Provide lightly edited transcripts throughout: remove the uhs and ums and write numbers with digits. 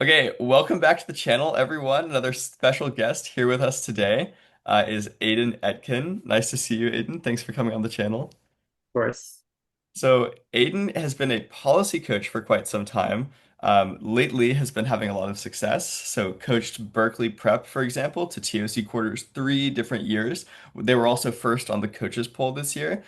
Okay, welcome back to the channel, everyone. Another special guest here with us today is Aidan Etkin. Nice to see you, Aidan. Thanks for coming on the channel. Course. So Aiden has been a policy coach for quite some time. Lately has been having a lot of success. So coached Berkeley Prep, for example, to TOC quarters 3 different years. They were also first on the coaches poll this year.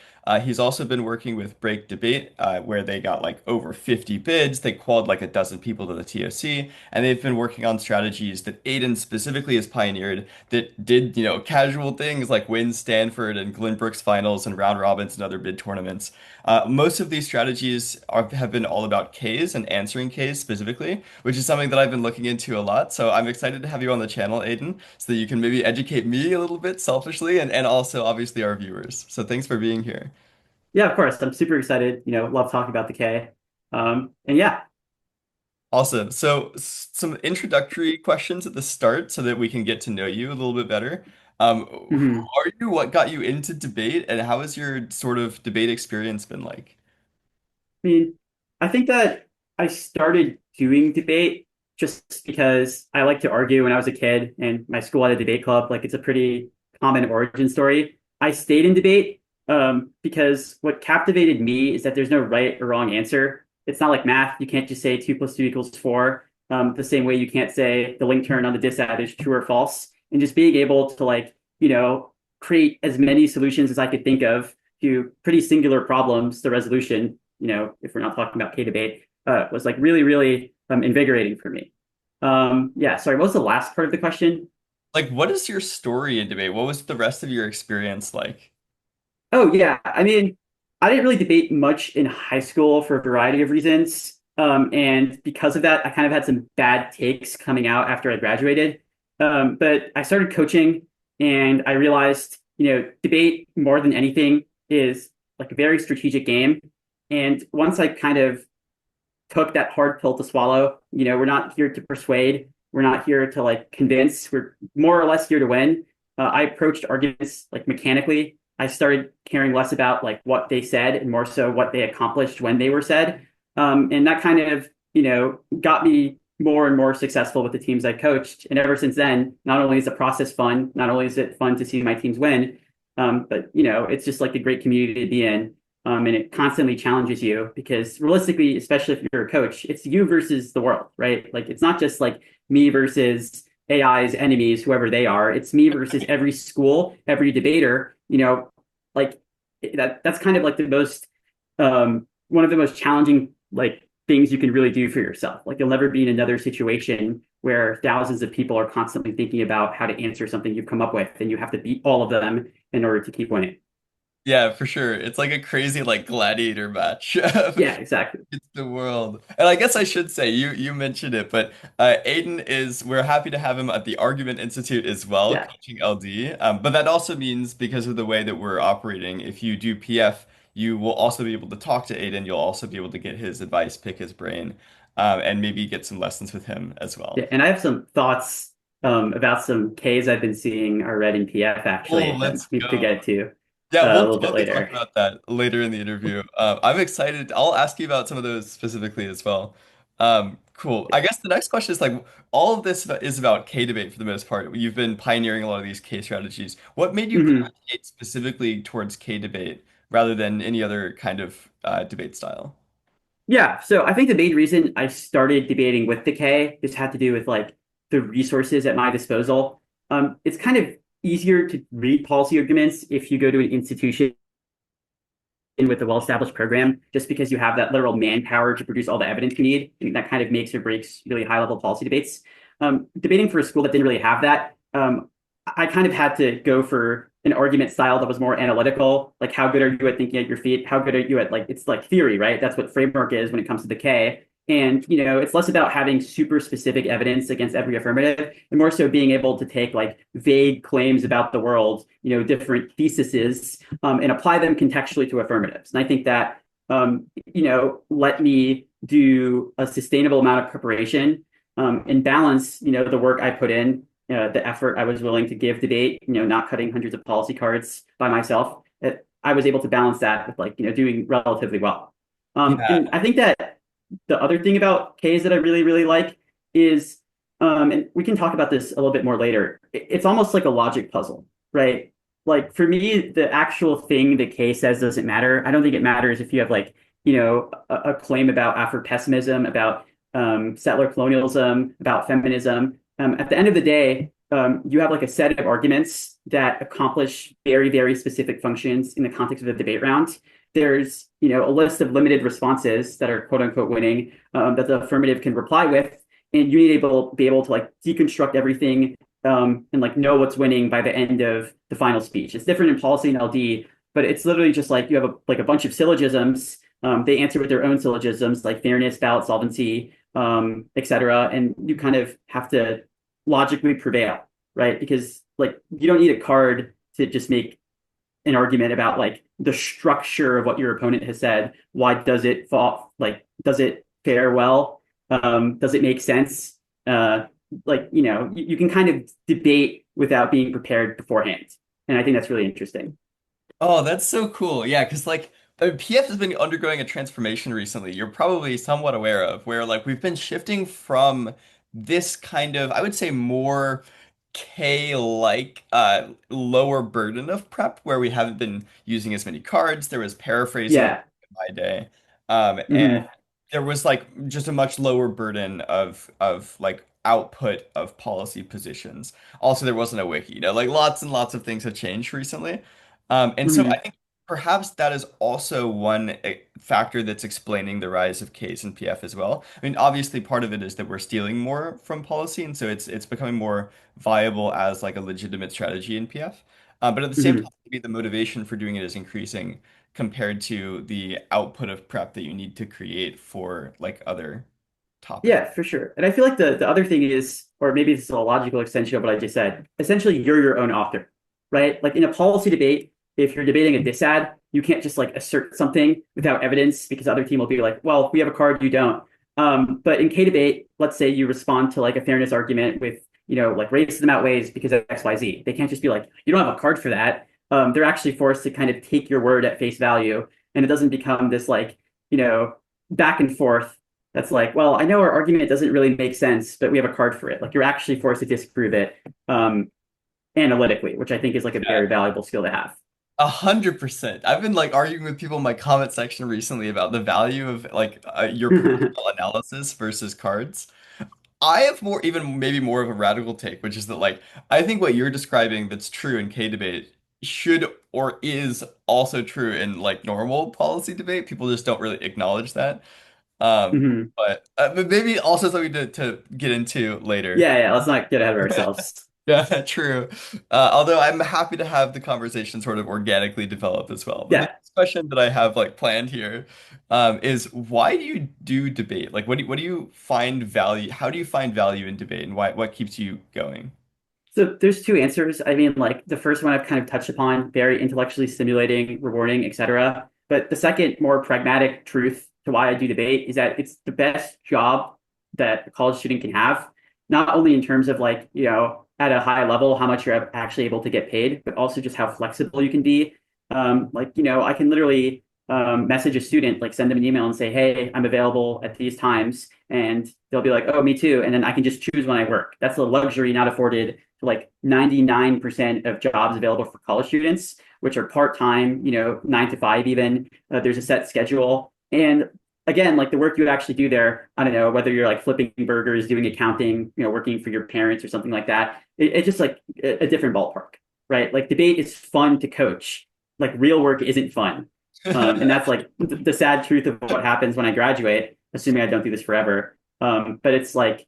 He's also been working with Break Debate, where they got like over 50 bids. They qualified like a dozen people to the TOC, and they've been working on strategies that Aiden specifically has pioneered that did, casual things like win Stanford and Glenbrook's finals and round robins and other bid tournaments. Most of these strategies have been all about Ks and answering Ks specifically, which is something that I've been looking into a lot. So I'm excited to have you on the channel, Aiden, so that you can maybe educate me a little bit selfishly and also obviously our viewers. So thanks for being here. Yeah, of course. I'm super excited. Love talking about the K. And yeah, Awesome. So some introductory questions at the start so that we can get to know you a little bit better. Who mhm. are you? What got you into debate? And how has your sort of debate experience been like? I mean, I think that I started doing debate just because I like to argue when I was a kid and my school had a debate club. Like it's a pretty common origin story. I stayed in debate because what captivated me is that there's no right or wrong answer. It's not like math. You can't just say 2 + 2 = 4. The same way you can't say the link turn on the disad is true or false. And just being able to create as many solutions as I could think of to pretty singular problems, the resolution, if we're not talking about K debate, was like really, really invigorating for me. Yeah, sorry, what was the last part of the question? Like, what is your story in debate? What was the rest of your experience like? Oh, yeah. I mean, I didn't really debate much in high school for a variety of reasons. And because of that, I kind of had some bad takes coming out after I graduated. But I started coaching and I realized, debate more than anything is like a very strategic game. And once I kind of took that hard pill to swallow. We're not here to persuade. We're not here to like convince. We're more or less here to win. I approached arguments like mechanically. I started caring less about like what they said and more so what they accomplished when they were said. And that kind of, got me more and more successful with the teams I coached. And ever since then, not only is the process fun, not only is it fun to see my teams win, but it's just like a great community to be in. And it constantly challenges you because realistically, especially if you're a coach, it's you versus the world, right? Like it's not just like me versus AI's enemies, whoever they are. It's me versus every school, every debater. Like that's kind of like the most one of the most challenging like things you can really do for yourself. Like you'll never be in another situation where thousands of people are constantly thinking about how to answer something you've come up with, and you have to beat all of them in order to keep winning. Yeah, for sure. It's like a crazy like gladiator match. Yeah, exactly. It's the world. And I guess I should say you mentioned it, but Aiden is we're happy to have him at the Argument Institute as well, Yeah. coaching LD. But that also means because of the way that we're operating, if you do PF, you will also be able to talk to Aiden. You'll also be able to get his advice, pick his brain, and maybe get some lessons with him as well. Yeah, and I have some thoughts about some Ks I've been seeing or read in PF Oh, actually that let's we could go. get to Yeah, a we'll little bit totally talk later. about that later in the interview. I'm excited. I'll ask you about some of those specifically as well. Cool. I guess the next question is like all of this is about K debate for the most part. You've been pioneering a lot of these K strategies. What made you Hmm. gravitate specifically towards K debate rather than any other kind of debate style? Yeah, so I think the main reason I started debating with the K just had to do with like the resources at my disposal. It's kind of easier to read policy arguments if you go to an institution with a well-established program, just because you have that literal manpower to produce all the evidence you need. I mean, that kind of makes or breaks really high-level policy debates. Debating for a school that didn't really have that, I kind of had to go for an argument style that was more analytical. Like, how good are you at thinking at your feet? How good are you at like it's like theory, right? That's what framework is when it comes to the K. And it's less about having super specific evidence against every affirmative, and more so being able to take like vague claims about the world, different theses, and apply them contextually to affirmatives. And I think that let me do a sustainable amount of preparation and balance, the work I put in, the effort I was willing to give debate, not cutting hundreds of policy cards by myself. I was able to balance that with like, doing relatively well. Yeah. And I think that the other thing about K is that I really, really like is, and we can talk about this a little bit more later. It's almost like a logic puzzle, right? Like for me, the actual thing the case says doesn't matter. I don't think it matters if you have like, a claim about Afro-pessimism, about settler colonialism, about feminism. At the end of the day, you have like a set of arguments that accomplish very, very specific functions in the context of the debate round. There's, a list of limited responses that are quote unquote winning, that the affirmative can reply with, and you need to be able to like deconstruct everything, and like know what's winning by the end of the final speech. It's different in policy and LD, but it's literally just like you have a bunch of syllogisms. They answer with their own syllogisms like fairness, ballot solvency, etc. And you kind of have to logically prevail, right? Because like you don't need a card to just make an argument about like the structure of what your opponent has said. Why does it fall? Like, does it fare well? Does it make sense? Like, you can kind of debate without being prepared beforehand. And I think that's really interesting. Oh, that's so cool. Yeah, because like PF has been undergoing a transformation recently. You're probably somewhat aware of where like we've been shifting from this kind of, I would say more K-like lower burden of prep where we haven't been using as many cards. There was paraphrasing Yeah. in my day. And Hmm. there was like just a much lower burden of like output of policy positions. Also, there wasn't a wiki, like lots and lots of things have changed recently. And so I Hmm. think perhaps that is also one factor that's explaining the rise of Ks and PF as well. I mean, obviously part of it is that we're stealing more from policy, and so it's becoming more viable as like a legitimate strategy in PF. But at the same time, Hmm. maybe the motivation for doing it is increasing compared to the output of prep that you need to create for like other topics. Yeah, for sure. And I feel like the other thing is, or maybe this is a logical extension of what I just said, essentially you're your own author, right? Like in a policy debate, if you're debating a disad, you can't just like assert something without evidence because the other team will be like, well, we have a card, you don't. But in K debate, let's say you respond to like a fairness argument with, like racism outweighs because of XYZ. They can't just be like, you don't have a card for that. They're actually forced to kind of take your word at face value, and it doesn't become this like, you know, back and forth that's like, well, I know our argument doesn't really make sense, but we have a card for it. Like you're actually forced to disprove it, analytically, which I think is like a very valuable skill to have. 100%. I've been like arguing with people in my comment section recently about the value of like your personal analysis versus cards. I have more, even maybe more of a radical take, which is that like I think what you're describing that's true in K debate should or is also true in like normal policy debate. People just don't really acknowledge that. Um, Hmm. but maybe also something to get into later. Yeah, yeah. Let's not get ahead of ourselves. Yeah, true. Although I'm happy to have the conversation sort of organically develop as well. But the Yeah. next question that I have like planned here, is why do you do debate? Like, what do you find value? How do you find value in debate, and what keeps you going? So there's two answers. I mean, like the first one I've kind of touched upon, very intellectually stimulating, rewarding, etc. But the second, more pragmatic truth to why I do debate is that it's the best job that a college student can have, not only in terms of like, at a high level, how much you're actually able to get paid, but also just how flexible you can be. Like, I can literally message a student, like send them an email and say, hey, I'm available at these times. And they'll be like, oh, me too. And then I can just choose when I work. That's a luxury not afforded to like 99% of jobs available for college students, which are part-time, 9 to 5 even. There's a set schedule. And again, like the work you actually do there, I don't know, whether you're like flipping burgers, doing accounting, working for your parents or something like that, it's just like a different ballpark, right? Like debate is fun to coach. Like real work isn't fun. And that's like the sad truth of what happens when I graduate, assuming I don't do this forever. But it's like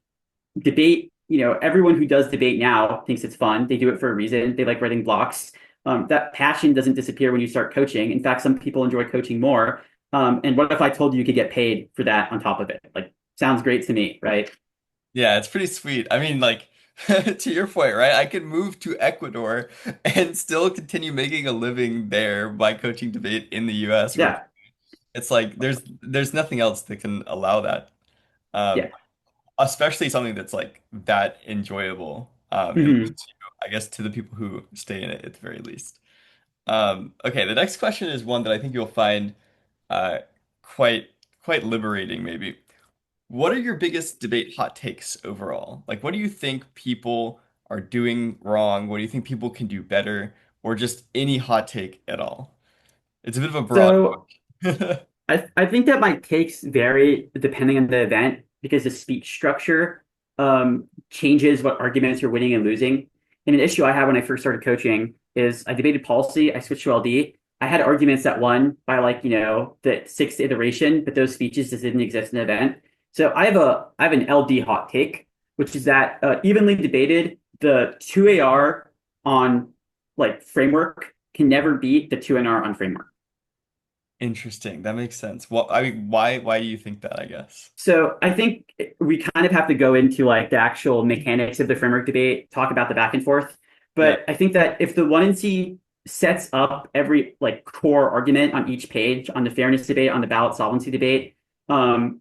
debate, everyone who does debate now thinks it's fun. They do it for a reason. They like writing blocks. That passion doesn't disappear when you start coaching. In fact, some people enjoy coaching more. And what if I told you you could get paid for that on top of it? Like, sounds great to me, right? Yeah, it's pretty sweet. I mean, like to your point, right? I could move to Ecuador and still continue making a living there by coaching debate in the US. Yeah, It's like there's nothing else that can allow that. Um, yeah. Especially something that's like that enjoyable. At Hmm. least I guess to the people who stay in it at the very least. Okay, the next question is one that I think you'll find uh quite quite liberating maybe. what are your biggest debate hot takes overall? Like, what do you think people are doing wrong? What do you think people can do better? Or just any hot take at all? It's a bit of a broad So question. I think that my takes vary depending on the event because the speech structure changes what arguments you're winning and losing. And an issue I had when I first started coaching is I debated policy, I switched to LD. I had arguments that won by like, the sixth iteration, but those speeches just didn't exist in the event. So I have an LD hot take, which is that evenly debated, the 2AR on like framework can never beat the 2NR on framework. Interesting. That makes sense. Well, I mean, why do you think that, I guess? So I think we kind of have to go into like the actual mechanics of the framework debate, talk about the back and forth. Yeah. But I think that if the one and C sets up every like core argument on each page on the fairness debate, on the ballot solvency debate, and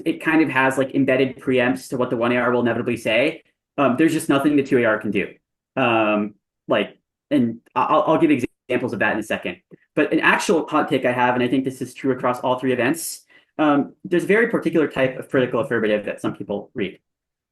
it kind of has like embedded preempts to what the 1AR will inevitably say, there's just nothing the 2AR can do. Like, and I'll give examples of that in a second. But an actual hot take I have, and I think this is true across all three events, there's a very particular type of critical affirmative that some people read.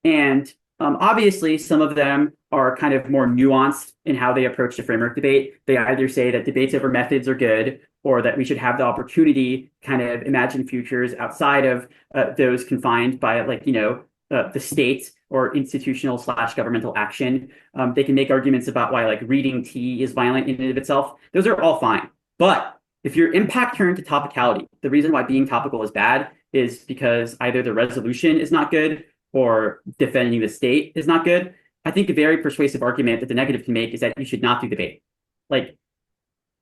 And obviously, some of them are kind of more nuanced in how they approach the framework debate. They either say that debates over methods are good, or that we should have the opportunity to kind of imagine futures outside of those confined by, like, the state or institutional slash governmental action. They can make arguments about why, like, reading tea is violent in and of itself. Those are all fine. But if your impact turned to topicality, the reason why being topical is bad is because either the resolution is not good or defending the state is not good. I think a very persuasive argument that the negative can make is that you should not do debate. Like,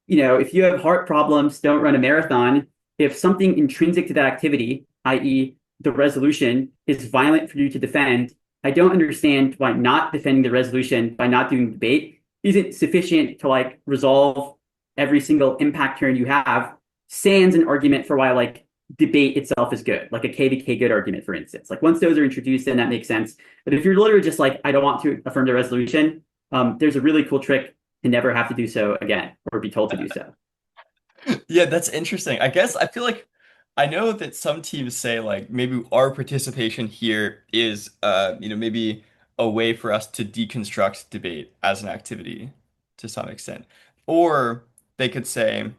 if you have heart problems, don't run a marathon. If something intrinsic to that activity, i.e., the resolution, is violent for you to defend, I don't understand why not defending the resolution by not doing debate isn't sufficient to like resolve every single impact turn you have, sans an argument for why like debate itself is good, like a KVK good argument, for instance. Like once those are introduced, then that makes sense. But if you're literally just like, I don't want to affirm the resolution, there's a really cool trick to never have to do so again or be told to do so. Yeah, that's interesting. I guess I feel like I know that some teams say like maybe our participation here is maybe a way for us to deconstruct debate as an activity to some extent. Or they could say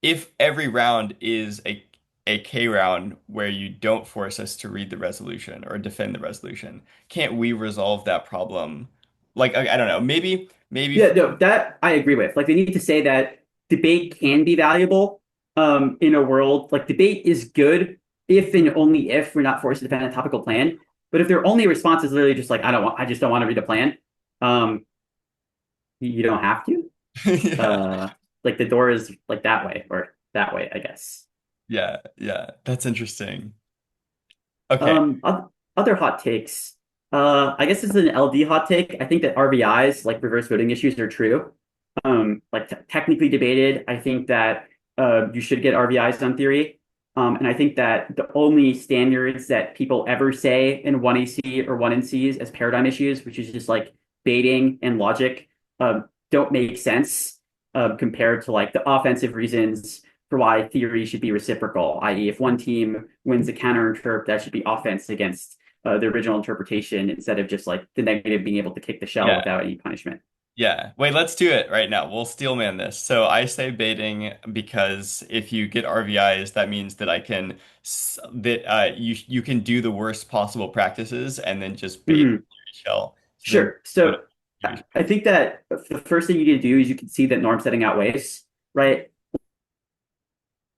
if every round is a K round where you don't force us to read the resolution or defend the resolution, can't we resolve that problem? Like I don't know, maybe Yeah, no, that I agree with. Like they need to say that debate can be valuable in a world like debate is good if and only if we're not forced to defend a topical plan. But if their only response is literally just like, I just don't want to read a plan, um, you don't have to. yeah. Uh, like the door is like that way or that way, I guess. Yeah, yeah, that's interesting. Okay, Other hot takes. I guess this is an LD hot take. I think that RVIs, like reverse voting issues, are true. Like technically debated, I think that you should get RVIs on theory. And I think that the only standards that people ever say in 1AC or 1NCs as paradigm issues, which is just like baiting and logic, don't make sense compared to like the offensive reasons for why theory should be reciprocal, i.e., if one team wins a counter interp, that should be offense against the original interpretation instead of just like the negative being able to kick the shell yeah, without any punishment. yeah. Wait, let's do it right now. We'll steelman this. So I say baiting because if you get RVIs, that means that I can that you can do the worst possible practices and then just bait Mhm. the shell. So then Sure. go to So I think that the first thing you need to do is you can see that norm setting outweighs, right?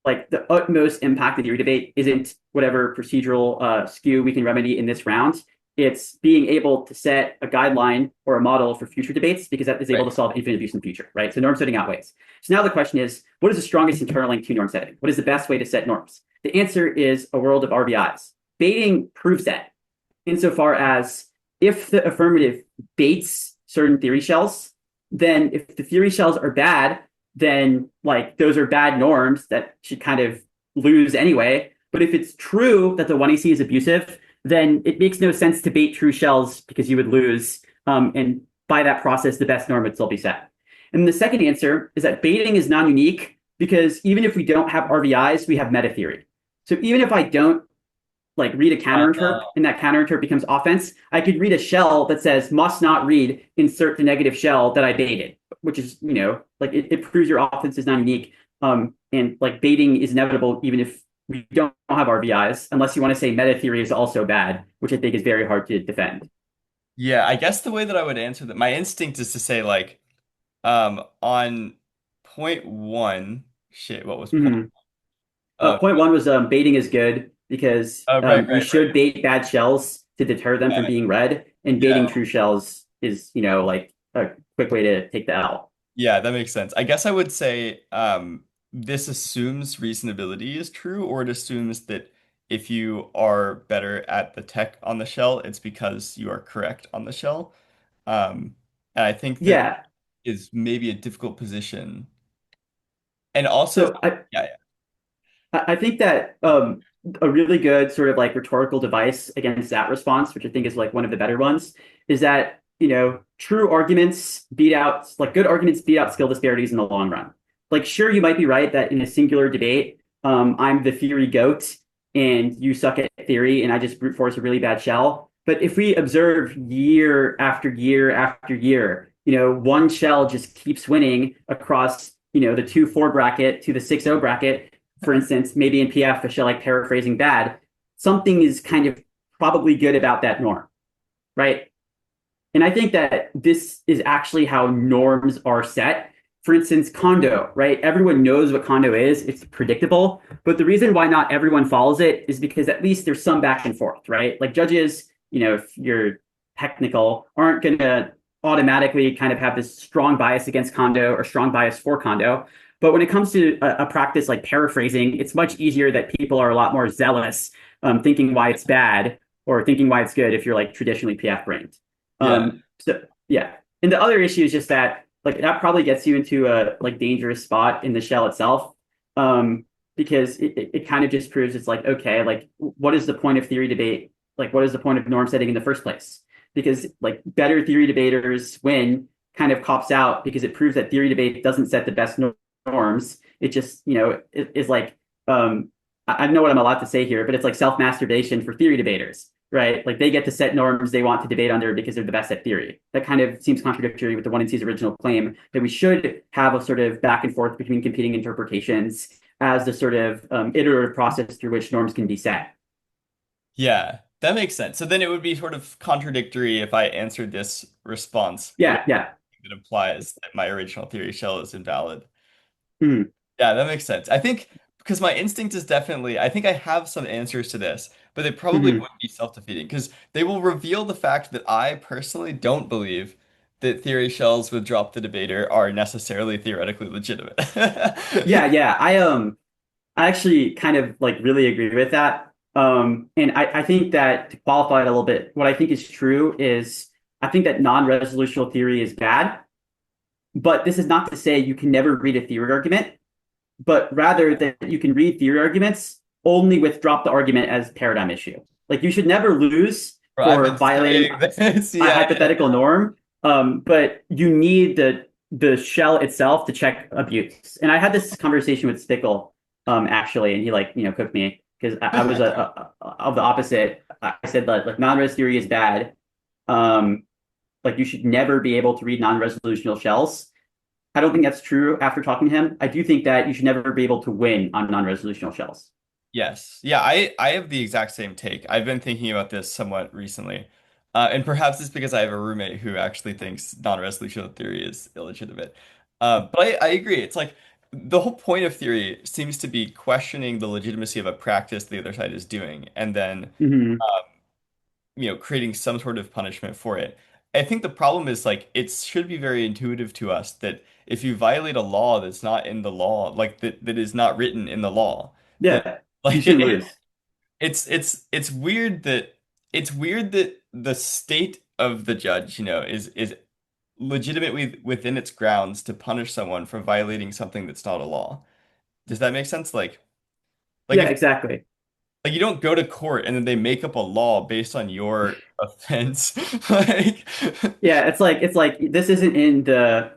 Like the utmost impact of the debate isn't whatever procedural skew we can remedy in this round. It's being able to set a guideline or a model for future debates because that is able right. to solve infinite abuse in the future, right? So norm setting outweighs. So now the question is, what is the strongest internal link to norm setting? What is the best way to set norms? The answer is a world of RVIs. Baiting proves that insofar as if the affirmative baits certain theory shells, then if the theory shells are bad, then like those are bad norms that should kind of lose anyway. But if it's true that the 1AC is abusive, then it makes no sense to bait true shells because you would lose. And by that process, the best norm would still be set. And the second answer is that baiting is non-unique because even if we don't have RVIs, we have meta theory. So even if I don't like read a Uh, counterinterp and that counterinterp becomes offense, I could read a shell that says must not read, insert the negative shell that I baited, which is, like it proves your offense is not unique. And like baiting is inevitable even if we don't have RVIs, unless you want to say meta theory is also bad, which I think is very hard to defend. yeah, I guess the way that I would answer that, my instinct is to say like, on point one, shit, what was point? Mm-hmm. Uh, Point one was baiting is good because right, you right, should right. bait bad shells to deter them from Yeah, being read, and baiting yeah, true shells is, like a quick way to take the L. yeah, that makes sense. I guess I would say, this assumes reasonability is true, or it assumes that if you are better at the tech on the shell, it's because you are correct on the shell. And I think that Yeah. is maybe a difficult position. And also, So I, yeah, yeah. I think that a really good sort of like rhetorical device against that response, which I think is like one of the better ones, is that, true arguments beat out, like good arguments beat out skill disparities in the long run. Like, sure, you might be right that in a singular debate, I'm the theory goat and you suck at theory and I just brute force a really bad shell. But if we observe year after year after year, one shell just keeps winning across, the 2-4 bracket to the 6-0 bracket, for instance, maybe in PF, a shell like paraphrasing bad, something is kind of probably good about that norm, right? And I think that this is actually how norms are set. For instance, condo, right? Everyone knows what condo is. It's predictable. But the reason why not everyone follows it is because at least there's some back and forth, right? Like judges, if you're technical, aren't going to automatically kind of have this strong bias against condo or strong bias for condo. But when it comes to a practice like paraphrasing, it's much easier that people are a lot more zealous, thinking why it's bad or thinking why it's good if you're like traditionally PF brained. Yeah. So yeah. And the other issue is just that like that probably gets you into a like dangerous spot in the shell itself. Um, because it kind of just proves it's like, okay, like what is the point of theory debate? Like what is the point of norm setting in the first place? Because like better theory debaters win kind of cops out because it proves that theory debate doesn't set the best norms. It just, is like I know what I'm allowed to say here, but it's like self-masturbation for theory debaters, right? Like they get to set norms they want to debate under because they're the best at theory. That kind of seems contradictory with the 1&C's original claim that we should have a sort of back and forth between competing interpretations as the sort of iterative process through which norms can be set. Yeah, that makes sense. So then it would be sort of contradictory if I answered this response with Yeah, yeah. that implies that my original theory shell is invalid. Mhm. Yeah, that makes sense. I think because my instinct is definitely, I think I have some answers to this, but they probably Mhm. wouldn't be self-defeating because they will reveal the fact that I personally don't believe that theory shells with drop the debater are necessarily theoretically legitimate. Yeah, yeah. I actually kind of like really agree with that. And I think that to qualify it a little bit, what I think is true is I think that non-resolutional theory is bad, but this is not to say you can never read a theory argument, but rather that you can read theory arguments only with drop the argument as paradigm issue. Like you should never lose Bro, I've for been violating studying this. a Yeah, yeah. hypothetical norm, but you need the shell itself to check abuse. And I had this conversation with Stickle, actually, and he like cooked me because I was of the opposite. I said that like non-res theory is bad. Um, like you should never be able to read non-resolutional shells. I don't think that's true after talking to him. I do think that you should never be able to win on non-resolutional shells. Yes. Yeah, I have the exact same take. I've been thinking about this somewhat recently. And perhaps it's because I have a roommate who actually thinks non-resolutional theory is illegitimate. But I agree. It's like the whole point of theory seems to be questioning the legitimacy of a practice the other side is doing, and then Mm-hmm. creating some sort of punishment for it. I think the problem is like it should be very intuitive to us that if you violate a law that's not in the law, like that is not written in the law, then Yeah, you like shouldn't lose. it's weird that the state of the judge, is legitimately within its grounds to punish someone for violating something that's not a law. Does that make sense? Like Yeah, if exactly. like you don't go to court and then they make up a law based on your offense. Like Yeah, it's like this isn't in the,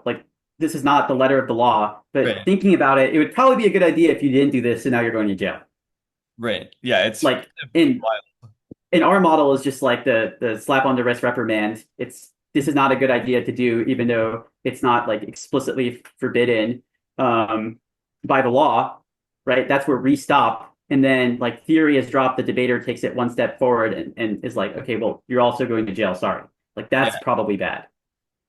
like this is not the letter of the law, but right. thinking about it, it would probably be a good idea if you didn't do this and now you're going to jail. Right. Yeah, it's Like in our model is just like the slap on the wrist reprimand. This is not a good idea to do, even though it's not like explicitly forbidden um, by the law, right? That's where we stop. And then like theory is dropped, the debater takes it one step forward and is like, okay, well, you're also going to jail. Sorry. Like that's yeah. probably bad.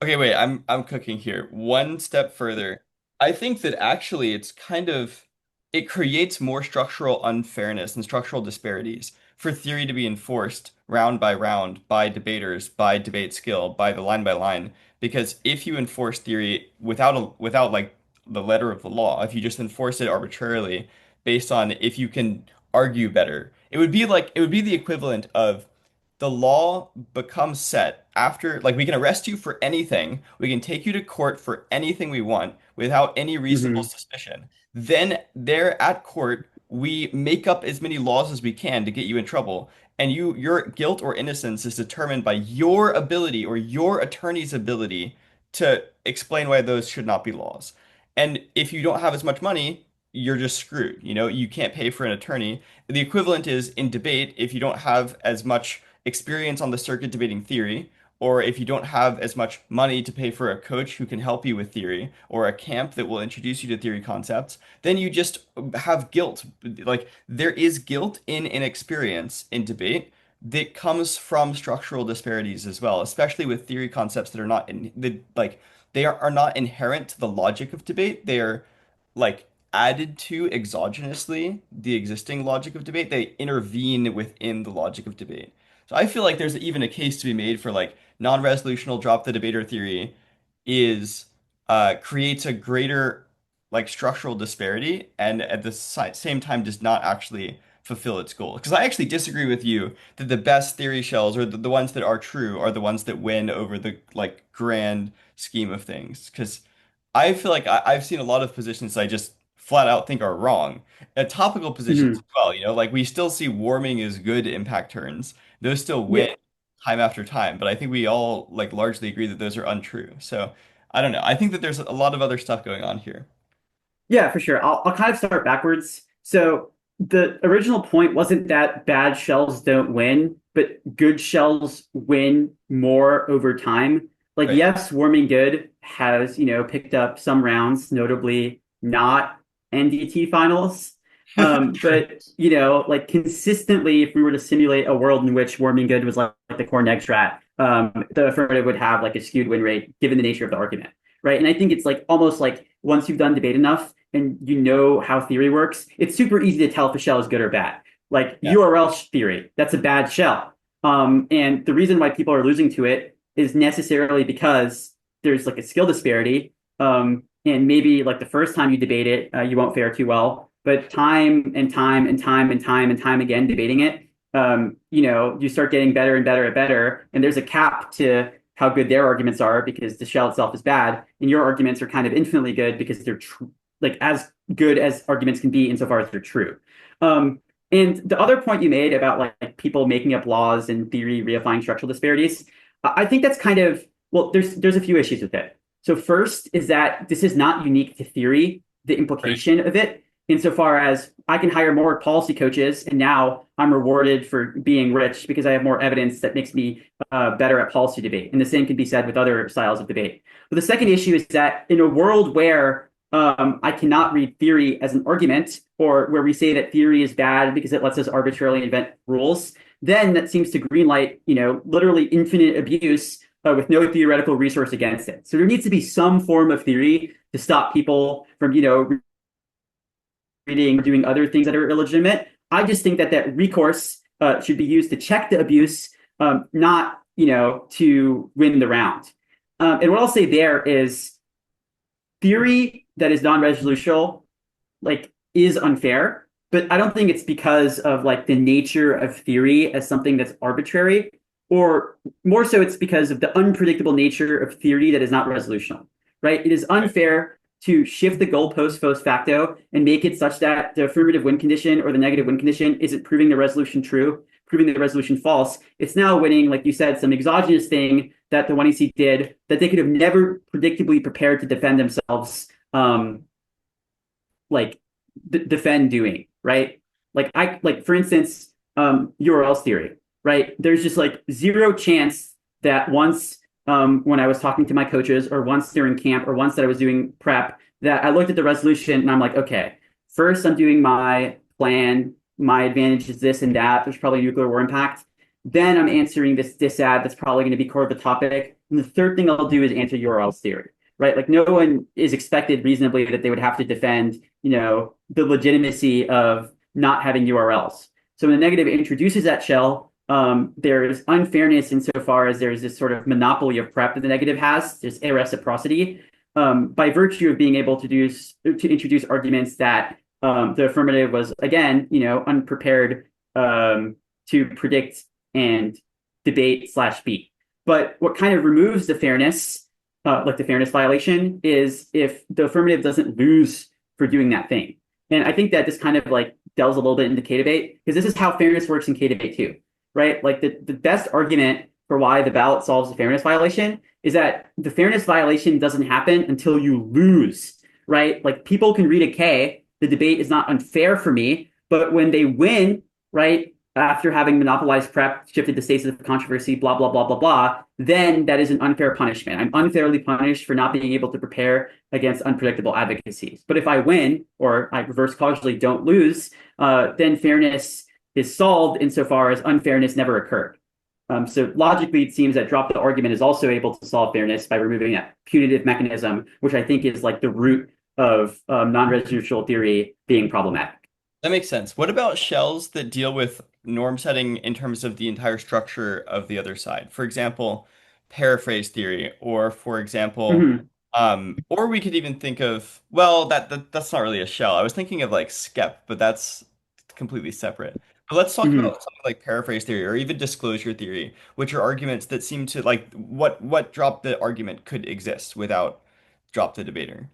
Okay, wait, I'm cooking here. One step further. I think that actually it's kind of it creates more structural unfairness and structural disparities for theory to be enforced round by round by debaters, by debate skill, by line. Because if you enforce theory without like the letter of the law, if you just enforce it arbitrarily based on if you can argue better, it would be the equivalent of the law becomes set after, like, we can arrest you for anything, we can take you to court for anything we want without any reasonable Hmm. suspicion. Then there at court, we make up as many laws as we can to get you in trouble. And your guilt or innocence is determined by your ability or your attorney's ability to explain why those should not be laws. And if you don't have as much money, you're just screwed. You know, you can't pay for an attorney. The equivalent is in debate, if you don't have as much experience on the circuit debating theory, or if you don't have as much money to pay for a coach who can help you with theory, or a camp that will introduce you to theory concepts, then you just have guilt. Like there is guilt in inexperience in debate that comes from structural disparities as well, especially with theory concepts that are not in the like are not inherent to the logic of debate. They are like added to exogenously the existing logic of debate. They intervene within the logic of debate. So I feel like there's even a case to be made for like non-resolutional drop the debater theory is creates a greater like structural disparity and at the same time does not actually fulfill its goal. Because I actually disagree with you that the best theory shells or the ones that are true are the ones that win over the like grand scheme of things. Because I feel like I've seen a lot of positions I just flat out think are wrong. Topical positions as Hmm. well, you know, like we still see warming is good impact turns. Those still win Yeah. time after time, but I think we all like largely agree that those are untrue. So I don't know. I think that there's a lot of other stuff going on here. Yeah, for sure. I'll kind of start backwards. So the original point wasn't that bad shells don't win, but good shells win more over time. Like, Right. yes, Warming Good has, picked up some rounds, notably not NDT finals. But like consistently, if we were to simulate a world in which Warming Good was like the core neg strat, the affirmative would have like a skewed win rate given the nature of the argument, right? And I think it's like almost like once you've done debate enough and you know how theory works, it's super easy to tell if a shell is good or bad. Like Yeah. URL theory, that's a bad shell. And the reason why people are losing to it is necessarily because there's like a skill disparity. And maybe like the first time you debate it, you won't fare too well. But time and time and time and time and time again debating it, you start getting better and better and better. And there's a cap to how good their arguments are because the shell itself is bad, and your arguments are kind of infinitely good because they're like as good as arguments can be insofar as they're true. And the other point you made about like people making up laws and theory reifying structural disparities, I think that's kind of well, there's a few issues with it. So first is that this is not unique to theory, the Right. implication of it, insofar as I can hire more policy coaches and now I'm rewarded for being rich because I have more evidence that makes me better at policy debate. And the same can be said with other styles of debate. But the second issue is that in a world where I cannot read theory as an argument, or where we say that theory is bad because it lets us arbitrarily invent rules, then that seems to greenlight, literally infinite abuse with no theoretical resource against it. So there needs to be some form of theory to stop people from, reading or doing other things that are illegitimate. I just think that that recourse should be used to check the abuse, not, to win the round. And what I'll say there is theory that is non-resolutional like is unfair, but I don't think it's because of like the nature of theory as something that's arbitrary, or more so it's because of the unpredictable nature of theory that is not resolutional, right? It is Right. unfair to shift the goalpost post facto and make it such that the affirmative win condition or the negative win condition isn't proving the resolution true, proving the resolution false. It's now winning, like you said, some exogenous thing that the 1EC did that they could have never predictably prepared to defend themselves like defend doing, right? Like for instance, URLs theory, right? There's just like zero chance that once when I was talking to my coaches or once during camp or once that I was doing prep that I looked at the resolution and I'm like, okay, first I'm doing my plan, my advantage is this and that. There's probably nuclear war impact. Then I'm answering this ad that's probably going to be core of the topic. And the third thing I'll do is answer URLs theory, right? Like no one is expected reasonably that they would have to defend, the legitimacy of not having URLs. So when the negative introduces that shell, there is unfairness insofar as there's this sort of monopoly of prep that the negative has. There's areciprocity by virtue of being able to introduce arguments that the affirmative was again, unprepared to predict and debate slash beat. But what kind of removes the fairness, like the fairness violation, is if the affirmative doesn't lose for doing that thing. And I think that this kind of like delves a little bit into K debate because this is how fairness works in K debate too, right? Like the best argument for why the ballot solves the fairness violation is that the fairness violation doesn't happen until you lose, right? Like people can read a K, the debate is not unfair for me, but when they win, right, after having monopolized prep, shifted the status of controversy, blah, blah, blah, blah, blah, then that is an unfair punishment. I'm unfairly punished for not being able to prepare against unpredictable advocacies. But if I win, or I reverse causally don't lose, then fairness is solved insofar as unfairness never occurred. So logically, it seems that drop the argument is also able to solve fairness by removing that punitive mechanism, which I think is like the root of non-resolutional theory being problematic. That makes sense. What about shells that deal with norm setting in terms of the entire structure of the other side? For example, paraphrase theory, or for example, Mm-hmm. or we could even think of, well, that's not really a shell. I was thinking of like skep, but that's completely separate. But let's talk about Mm-hmm. something like paraphrase theory or even disclosure theory, which are arguments that seem to like what drop the argument could exist without drop the debater.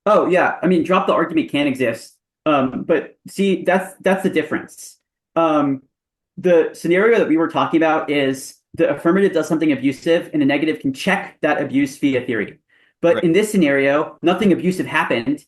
Oh yeah, I mean, drop the argument can exist, but see, that's the difference. Um, the scenario that we were talking about is the affirmative does something abusive, and the negative can check that abuse via theory. But Right, in this scenario, nothing abusive happened,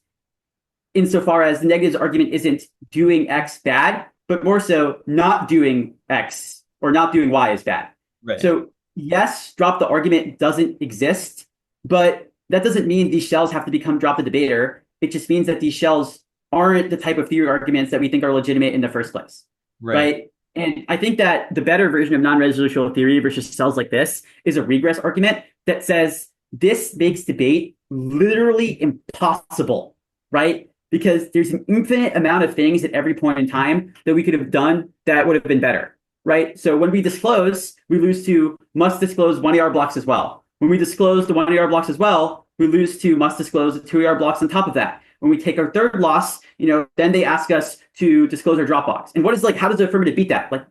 insofar as the negative's argument isn't doing X bad, but more so not doing X or not doing Y is bad. right, So yes, drop the argument doesn't exist, but that doesn't mean these shells have to become drop the debater. It just means that these shells aren't the type of theory arguments that we think are legitimate in the first place, right. right? And I think that the better version of non-resolutional theory versus cells like this is a regress argument that says this makes debate literally impossible, right? Because there's an infinite amount of things at every point in time that we could have done that would have been better, right? So when we disclose, we lose to must disclose 1 ER blocks as well. When we disclose the 1 ER blocks as well, we lose to must disclose the 2 ER blocks on top of that. When we take our third loss, then they ask us to disclose our Dropbox. And what is like, how does the affirmative beat that? Like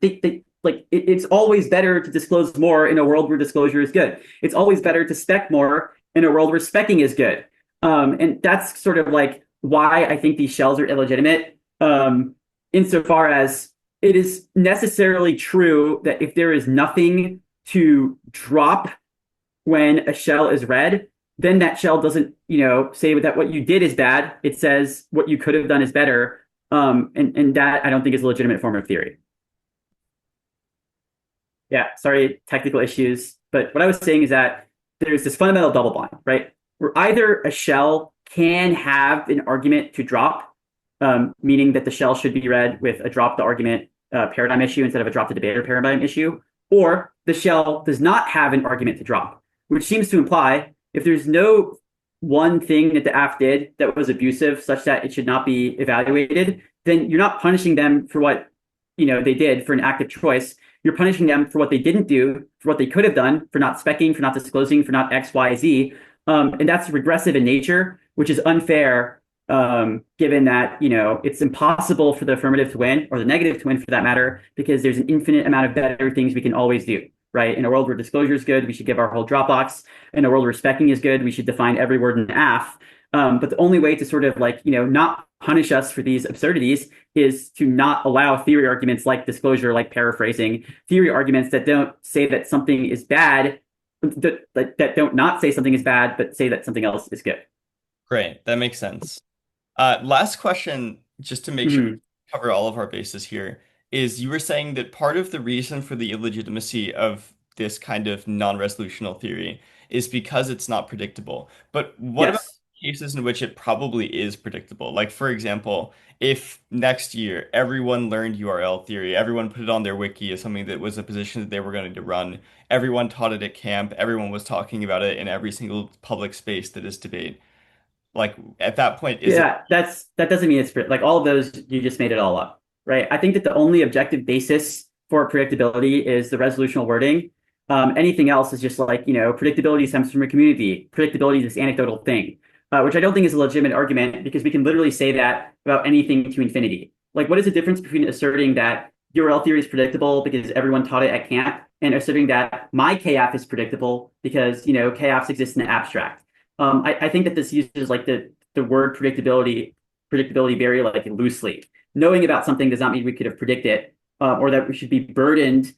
it's always better to disclose more in a world where disclosure is good. It's always better to spec more in a world where specking is good. And that's sort of like why I think these shells are illegitimate, insofar as it is necessarily true that if there is nothing to drop when a shell is read, then that shell doesn't, say that what you did is bad. It says what you could have done is better. And that I don't think is a legitimate form of theory. Yeah, sorry, technical issues. But what I was saying is that there's this fundamental double blind, right? Where either a shell can have an argument to drop, meaning that the shell should be read with a drop the argument paradigm issue instead of a drop the debater paradigm issue, or the shell does not have an argument to drop, which seems to imply if there's no one thing that the AF did that was abusive such that it should not be evaluated, then you're not punishing them for what they did for an active choice. You're punishing them for what they didn't do, for what they could have done, for not specking, for not disclosing, for not X, Y, Z. And that's regressive in nature, which is unfair, given that it's impossible for the affirmative to win or the negative to win for that matter, because there's an infinite amount of better things we can always do. Right. In a world where disclosure is good, we should give our whole Dropbox. In a world where specking is good, we should define every word in AF. But the only way to sort of not punish us for these absurdities is to not allow theory arguments like disclosure, like paraphrasing, theory arguments that don't say that something is bad, that don't not say something is bad, but say that something else is good. Great. That makes sense. Last question, just to make sure Mhm. cover all of our bases here, is you were saying that part of the reason for the illegitimacy of this kind of non-resolutional theory is because it's not predictable. But what about Yes. cases in which it probably is predictable? Like, for example, if next year everyone learned URL theory, everyone put it on their wiki as something that was a position that they were going to run, everyone taught it at camp, everyone was talking about it in every single public space that is debate. Like, at that point, is it Yeah, that doesn't mean it's like all of those you just made it all up, right? I think that the only objective basis for predictability is the resolutional wording. Anything else is just like, predictability stems from a community. Predictability is this anecdotal thing, which I don't think is a legitimate argument because we can literally say that about anything to infinity. Like, what is the difference between asserting that URL theory is predictable because everyone taught it at camp and asserting that my KF is predictable because, KFs exist in the abstract? I think that this uses like the word predictability very like loosely. Knowing about something does not mean we could have predicted or that we should be burdened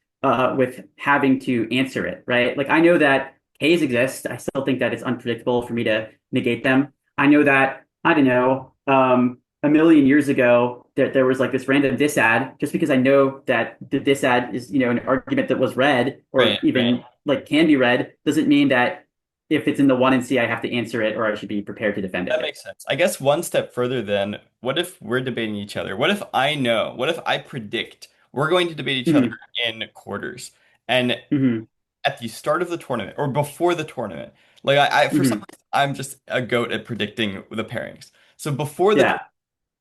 with having to answer it, right? Like I know that Ks exist. I still think that it's unpredictable for me to negate them. I know that, I don't know, a million years ago there was like this random disad. Just because I know that the disad is, an argument that was read right, or right? even like can be read, doesn't mean that if it's in the one and C, I have to answer it or I should be prepared to defend That it. makes sense. I guess one step further then, what if we're debating each other? What if I know? What if I predict we're going to debate each other Mm-hmm. in quarters? And Mm-hmm. at the start of the tournament or before the tournament, like I for some Mm-hmm. reason, I'm just a goat at predicting the pairings. So before the Yeah.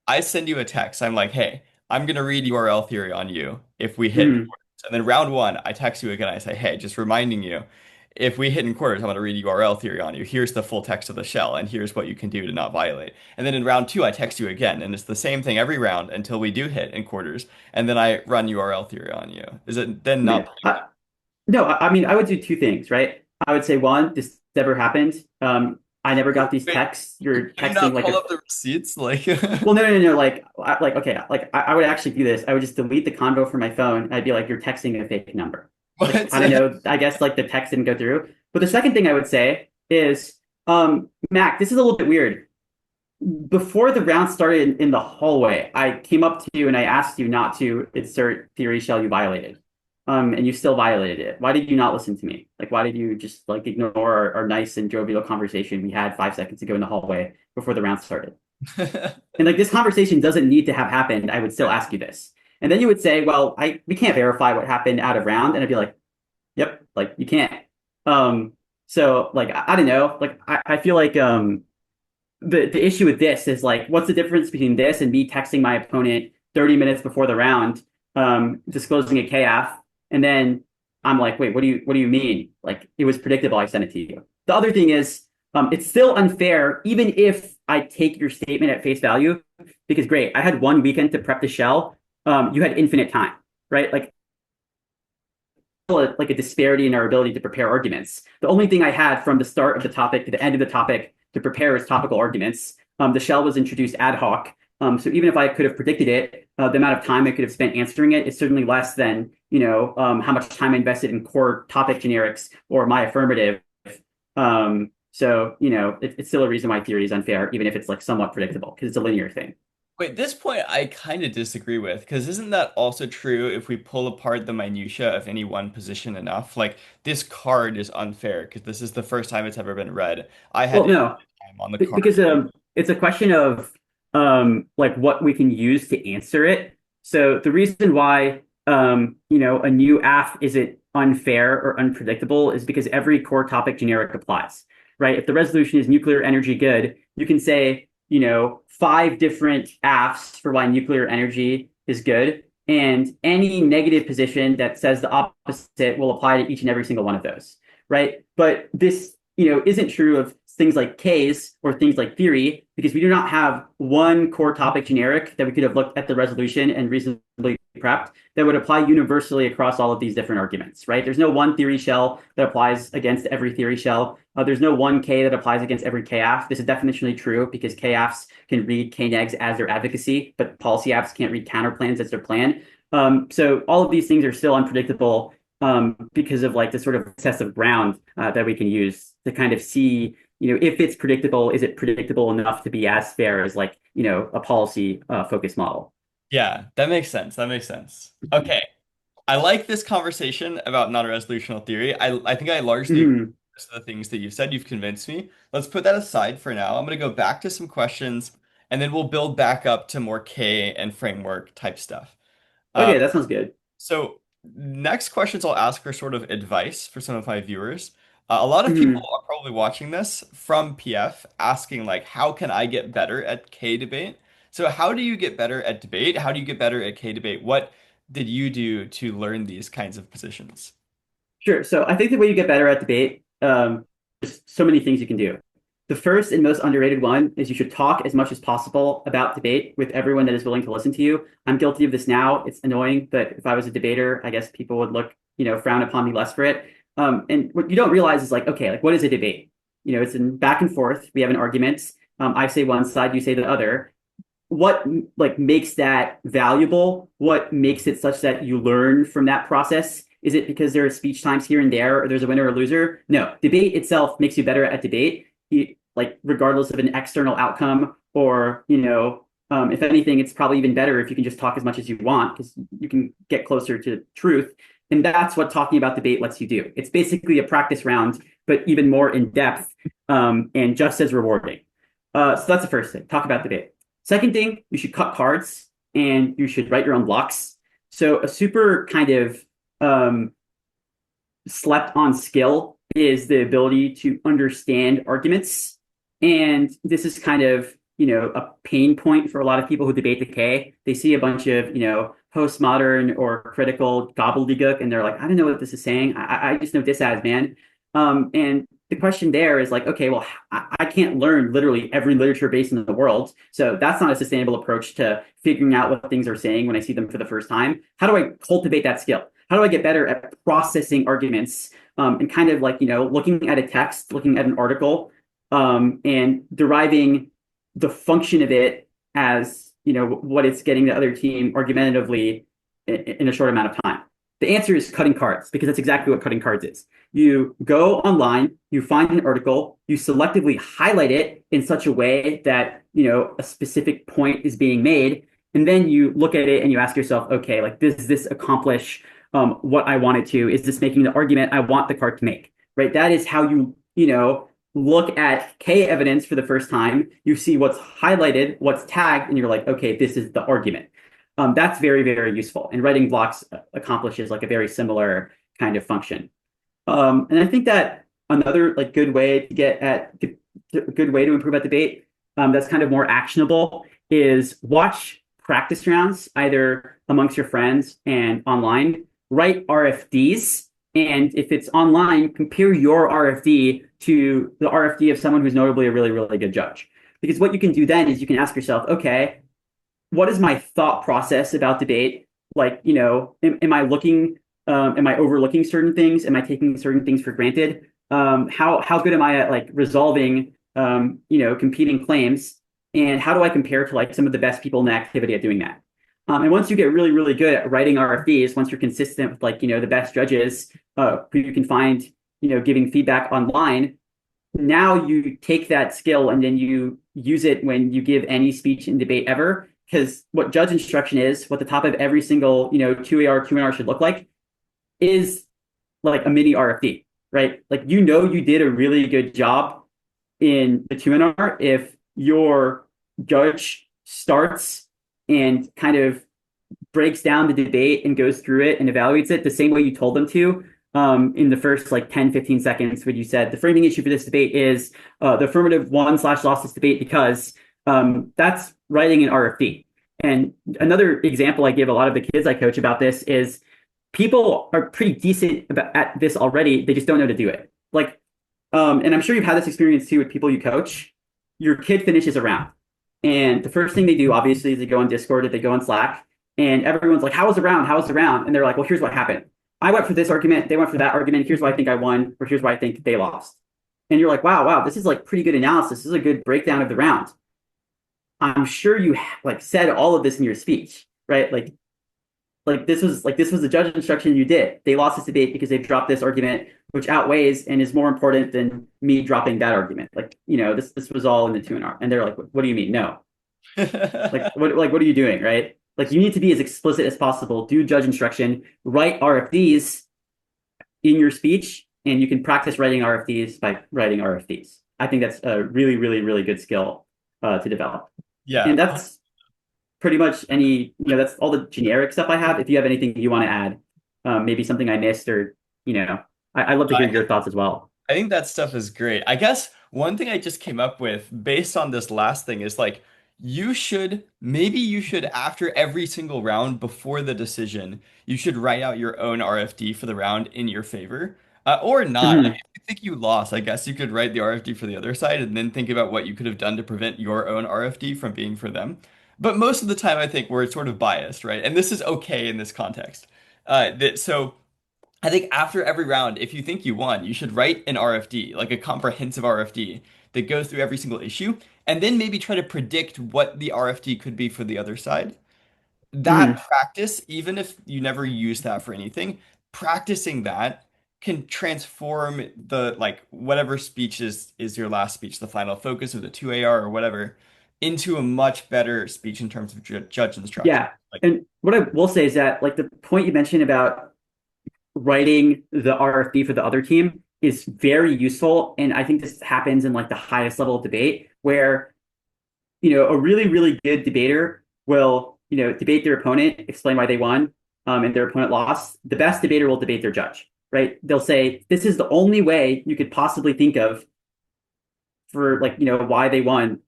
I send you a text. I'm like, hey, I'm gonna read URL theory on you if we hit in Mm-hmm. quarters. And then round one, I text you again. I say, hey, just reminding you, if we hit in quarters, I'm gonna read URL theory on you. Here's the full text of the shell, and here's what you can do to not violate. And then in round two, I text you again, and it's the same thing every round until we do hit in quarters. And then I run URL theory on you. Is it then not? Yeah. No, I mean, I would do two things, right? I would say one, this never happened. I never got these Wait, texts. You're can you texting not like pull a up the receipts? Like, well, no, no, no, no. Okay, like I would actually do this. I would just delete the convo from my phone. I'd be like, you're texting a fake number. Like, what? I don't know. I guess like the text didn't go through. But the second thing I would say is, Mac, this is a little bit weird. Before the round started in the hallway, I came up to you and I asked you not to insert theory shell you violated. And you still violated it. Why did you not listen to me? Like, why did you just like ignore our nice and jovial conversation we had 5 seconds ago in the hallway before the round started? And like this conversation doesn't need to have happened. I would still ask you this. And then you would say, well, we can't verify what happened out of round. And I'd be like, yep, like you can't. Um, so like I don't know. Like I feel like the issue with this is like, what's the difference between this and me texting my opponent 30 minutes before the round, disclosing a KF, and then I'm like, wait, what do you mean? Like it was predictable. I sent it to you. The other thing is, it's still unfair, even if I take your statement at face value, because great, I had 1 weekend to prep the shell. You had infinite time, right? Like a disparity in our ability to prepare arguments. The only thing I had from the start of the topic to the end of the topic to prepare is topical arguments. The shell was introduced ad hoc. So even if I could have predicted it, the amount of time I could have spent answering it is certainly less than, how much time I invested in core topic generics or my affirmative. It's still a reason why theory is unfair, even if it's like somewhat predictable, because it's a linear thing. Wait, this point I kind of disagree with, because isn't that also true if we pull apart the minutia of any one position enough? Like, this card is unfair because this is the first time it's ever been read. I had Well, no, time on the card. because it's a question of like what we can use to answer it. So the reason why a new AF isn't unfair or unpredictable is because every core topic generic applies, right? If the resolution is nuclear energy good, you can say, 5 different AFs for why nuclear energy is good. And any negative position that says the opposite will apply to each and every single one of those, right? But this, isn't true of things like Ks or things like theory, because we do not have one core topic generic that we could have looked at the resolution and reasonably prepped that would apply universally across all of these different arguments, right? There's no one theory shell that applies against every theory shell. There's no one K that applies against every KF. This is definitionally true because KFs can read Knegs as their advocacy, but policy apps can't read counterplans as their plan. So all of these things are still unpredictable because of like the sort of excessive ground that we can use to kind of see, if it's predictable, is it predictable enough to be as fair as like, a policy focused model? Yeah, that makes sense. That makes sense. Okay. I like this conversation about non-resolutional theory. I think I largely agree Mhm. with most of the things that you said. You've convinced me. Let's put that aside for now. I'm going to go back to some questions and then we'll build back up to more K and framework type stuff. Um, Okay, that sounds good. so next questions I'll ask are sort of advice for some of my viewers. A lot of people Mhm. are probably watching this from PF asking like, how can I get better at K debate? So how do you get better at debate? How do you get better at K debate? What did you do to learn these kinds of positions? Sure. So I think the way you get better at debate, there's so many things you can do. The first and most underrated one is you should talk as much as possible about debate with everyone that is willing to listen to you. I'm guilty of this now. It's annoying, but if I was a debater, I guess people would look, frown upon me less for it. And what you don't realize is like, okay, like what is a debate? It's in back and forth. We have an argument. I say one side, you say the other. What like makes that valuable? What makes it such that you learn from that process? Is it because there are speech times here and there, or there's a winner or loser? No, debate itself makes you better at debate, like regardless of an external outcome, or if anything, it's probably even better if you can just talk as much as you want because you can get closer to truth. And that's what talking about debate lets you do. It's basically a practice round, but even more in depth, and just as rewarding. So that's the first thing. Talk about debate. Second thing, you should cut cards and you should write your own blocks. So a super kind of um, slept on skill is the ability to understand arguments. And this is kind of, a pain point for a lot of people who debate the K. They see a bunch of, postmodern or critical gobbledygook, and they're like, I don't know what this is saying. I just know this as man. And the question there is like, okay, well, I can't learn literally every literature base in the world. So that's not a sustainable approach to figuring out what things are saying when I see them for the first time. How do I cultivate that skill? How do I get better at processing arguments, and kind of like, looking at a text, looking at an article, and deriving the function of it as, what it's getting the other team argumentatively in a short amount of time? The answer is cutting cards, because that's exactly what cutting cards is. You go online, you find an article, you selectively highlight it in such a way that, a specific point is being made. And then you look at it and you ask yourself, okay, like, does this accomplish what I want it to? Is this making the argument I want the card to make? Right? That is how look at K evidence for the first time. You see what's highlighted, what's tagged, and you're like, okay, this is the argument. That's very, very useful. And writing blocks accomplishes like a very similar kind of function. And I think that another like good way to get at a good way to improve at debate, that's kind of more actionable, is watch practice rounds either amongst your friends and online. Write RFDs, and if it's online, compare your RFD to the RFD of someone who's notably a really, really good judge. Because what you can do then is you can ask yourself, okay, what is my thought process about debate? Like, am I am I overlooking certain things? Am I taking certain things for granted? How good am I at like resolving, competing claims? And how do I compare to like some of the best people in the activity at doing that? And once you get really, really good at writing RFDs, once you're consistent with like, the best judges who you can find, giving feedback online, now you take that skill and then you use it when you give any speech in debate ever. Because what judge instruction is, what the top of every single, 2AR, Q&R should look like, is like a mini RFD, right? Like, you did a really good job in the Q&R if your judge starts and kind of breaks down the debate and goes through it and evaluates it the same way you told them to, in the first like 10-15 seconds, when you said the framing issue for this debate is the affirmative won/lost this debate because, that's writing an RFD. And another example I give a lot of the kids I coach about this is people are pretty decent at this already. They just don't know how to do it. Like, and I'm sure you've had this experience too with people you coach. Your kid finishes a round, and the first thing they do, obviously, is they go on Discord or they go on Slack, and everyone's like, "How was the round? How was the round?" And they're like, "Well, here's what happened. I went for this argument. They went for that argument. Here's why I think I won, or here's why I think they lost." And you're like, "Wow, this is like pretty good analysis. This is a good breakdown of the round." I'm sure you like said all of this in your speech, right? Like this was the judge instruction you did. They lost this debate because they dropped this argument, which outweighs and is more important than me dropping that argument. Like, this was all in the 2 and R. And they're like, what do you mean? No. Like what are you doing, right? Like you need to be as explicit as possible, do judge instruction, write RFDs in your speech, and you can practice writing RFDs by writing RFDs. I think that's a really, really, really good skill to develop. Yeah. And that's pretty much that's all the generic stuff I have. If you have anything you want to add, maybe something I missed or, I'd love to hear your thoughts as well. I think that stuff is great. I guess one thing I just came up with based on this last thing is like maybe you should after every single round before the decision, you should write out your own RFD for the round in your favor. Or not. Like Mm-hmm. if you think you lost, I guess you could write the RFD for the other side and then think about what you could have done to prevent your own RFD from being for them. But most of the time I think we're sort of biased, right? And this is okay in this context. So I think after every round, if you think you won, you should write an RFD, like a comprehensive RFD that goes through every single issue, and then maybe try to predict what the RFD could be for the other side. That Mm-hmm. practice, even if you never use that for anything, practicing that can transform the like whatever speech is your last speech, the final focus or the 2AR or whatever, into a much better speech in terms of judge instruction. Yeah. Like, And what I will say is that like the point you mentioned about writing the RFD for the other team is very useful. And I think this happens in like the highest level of debate where, a really, really good debater will, debate their opponent, explain why they won, and their opponent lost. The best debater will debate their judge, right? They'll say, this is the only way you could possibly think of for like, why they won.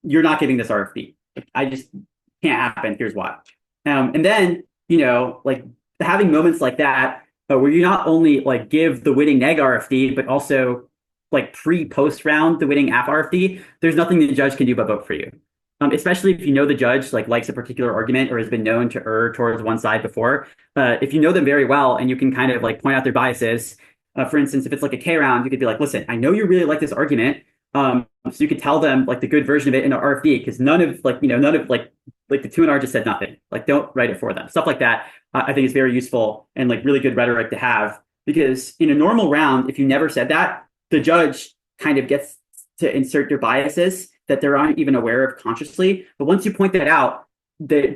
You're not giving this RFD. I just can't happen. Here's why. And then, like having moments like that where you not only like give the winning neg RFD, but also like pre-post round the winning app RFD, there's nothing the judge can do but vote for you. Especially if you know the judge like likes a particular argument or has been known to err towards one side before. If you know them very well and you can kind of like point out their biases. For instance, if it's like a K round, you could be like, listen, I know you really like this argument. So you could tell them like the good version of it in an RFD because none of like the 2 and R just said nothing. Like don't write it for them. Stuff like that I think is very useful and like really good rhetoric to have because in a normal round, if you never said that, the judge kind of gets to insert their biases that they're not even aware of consciously. But once you point that out, they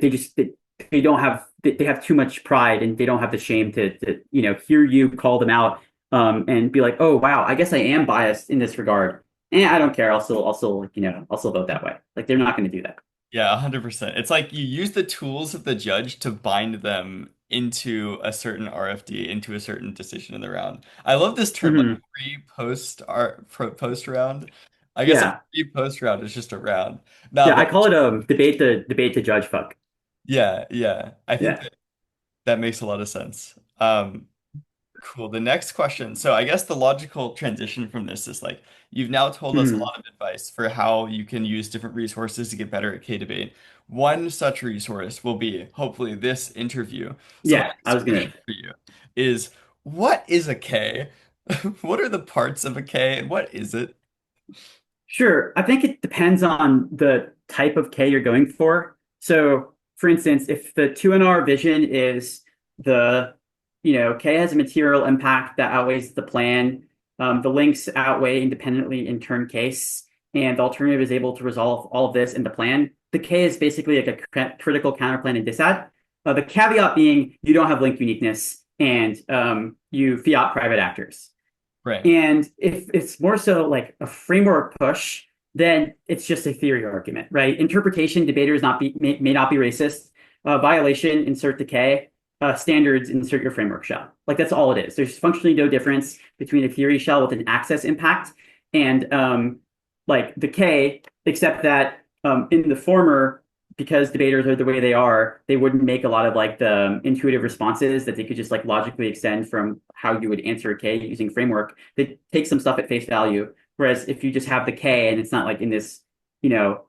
don't have they have too much pride and they don't have the shame to hear you call them out and be like, oh wow, I guess I am biased in this regard. And I don't care. Also like, I'll still vote that way. Like they're not going to do that. yeah, 100%. It's like you use the tools of the judge to bind them into a certain RFD, into a certain decision in the round. I love this term, like Mm-hmm. post round. I guess a Yeah. pre-post round is just a round. No, Yeah. I but call it debate to judge fuck. yeah, yeah. I think Yeah. that that makes a lot of sense. Cool. The next question. So I guess the logical transition from this is like you've now told us a Mm-hmm. lot of advice for how you can use different resources to get better at K debate. One such resource will be hopefully this interview. So my Yeah. I next was gonna. question for you is what is a K? What are the parts of a K and what is it? Sure. I think it depends on the type of K you're going for. So, for instance, if the 2NR vision is K has a material impact that outweighs the plan, the links outweigh independently in turn case, and the alternative is able to resolve all of this in the plan, the K is basically like a critical counterplan and disad. The caveat being you don't have link uniqueness and you fiat private actors. Right. And if it's more so like a framework push, then it's just a theory argument, right? Interpretation, debaters may not be racist. Violation, insert the K. Standards, insert your framework shell. Like that's all it is. There's functionally no difference between a theory shell with an access impact and like the K, except that in the former, because debaters are the way they are, they wouldn't make a lot of like the intuitive responses that they could just like logically extend from how you would answer a K using framework. They take some stuff at face value. Whereas if you just have the K and it's not like in this, you know,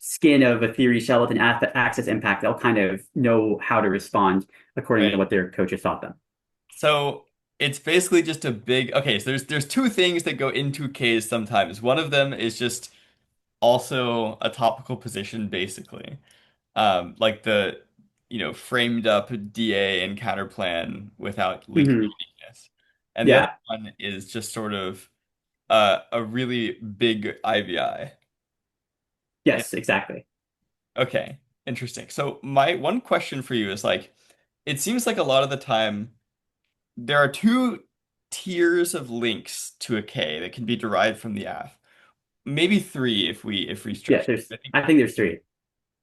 skin of a theory shell with an access impact, they'll kind of know how to respond according to Right. what their coaches taught them. So it's basically just a big okay, so there's two things that go into Ks sometimes. One of them is just also a topical position basically. Like the framed up DA and counterplan without link Mm-hmm. uniqueness. And the other Yeah. one is just sort of a really big IVI. Yes, exactly. Okay. Interesting. So my one question for you is like, it seems like a lot of the time there are two tiers of links to a K that can be derived from the AF. Maybe three if we Yeah, structure there's it. I think I think there's three.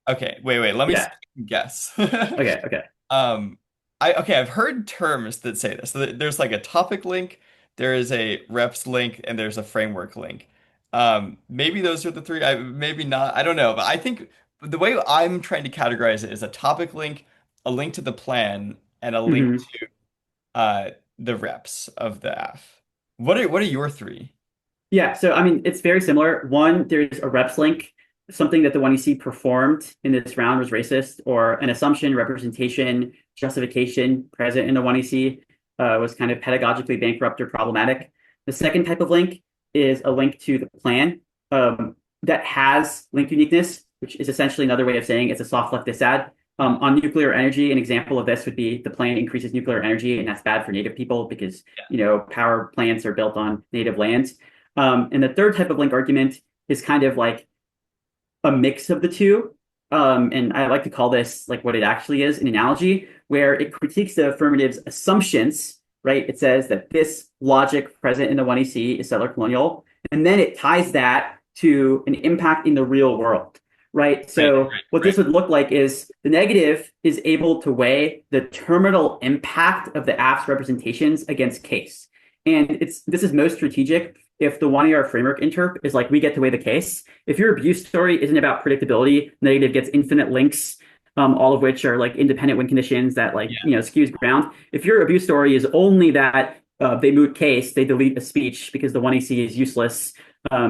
okay, wait, let me see Yeah. if I can guess. Okay, okay. Um, I've heard terms that say this. So there's like a topic link, there is a reps link, and there's a framework link. Maybe those are the three. Maybe not. I don't know. But I think the way I'm trying to categorize it is a topic link, a link to the plan, and a link hmm to uh the reps of the F. What are your three? Yeah, so I mean, it's very similar. One, there's a reps link, something that the one you see performed in this round was racist, or an assumption, representation, justification present in the one you see was kind of pedagogically bankrupt or problematic. The second type of link is a link to the plan that has link uniqueness, which is essentially another way of saying it's a soft left disad. On nuclear energy, an example of this would be the plan increases nuclear energy, and that's bad for native people because power plants are built on native lands. And the third type of link argument is kind of like a mix of the two. And I like to call this like what it actually is, an analogy, where it critiques the affirmative's assumptions, right? It says that this logic present in the 1EC is settler colonial, and then it ties that to an impact in the real world, right? Right, So what right, this would look like is the negative is able to weigh the terminal impact of the app's representations against case. And this is most strategic if the 1ER framework interp is like we get to weigh the case. If your abuse story isn't about predictability, negative gets infinite links, all of which are like independent win conditions that like yeah, skews ground. If your abuse story is only that they moot case, they delete a speech because the 1EC is useless,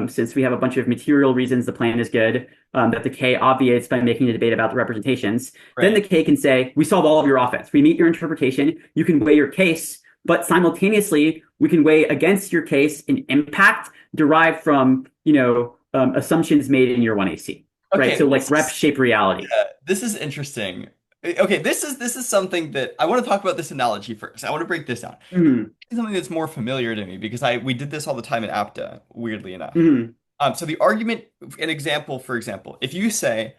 since we have a bunch of material reasons the plan is good, that the K obviates by making a debate about the representations, then the right. K can say, we solve all of your offense. We meet your interpretation. You can weigh your case, but simultaneously, we can weigh against your case an impact derived from, assumptions made in your 1AC, right? Okay, So like reps shape reality. this is interesting. Okay, this is something that I want to talk about this analogy first. I want to break this down. Mm-hmm. Something that's more familiar to me because I we did this all the time in APTA, weirdly enough. Mm-hmm. So the argument, an example, for example, if you say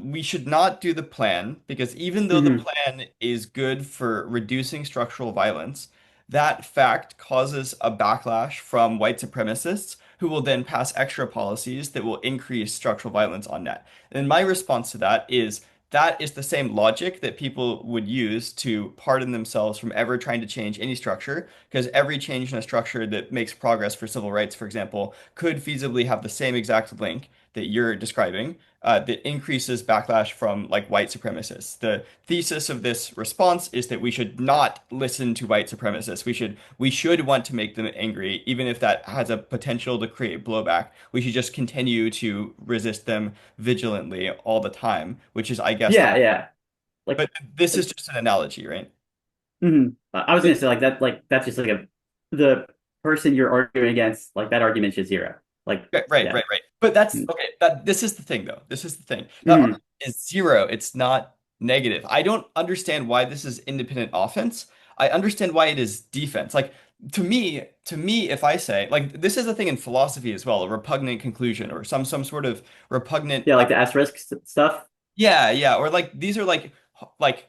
we should not do the plan because even though the Mm-hmm. plan is good for reducing structural violence, that fact causes a backlash from white supremacists who will then pass extra policies that will increase structural violence on net. And my response to that is the same logic that people would use to pardon themselves from ever trying to change any structure, because every change in a structure that makes progress for civil rights, for example, could feasibly have the same exact link that you're describing, that increases backlash from like white supremacists. The thesis of this response is that we should not listen to white supremacists. We should want to make them angry, even if that has a potential to create blowback. We should just continue to resist them vigilantly all the time, which is, I guess, the Yeah, yeah. Like, but this is like just an analogy, right? I was But gonna say like that, like that's just like the person you're arguing against, like that argument is zero. Like, right, right, yeah. right, right. But that's okay. That this is the thing, though. This is the thing. That Mm-hmm. argument is zero. It's not negative. I don't understand why this is independent offense. I understand why it is defense. Like to me, if I say like this is a thing in philosophy as well, a repugnant conclusion or some sort of repugnant Yeah, like the S risk stuff. yeah, yeah, or like these are like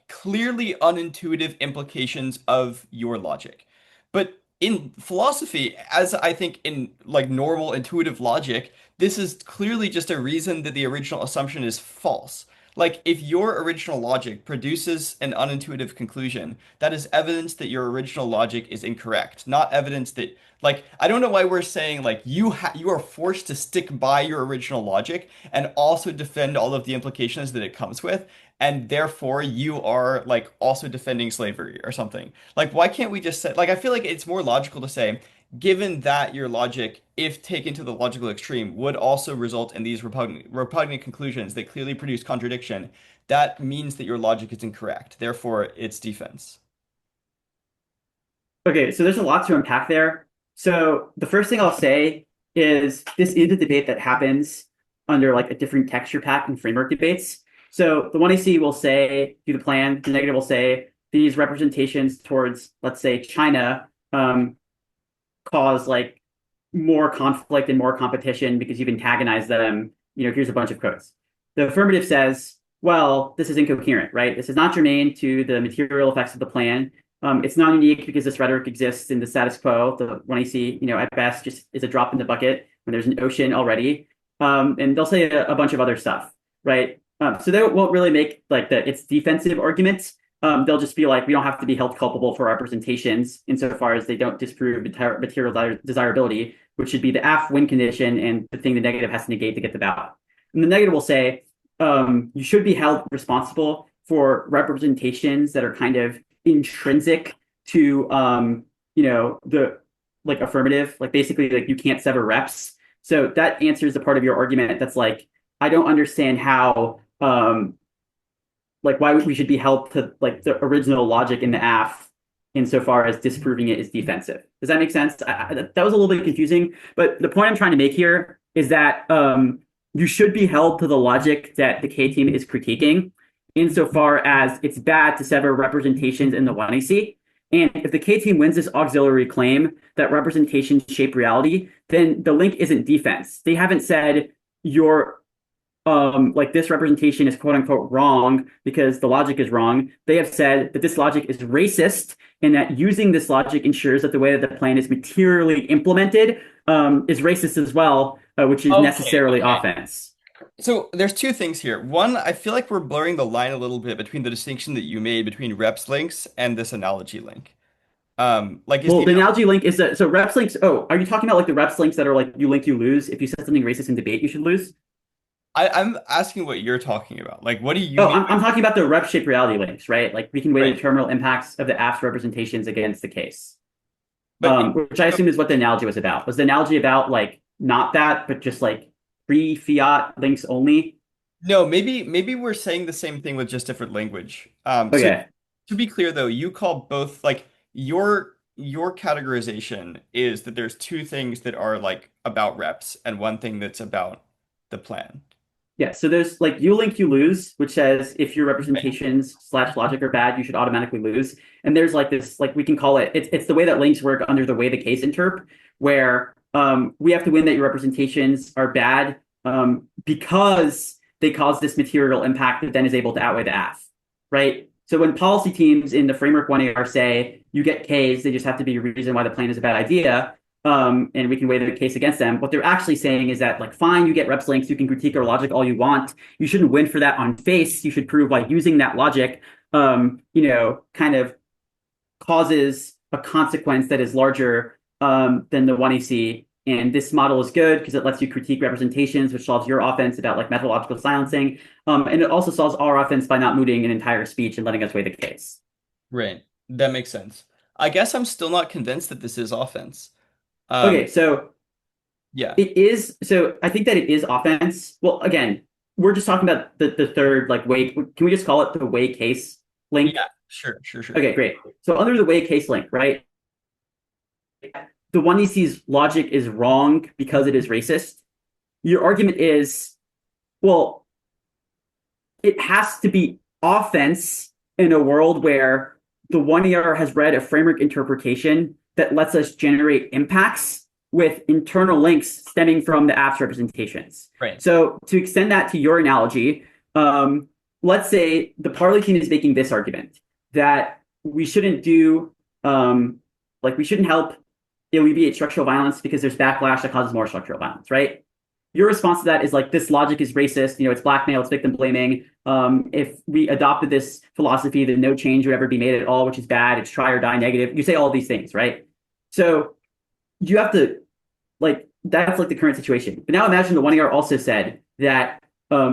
clearly unintuitive implications of your logic. But in philosophy, as I think in like normal intuitive logic, this is clearly just a reason that the original assumption is false. Like if your original logic produces an unintuitive conclusion, that is evidence that your original logic is incorrect, not evidence that like I don't know why we're saying like you are forced to stick by your original logic and also defend all of the implications that it comes with, and therefore you are like also defending slavery or something. Like why can't we just say like I feel like it's more logical to say given that your logic, if taken to the logical extreme, would also result in these repugnant conclusions that clearly produce contradiction, that means that your logic is incorrect. Therefore, it's defense. Okay, so there's a lot to unpack there. So the first thing I'll say is this is a debate that happens under like a different texture pack and framework debates. So the one AC will say, do the plan, the negative will say these representations towards, let's say, China cause like more conflict and more competition because you've antagonized them. Here's a bunch of quotes. The affirmative says well, this is incoherent, right? This is not germane to the material effects of the plan. It's non-unique because this rhetoric exists in the status quo. The 1AC, at best just is a drop in the bucket when there's an ocean already. And they'll say a bunch of other stuff, right? So they won't really make like its defensive arguments. They'll just be like, we don't have to be held culpable for representations insofar as they don't disprove material desirability, which should be the AF win condition and the thing the negative has to negate to get the ballot. And the negative will say, you should be held responsible for representations that are kind of intrinsic to the like affirmative, like basically like you can't sever reps. So that answers the part of your argument that's like, I don't understand how like why we should be held to like the original logic in the AF insofar as disproving it is defensive. Does that make sense? That was a little bit confusing, but the point I'm trying to make here is that you should be held to the logic that the K team is critiquing insofar as it's bad to sever representations in the 1AC. And if the K team wins this auxiliary claim that representations shape reality, then the link isn't defense. They haven't said your like this representation is quote unquote wrong because the logic is wrong. They have said that this logic is racist and that using this logic ensures that the way that the plan is materially implemented is racist as well, which is Okay, necessarily okay. offense. So there's two things here. One, I feel like we're blurring the line a little bit between the distinction that you made between reps links and this analogy link. Like is Well, the the analogy link is that so reps links. Oh, are you talking about like the reps links that are like you link, you lose? If you said something racist in debate, you should lose. I'm asking what you're talking about. Like, what do you Oh, mean I'm talking about the rep shape reality links, right? Like we can weigh by the right? terminal impacts of the apps representations against the case. But Which I assume is what the analogy was about. Was the analogy about like not that, but just like pre-fiat links only? no, maybe we're saying the same thing with just different language. So Okay. to be clear though, you call both like your categorization is that there's two things that are like about reps and one thing that's about the plan. Yeah. So there's like you link, you lose, which says if your Right. representations slash logic are bad, you should automatically lose. And there's like this, like we can call it, it's the way that links work under the way the case interp, where we have to win that your representations are bad because they cause this material impact that then is able to outweigh the AF, right? So when policy teams in the framework 1AR say you get Ks, they just have to be a reason why the plan is a bad idea. And we can weigh the case against them. What they're actually saying is that, like, fine, you get reps links, you can critique our logic all you want. You shouldn't win for that on face. You should prove by using that logic, kind of causes a consequence that is larger than the 1AC. And this model is good because it lets you critique representations, which solves your offense about like methodological silencing. And it also solves our offense by not mooting an entire speech and letting us weigh the case. Right. That makes sense. I guess I'm still not convinced that this is offense. Okay, Um, so yeah. it is. So I think that it is offense. Well, again, we're just talking about the third like way. Can we just call it the way case link? Yeah, sure, sure, sure. Okay, great. So under the way case link, right? The one EC's logic is wrong because it is racist. Your argument is, well, it has to be offense in a world where the 1ER has read a framework interpretation that lets us generate impacts with internal links stemming from the app's representations. Right. So to extend that to your analogy, let's say the Parley team is making this argument that we shouldn't do, like we shouldn't help alleviate structural violence because there's backlash that causes more structural violence, right? Your response to that is like this logic is racist, it's blackmail, it's victim blaming. If we adopted this philosophy, then no change would ever be made at all, which is bad. It's try or die negative. You say all these things, right? So you have to like that's like the current situation. But now imagine the 1ER also said that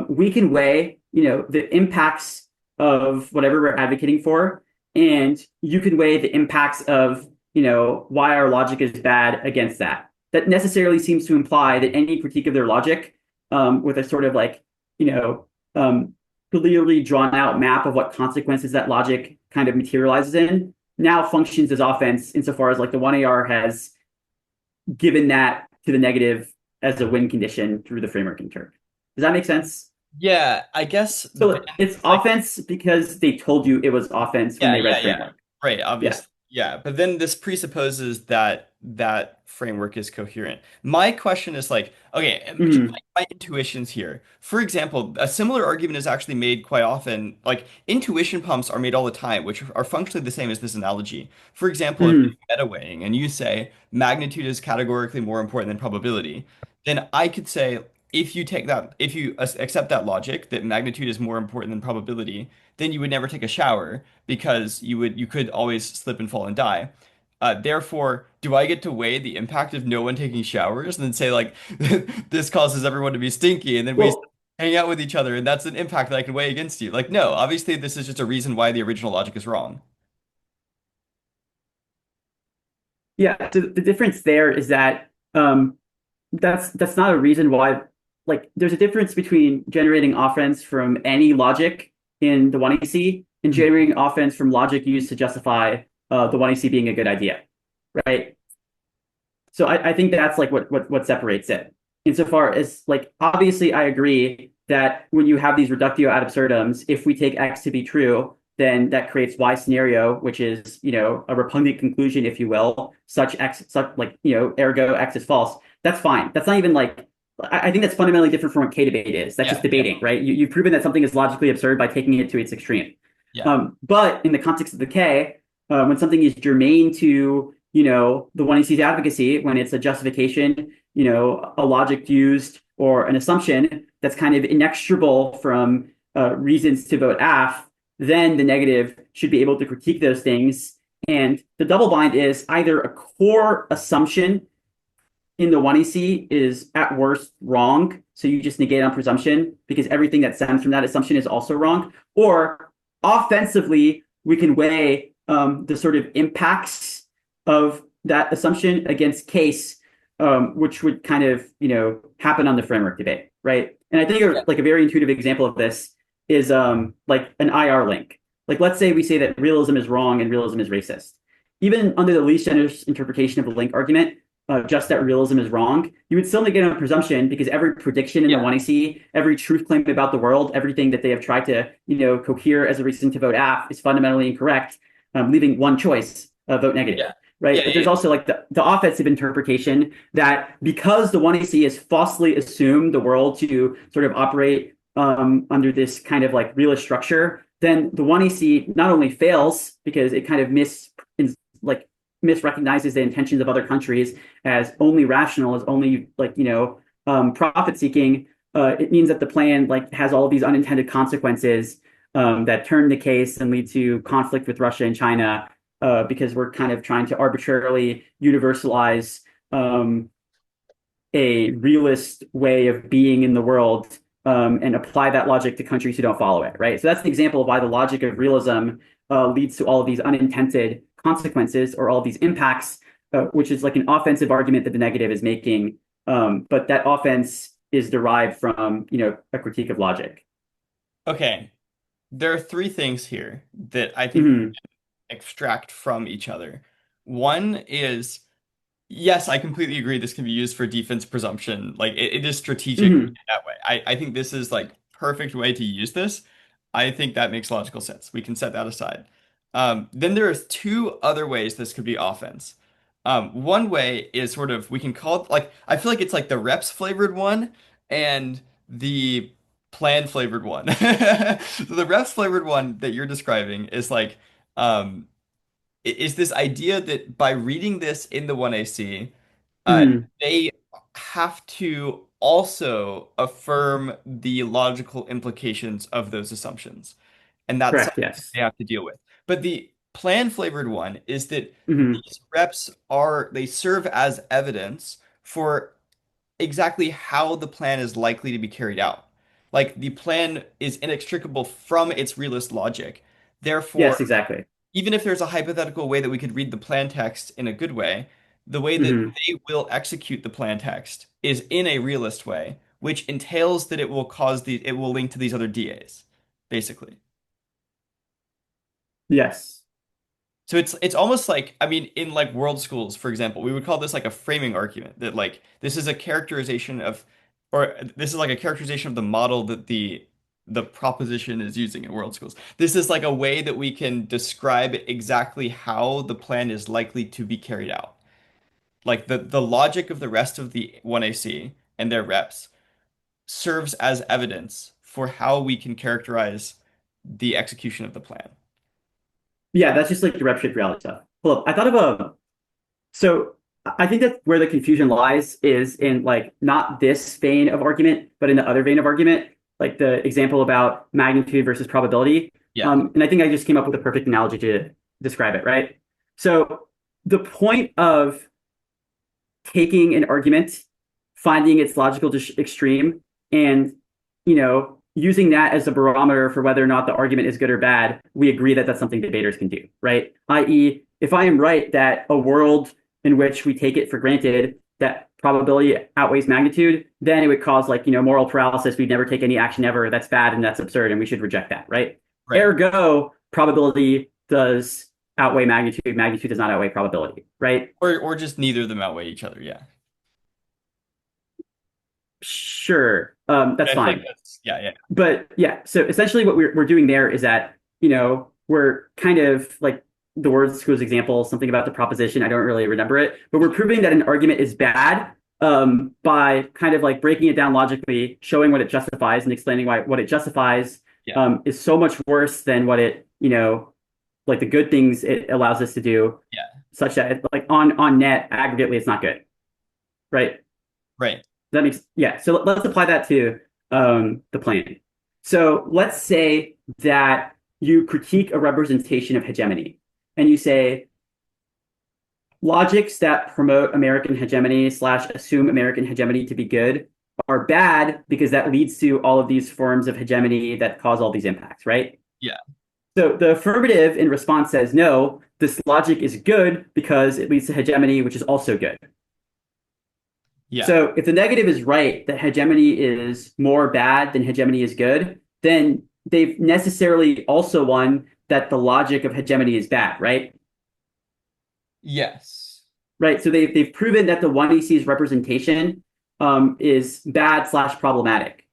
we can weigh, the impacts of whatever we're advocating for, and you can weigh the impacts of, why our logic is bad against that. That necessarily seems to imply that any critique of their logic, with a sort of like, clearly drawn out map of what consequences that logic kind of materializes in, now functions as offense insofar as like the 1AR has given that to the negative as a win condition through the framework interp. Does that make sense? Yeah, I guess then So it's like offense because they told you it was offense when yeah, they yeah, read yeah. framework. Right, Yeah. obviously. Yeah, but then this presupposes that that framework is coherent. My question is like, okay, just Hmm. my intuitions here. For example, a similar argument is actually made quite often. Like intuition pumps are made all the time, which are functionally the same as this analogy. For example, if Hmm. you meta weighing and you say magnitude is categorically more important than probability, then I could say if you take that, if you accept that logic that magnitude is more important than probability, then you would never take a shower because you could always slip and fall and die. Therefore, do I get to weigh the impact of no one taking showers and then say like this causes everyone to be stinky and then we Well, hang out with each other and that's an impact that I can weigh against you? Like, no, obviously this is just a reason why the original logic is wrong. yeah, the difference there is that that's not a reason why. Like, there's a difference between generating offense from any logic in the 1AC and Mhm. generating offense from logic used to justify the 1AC being a good idea, right? So I think that's like what separates it. Insofar as like obviously I agree that when you have these reductio ad absurdums, if we take X to be true, then that creates Y scenario, which is, a repugnant conclusion, if you will, such X, such like, ergo X is false. That's fine. That's not even like I think that's fundamentally different from what K debate is. That's just Yeah, yeah, debating, right? You've proven that something is logically absurd by taking it to its extreme. yeah, But in the context of the K, when something is germane to the one he sees advocacy, when it's a justification, a logic used or an assumption that's kind of inexorable from reasons to vote AF, then the negative should be able to critique those things. And the double bind is either a core assumption in the 1EC is at worst wrong. So you just negate on presumption because everything that stems from that assumption is also wrong. Or offensively, we can weigh the sort of impacts of that assumption against case, which would kind of, happen on the framework debate, right? And I think yeah, like a very intuitive example of this is like an IR link. Like, let's say we say that realism is wrong and realism is racist. Even under the least generous interpretation of the link argument, just that realism is wrong, you would still get a presumption because every prediction in the yeah, 1AC, every truth claim about the world, everything that they have tried to, cohere as a reason to vote AF is fundamentally incorrect, leaving one choice, vote negative. yeah, Right. yeah, But yeah, there's also like the offensive interpretation that because the 1AC has falsely assumed the world to sort of operate under this kind of like realist structure, then the 1AC not only fails because it kind of like misrecognizes the intentions of other countries as only rational, as only like profit seeking. It means that the plan like has all of these unintended consequences that turn the case and lead to conflict with Russia and China because we're kind of trying to arbitrarily universalize a realist way of being in the world and apply that logic to countries who don't follow it, right? So that's an example of why the logic of realism leads to all of these unintended consequences or all these impacts, which is like an offensive argument that the negative is making. But that offense is derived from, a critique of logic. Okay, there are three things here that I think Mm-hmm. extract from each other. One is yes, I completely agree. This can be used for defense presumption. Like it is strategic in Mm-hmm. that way. I think this is like perfect way to use this. I think that makes logical sense. We can set that aside. Then there are two other ways this could be offense. One way is sort of we can call it like I feel like it's like the reps flavored one and the plan flavored one. So the reps flavored one that you're describing is like um is this idea that by reading this in the 1AC, uh, Mm-hmm. they have to also affirm the logical implications of those assumptions. And that's Correct. something Yes. they have to deal with. But the plan flavored one is that Mm-hmm. these reps they serve as evidence for exactly how the plan is likely to be carried out. Like the plan is inextricable from its realist logic. Yes. Therefore, Exactly. even if there's a hypothetical way that we could read the plan text in a good way, the way that Mm-hmm. they will execute the plan text is in a realist way, which entails that it will link to these other DAs, basically. Yes. So it's almost like, I mean, in like world schools, for example, we would call this like a framing argument that like this is a characterization of, or this is like a characterization of the model that the proposition is using in world schools. This is like a way that we can describe exactly how the plan is likely to be carried out. Like the logic of the rest of the 1AC and their reps serves as evidence for how we can characterize the execution of the plan. Yeah, that's just like the rep shape reality stuff. Hold up. I thought of a so I think that where the confusion lies is in like not this vein of argument, but in the other vein of argument, like the example about magnitude versus probability. Yeah. And I think I just came up with a perfect analogy to describe it, right? So the point of taking an argument, finding its logical extreme, and using that as a barometer for whether or not the argument is good or bad, we agree that that's something debaters can do, right? I.e., if I am right that a world in which we take it for granted that probability outweighs magnitude, then it would cause like moral paralysis. We'd never take any action ever. That's bad and that's absurd, and we should reject that, right? Right. Ergo, probability does outweigh magnitude. Magnitude does not outweigh probability, right? Or just neither of them outweigh each other. Yeah. Sure, that's I feel like fine. that's yeah, yeah. But yeah, so essentially what we're doing there is that, we're kind of like the word schools example, something about the proposition. I don't really remember it, but we're proving that an argument is bad by kind of like breaking it down logically, showing what it justifies and explaining why what it justifies Yeah. is so much worse than what it, like the good things it allows us to do, Yeah. such that like on net aggregately, it's not good, right? Right. That makes yeah. So let's apply that to the plan. So let's say that you critique a representation of hegemony, and you say logics that promote American hegemony slash assume American hegemony to be good are bad because that leads to all of these forms of hegemony that cause all these impacts, right? Yeah. So the affirmative in response says no. This logic is good because it leads to hegemony, which is also good. Yeah. So if the negative is right, that hegemony is more bad than hegemony is good, then they've necessarily also won that the logic of hegemony is bad, right? Yes. Right. So they've proven that the 1EC's representation is bad slash problematic.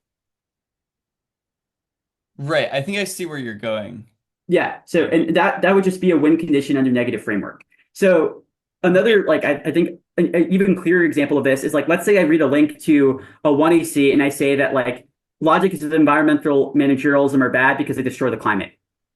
Right. I think I see where you're going. Yeah. So and that would just be a win condition under negative framework. So another like I think an even clearer example of this is like let's say I read a link to a 1EC and I say that like logic is environmental managerialism are bad because they destroy the climate.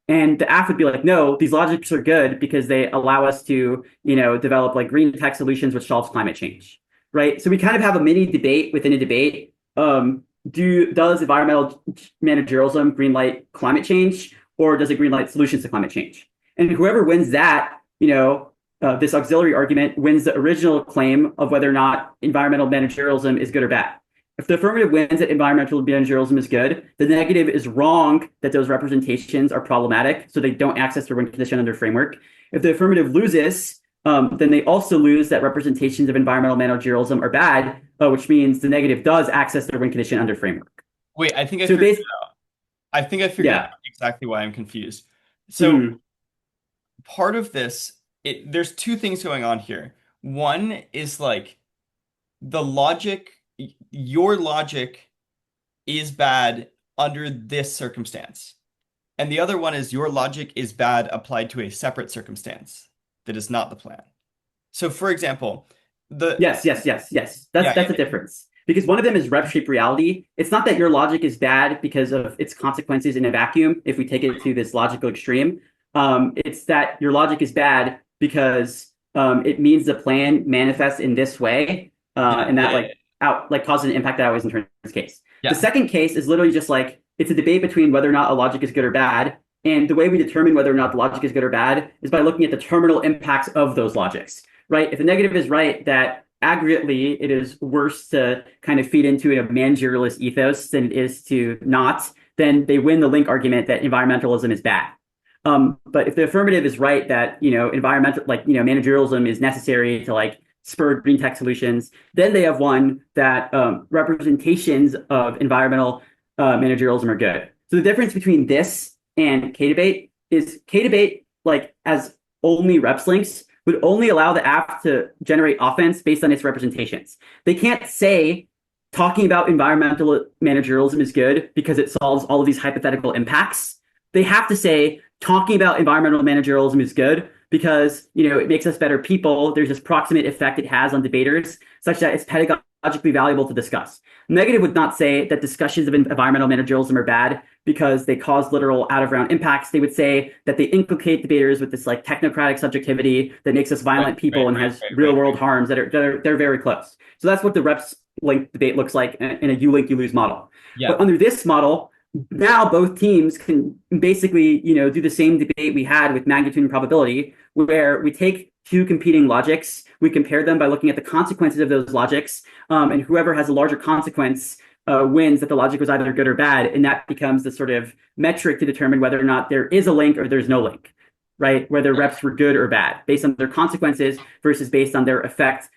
And the AF would be like, no, these logics are good because they allow us to, develop like green tech solutions which solves climate change. Right. So we kind of have a mini debate within a debate. Does environmental managerialism greenlight climate change? Or does it greenlight solutions to climate change? And whoever wins that, this auxiliary argument wins the original claim of whether or not environmental managerialism is good or bad. If the affirmative wins that environmental managerialism is good, the negative is wrong that those representations are problematic, so they don't access the win condition under framework. If the affirmative loses, then they also lose that representations of environmental managerialism are bad, which means the negative does access their win condition under framework. Wait, I think I So figured basically, it out. I think I figured out yeah. exactly why I'm confused. So Mm. part of this, there's two things going on here. One is like the logic, your logic is bad under this circumstance. And the other one is your logic is bad applied to a separate circumstance that is not the plan. So for example, the Yes. yeah, That's a yeah, difference. Because one of them is rep shape reality. It's not that your logic is bad because of its consequences in a vacuum, if we take it to this logical extreme. It's that your logic is bad because it means the plan manifests in this way, yeah, and that yeah, like causes an impact that outweighs in this case. The yeah. second case is literally just like it's a debate between whether or not a logic is good or bad. And the way we determine whether or not the logic is good or bad is by looking at the terminal impacts of those logics, right? If the negative is right, that aggregately it is worse to kind of feed into a managerialist ethos than it is to not, then they win the link argument that environmentalism is bad. But if the affirmative is right that environmental managerialism is necessary to like spur green tech solutions, then they have won that representations of environmental managerialism are good. So the difference between this and K-debate is K-debate like as only reps links would only allow the app to generate offense based on its representations. They can't say talking about environmental managerialism is good because it solves all of these hypothetical impacts. They have to say talking about environmental managerialism is good because it makes us better people. There's this proximate effect it has on debaters, such that it's pedagogically valuable to discuss. Negative would not say that discussions of environmental managerialism are bad because they cause literal out of round impacts. They would say that they inculcate debaters with this like technocratic subjectivity that makes us Right, violent people right, and right, has right, real right, world right. harms they're very close. So that's what the reps link debate looks like in a you link you lose model. But Yeah. under this model, now both teams can basically do the same debate we had with magnitude and probability, where we take two competing logics, we compare them by looking at the consequences of those logics, and whoever has a larger consequence wins that the logic was either good or bad, and that becomes the sort of metric to determine whether or not there is a link or there's no link, right? Whether reps were good or bad based on their consequences versus based on their effect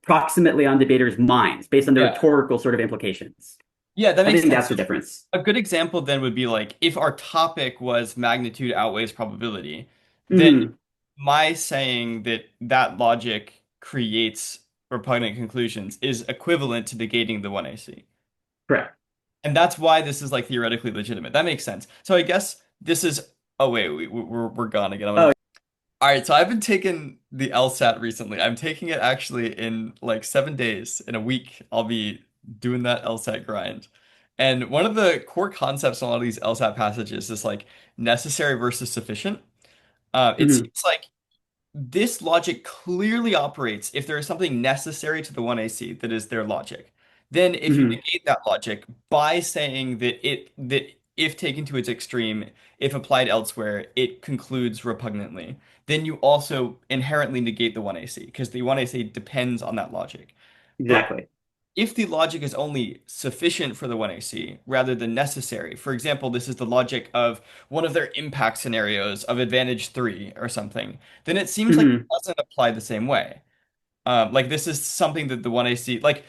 proximately on debaters' minds, based on their Yeah. rhetorical sort of implications. Yeah, that I makes think sense. that's So the difference. a good example then would be like if our topic was magnitude outweighs probability, then Mm-hmm. my saying that that logic creates repugnant conclusions is equivalent to negating the 1AC. Correct. And that's why this is like theoretically legitimate. That makes sense. So I guess this is, oh wait, we're gone again. Oh, All right, so I've been taking the LSAT recently. I'm taking it actually in like 7 days. In a week, I'll be doing that LSAT grind. And one of the core concepts in a lot of these LSAT passages is like necessary versus sufficient. It mm-hmm. seems like this logic clearly operates if there is something necessary to the 1AC that is their logic. Then if you Mm-hmm. negate that logic by saying that if taken to its extreme, if applied elsewhere, it concludes repugnantly, then you also inherently negate the 1AC because the 1AC depends on that logic. But Exactly. if the logic is only sufficient for the 1AC rather than necessary, for example, this is the logic of one of their impact scenarios of advantage 3 or something, then it seems like it Mm-hmm. doesn't apply the same way. Like this is something that the 1AC, like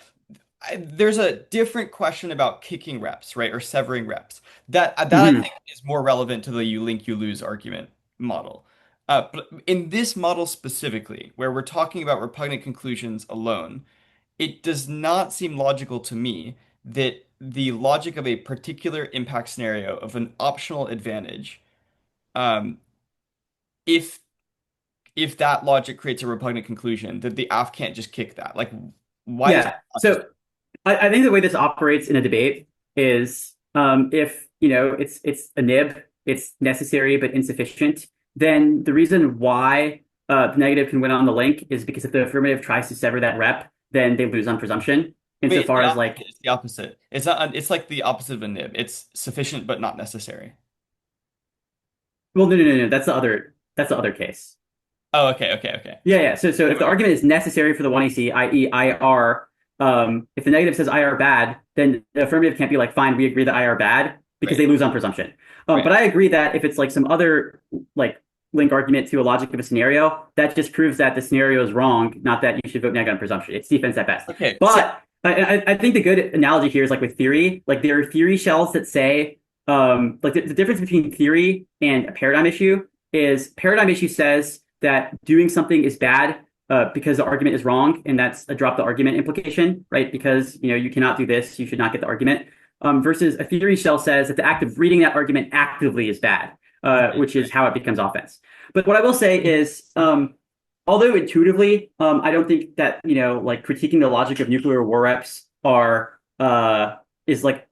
there's a different question about kicking reps, right, or severing reps. That I Mm-hmm. think is more relevant to the you link you lose argument model. But in this model specifically, where we're talking about repugnant conclusions alone, it does not seem logical to me that the logic of a particular impact scenario of an optional advantage, um, if if that logic creates a repugnant conclusion, that the AF can't just kick that. Like, why is it Yeah. not just So I think the way this operates in a debate is if it's a nib, it's necessary but insufficient, then the reason why the negative can win on the link is because if the affirmative tries to sever that rep, then they lose on presumption. wait, Insofar as like, it's the opposite. It's not it's like the opposite of a nib. It's sufficient but not necessary. well, no, that's the other case. Oh, okay, okay, okay. Yeah. So Wait, if the wait, argument is necessary for the 1AC, i.e. IR, if the negative says IR bad, then the affirmative can't be like, fine, we agree that IR bad because right, they lose on presumption. right. But I agree that if it's like some other like link argument to a logic of a scenario, that just proves that the scenario is wrong, not that you should vote neg on presumption. It's defense at best. Okay, so But I think the good analogy here is like with theory, like there are theory shells that say, like the difference between theory and a paradigm issue is paradigm issue says that doing something is bad because the argument is wrong, and that's a drop the argument implication, right? Because you cannot do this, you should not get the argument. Versus a theory shell says that the act of reading that argument actively is bad, right, which is how it becomes offense. But what I will say is, although intuitively, I don't think that like critiquing the logic of nuclear war reps are is like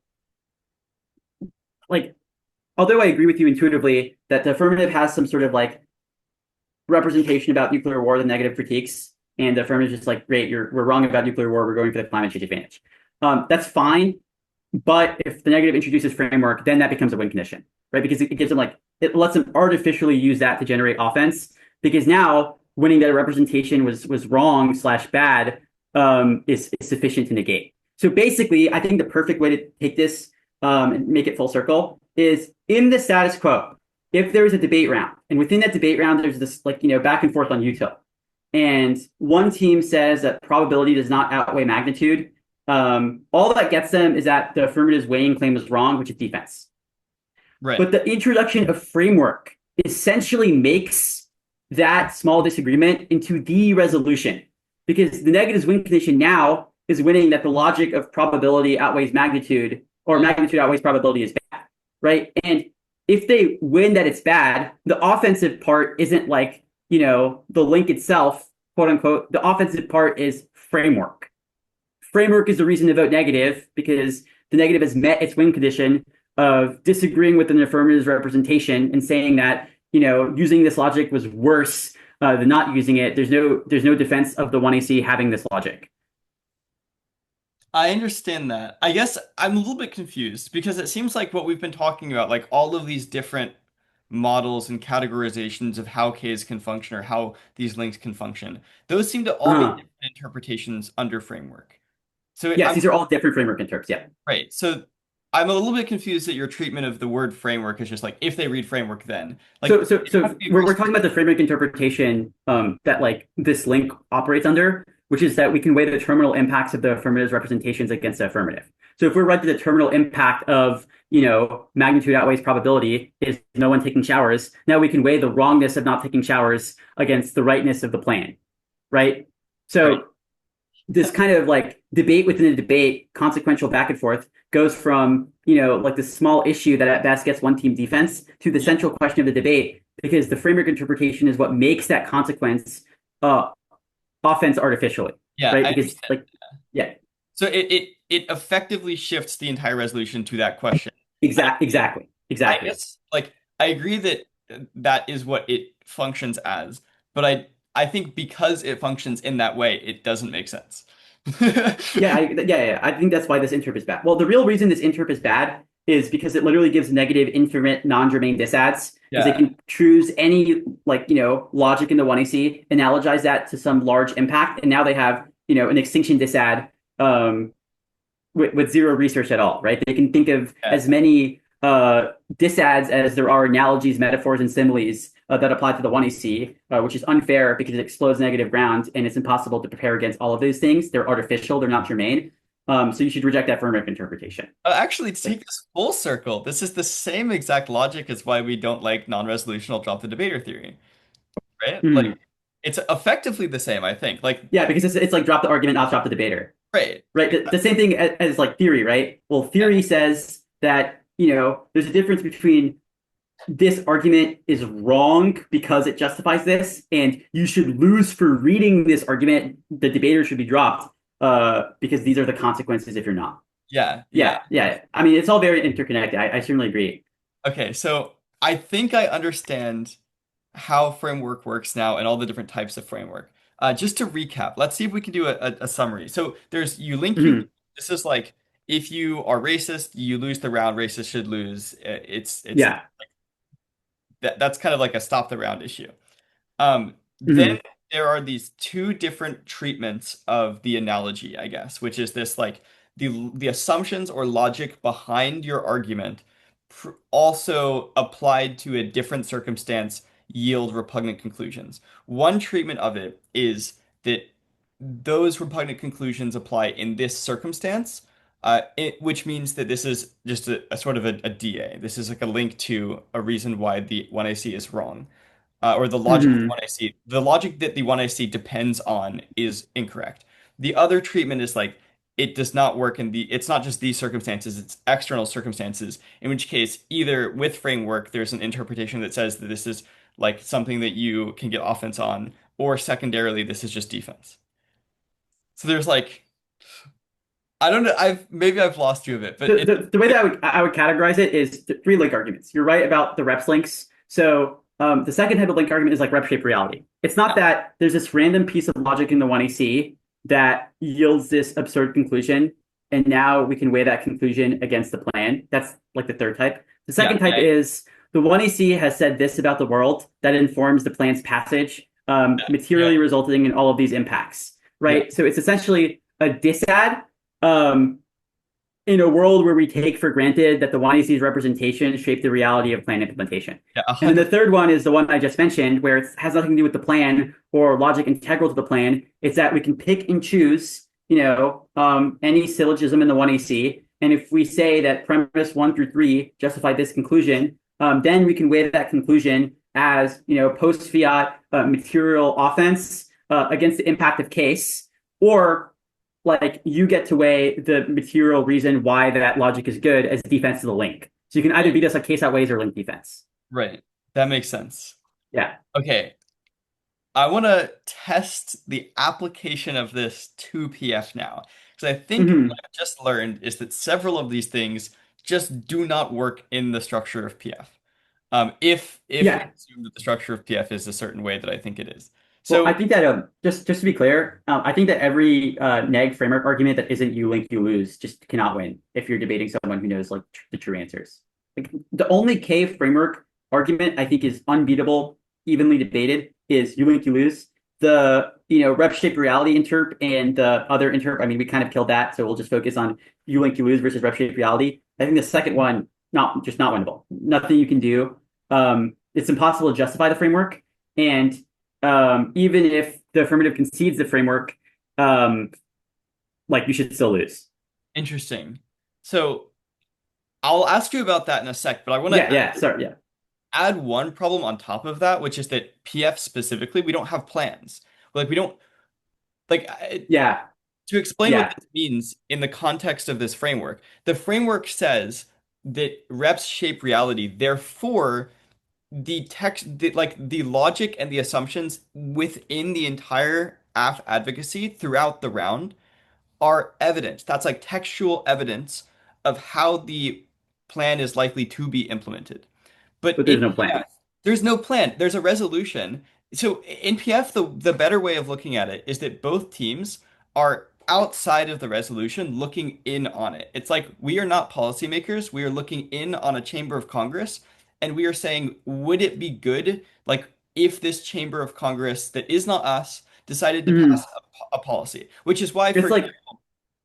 although I agree with you intuitively that the affirmative has some sort of like representation about nuclear war, the negative critiques, and the affirmative is just like, great, we're wrong about nuclear war, we're going for the climate change advantage. That's fine, but if the negative introduces framework, then that becomes a win condition, right? Because it gives them like it lets them artificially use that to generate offense. Because now winning that representation was wrong slash bad is sufficient to negate. So basically, I think the perfect way to take this and make it full circle is in the status quo. If there is a debate round, and within that debate round, there's this like back and forth on util, and one team says that probability does not outweigh magnitude, all that gets them is that the affirmative's weighing claim is wrong, which is defense. right. But the introduction of framework essentially makes that small disagreement into the resolution because the negative's win condition now is winning that the logic of probability outweighs magnitude or Yeah. magnitude outweighs probability is bad, right? And if they win that it's bad, the offensive part isn't like, the link itself, quote unquote. The offensive part is framework. Framework is the reason to vote negative because the negative has met its win condition of disagreeing with an affirmative representation and saying that, using this logic was worse than not using it. There's no defense of the 1AC having this logic. I understand that. I guess I'm a little bit confused because it seems like what we've been talking about, like all of these different models and categorizations of how Ks can function or how these links can function, those seem to all be Uh, different interpretations under framework. So yes, I'm these are all different framework in terms. Yeah. right. So I'm a little bit confused that your treatment of the word framework is just like if they read framework, then like So, so, it has to so be a very we're talking about the framework interpretation that like this link operates under, which is that we can weigh the terminal impacts of the affirmative representations against the affirmative. So if we're right that the terminal impact of magnitude outweighs probability is no one taking showers, now we can weigh the wrongness of not taking showers against the rightness of the plan, right? right. So this kind of like debate within a debate, consequential back and forth, goes from, like the small issue that at best gets one team defense to the Yeah. central question of the debate, because the framework interpretation is what makes that consequence uh, offense artificially, Yeah, right? I Because understand. like, yeah, So it effectively shifts the entire resolution to that question. And I exactly. guess like I agree that that is what it functions as, but I think because it functions in that way, it doesn't make sense. Yeah. I think that's why this interp is bad. Well, the real reason this interp is bad is because it literally gives negative infinite non-germane disads because they Yeah. can choose any like logic in the 1AC, analogize that to some large impact, and now they have an extinction disad with zero research at all, right? They can think of Yeah. as many disads as there are analogies, metaphors, and similes that apply to the 1AC, which is unfair because it explodes negative ground and it's impossible to prepare against all of those things. They're artificial, they're not germane. So you should reject that framework interpretation. Actually, to take this full circle, this is the same exact logic as why we don't like non-resolutional drop the debater theory, right? Like Mm. it's effectively the same, I think. Like, Yeah, because it's like drop the argument, not drop the debater. right. Right? The same thing as like theory, right? Well, Yeah. theory says that, there's a difference between this argument is wrong because it justifies this, and you should lose for reading this argument. The debater should be dropped because these are the consequences if you're not. Yeah. Yeah. Yeah. I mean, it's all very interconnected. I certainly agree. Okay, so I think I understand how framework works now and all the different types of framework. Just to recap, let's see if we can do a summary. So there's you link you lose. Mhm. This is like if you are racist, you lose the round, racist should lose. It's Yeah. that's kind of like a stop the round issue. Then Mhm. there are these two different treatments of the analogy, I guess, which is this like the assumptions or logic behind your argument also applied to a different circumstance yield repugnant conclusions. One treatment of it is that those repugnant conclusions apply in this circumstance, which means that this is just a sort of a DA. This is like a link to a reason why the 1AC is wrong, or the logic of the Mhm. 1AC. The logic that the 1AC depends on is incorrect. The other treatment is like it does not work in the, it's not just these circumstances, it's external circumstances, in which case, either with framework, there's an interpretation that says that this is like something that you can get offense on, or secondarily, this is just defense. So there's like, I don't know, maybe I've lost you a bit, but The way that I would categorize it is three link arguments. You're right about the reps links. So the second type of link argument is like rep shape reality. It's not yeah, that there's this random piece of logic in the 1AC that yields this absurd conclusion, and now we can weigh that conclusion against the plan. That's like the third type. The second type yeah, is the 1AC has said this about the world that informs the plan's passage, yeah, materially resulting in all of these impacts. yeah, Right. So it's essentially a disad. Um, in a world where we take for granted that the YEC's representation shape the reality of plan implementation. yeah, And then the 100%. third one is the one I just mentioned, where it has nothing to do with the plan or logic integral to the plan. It's that we can pick and choose, any syllogism in the 1AC. And if we say that premise 1 through 3 justify this conclusion, then we can weigh that conclusion as, post fiat material offense against the impact of case, or like you get to weigh the material reason why that logic is good as defense to the link. So you can either Right. beat us like case outweighs or link defense. Right. That makes sense. Yeah. Okay. I want to test the application of this to PF now. Because I think what Hmm. I've just learned is that several of these things just do not work in the structure of PF. If we Yeah. assume that the structure of PF is a certain way that I think it is. Well, I So, think that just to be clear, I think that every neg framework argument that isn't you link you lose just cannot win if you're debating someone who knows like the true answers. Like the only K framework argument I think is unbeatable, evenly debated is you link you lose. The rep shaped reality interp and the other interp. I mean, we kind of killed that, so we'll just focus on you link you lose versus rep shaped reality. I think the second one not winnable. Nothing you can do. It's impossible to justify the framework and even if the affirmative concedes the framework, um, like you should still lose. interesting. So, I'll ask you about that in a sec, but I want Yeah, to yeah, sorry, yeah, add one problem on top of that, which is that PF specifically, we don't have plans. Like, we don't, like, yeah, to explain what yeah. this means in the context of this framework, the framework says that reps shape reality. Therefore, the logic and the assumptions within the entire AF advocacy throughout the round are evidence. That's like textual evidence of how the plan is likely to be implemented. But But in there's no plan. PF, there's no plan. There's a resolution. So in PF, the better way of looking at it is that both teams are outside of the resolution looking in on it. It's like we are not policymakers. We are looking in on a chamber of Congress and we are saying, would it be good, like, if this chamber of Congress that is not us decided to Mhm. pass a policy, which is why, for It's example, like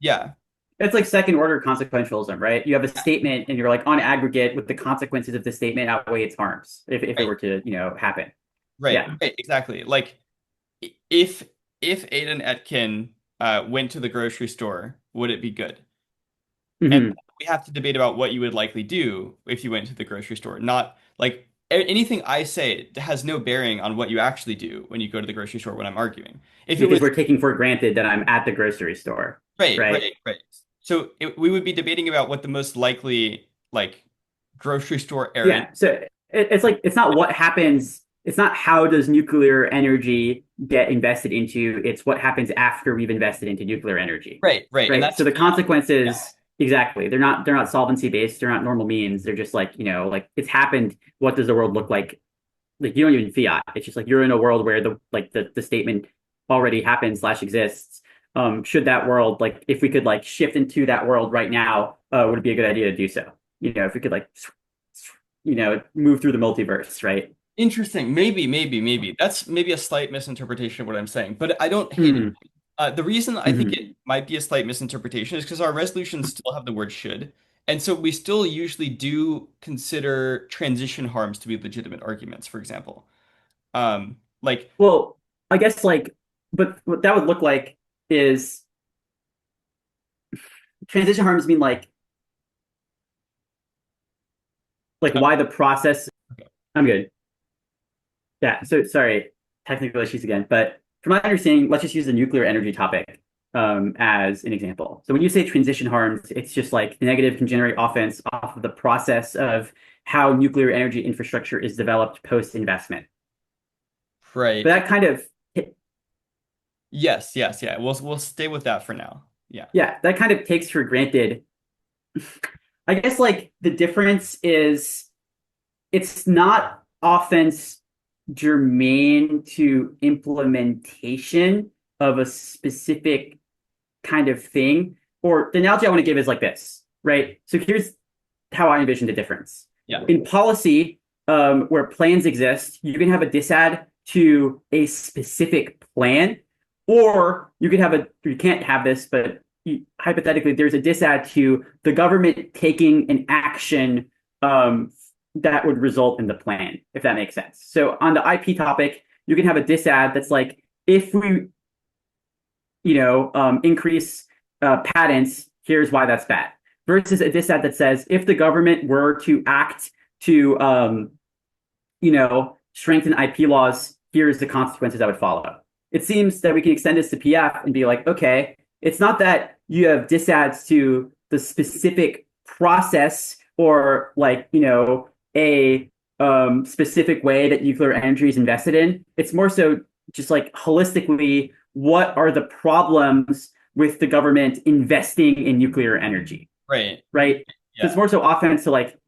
yeah, it's like second order consequentialism, right? You have a statement and you're like on aggregate with the consequences of the statement outweigh its harms if it right, were to, happen. right, Yeah. right, exactly. Like if Aidan Etkin went to the grocery store, would it be good? And Hmm. we have to debate about what you would likely do if you went to the grocery store. Not like anything I say has no bearing on what you actually do when you go to the grocery store when I'm arguing. If it Because was we're taking for granted that I'm at the grocery store, right, right? right, right. So we would be debating about what the most likely like grocery store errand. Yeah. So it's like it's not what happens. It's not how does nuclear energy get invested into. It's what happens after we've invested into nuclear energy, Right, right. And right? that's So the not, yeah, consequences exactly. They're not solvency based. They're not normal means. They're just like like it's happened. What does the world look like? Like you don't even fiat. It's just like you're in a world where the statement already happens slash exists. Should that world like if we could like shift into that world right now, would it be a good idea to do so? If we could like move through the multiverse, right? interesting. Maybe. That's maybe a slight misinterpretation of what I'm saying, but I don't hate it. Hmm. The reason I think Hmm. it might be a slight misinterpretation is because our resolutions still have the word should. And so we still usually do consider transition harms to be legitimate arguments, for example. Like, Well, I guess like, but what that would look like is transition harms mean like uh, why the process. I'm good. Yeah. So sorry, technical issues again. But from my understanding, let's just use the nuclear energy topic as an example. So when you say transition harms, it's just like the negative can generate offense off of the process of how nuclear energy infrastructure is developed post investment. But right. that kind of Yes, yeah. We'll stay with that for now. Yeah. yeah, that kind of takes for granted. I guess like the difference is it's not offense germane to implementation of a specific kind of thing. Or the analogy I want to give is like this, right? So here's how I envision the difference. Yeah. In policy, where plans exist, you can have a disad to a specific plan, or you can't have this, but hypothetically, there's a disad to the government taking an action that would result in the plan, if that makes sense. So on the IP topic, you can have a disad that's like, if we increase patents, here's why that's bad. Versus a dissent that says if the government were to act to, strengthen IP laws, here's the consequences that would follow. It seems that we can extend this to PF and be like, okay, It's not that you have disads to the specific process or like, a specific way that nuclear energy is invested in. It's more so just like holistically, what are the problems with the government investing in nuclear energy, Right. right? So it's Yeah. more so offense to like,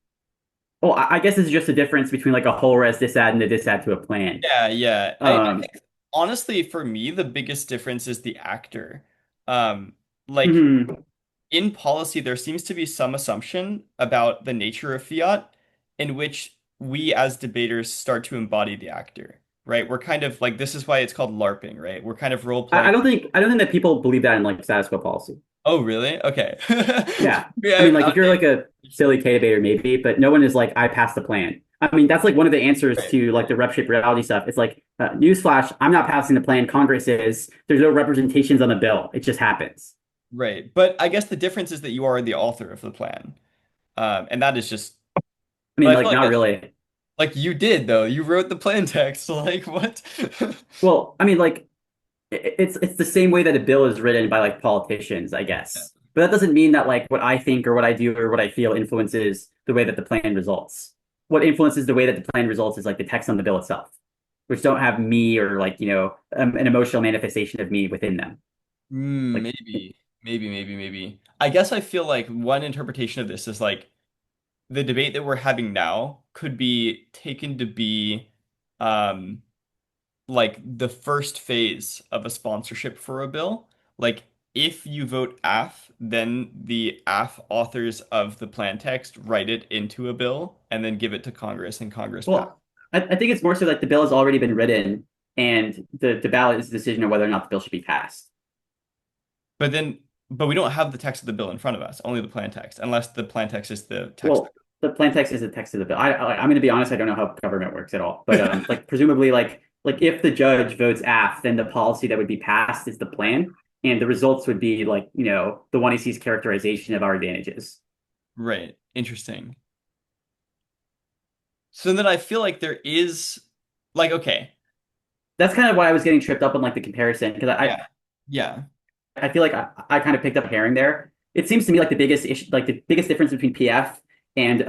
well, I guess it's just a difference between like a whole res disad and a disad to a plan. Yeah, yeah. I Um, think honestly for me the biggest difference is the actor. Um, like mhm. in policy there seems to be some assumption about the nature of fiat in which we as debaters start to embody the actor, right? We're kind of like this is why it's called LARPing, right? We're kind of role I playing. don't think that people believe that in like status quo policy. Oh, really? Okay. Yeah. I Yeah, mean, like if you're okay. like a silly K debater, maybe, but no one is like, I passed the plan. I mean, that's like one of the answers Right. to like the rep shape reality stuff. It's like, newsflash, I'm not passing the plan. Congress is. There's no representations on the bill. It just happens. Right. But I guess the difference is that you are the author of the plan. And that is just, I mean, but I like feel like not that's really. like you did though. You wrote the plain text. Like what? Well, I mean, like it's the same way that a bill is written by like politicians, I guess. But that doesn't mean that like what I think or what I do or what I feel influences the way that the plan results. What influences the way that the plan results is like the text on the bill itself, which don't have me or like, an emotional manifestation of me within them. Like, Maybe. I guess I feel like one interpretation of this is like the debate that we're having now could be taken to be um like the first phase of a sponsorship for a bill. Like if you vote AF, then the AF authors of the plan text write it into a bill and then give it to Congress and Congress pass. well, I think it's more so like the bill has already been written and the ballot is the decision of whether or not the bill should be passed. But we don't have the text of the bill in front of us, only the plan text, unless the plan text is the text. Well, the plain text is the text of the bill. I'm going to be honest. I don't know how government works at all, but like presumably, like if the judge votes aft, then the policy that would be passed is the plan, and the results would be like the one he sees characterization of our advantages. Right. Interesting. So then I feel like there is like okay. That's kind of why I was getting tripped up on like the comparison because Yeah. Yeah. I feel like I kind of picked up a herring there. It seems to me like the biggest issue, like the biggest difference between PF and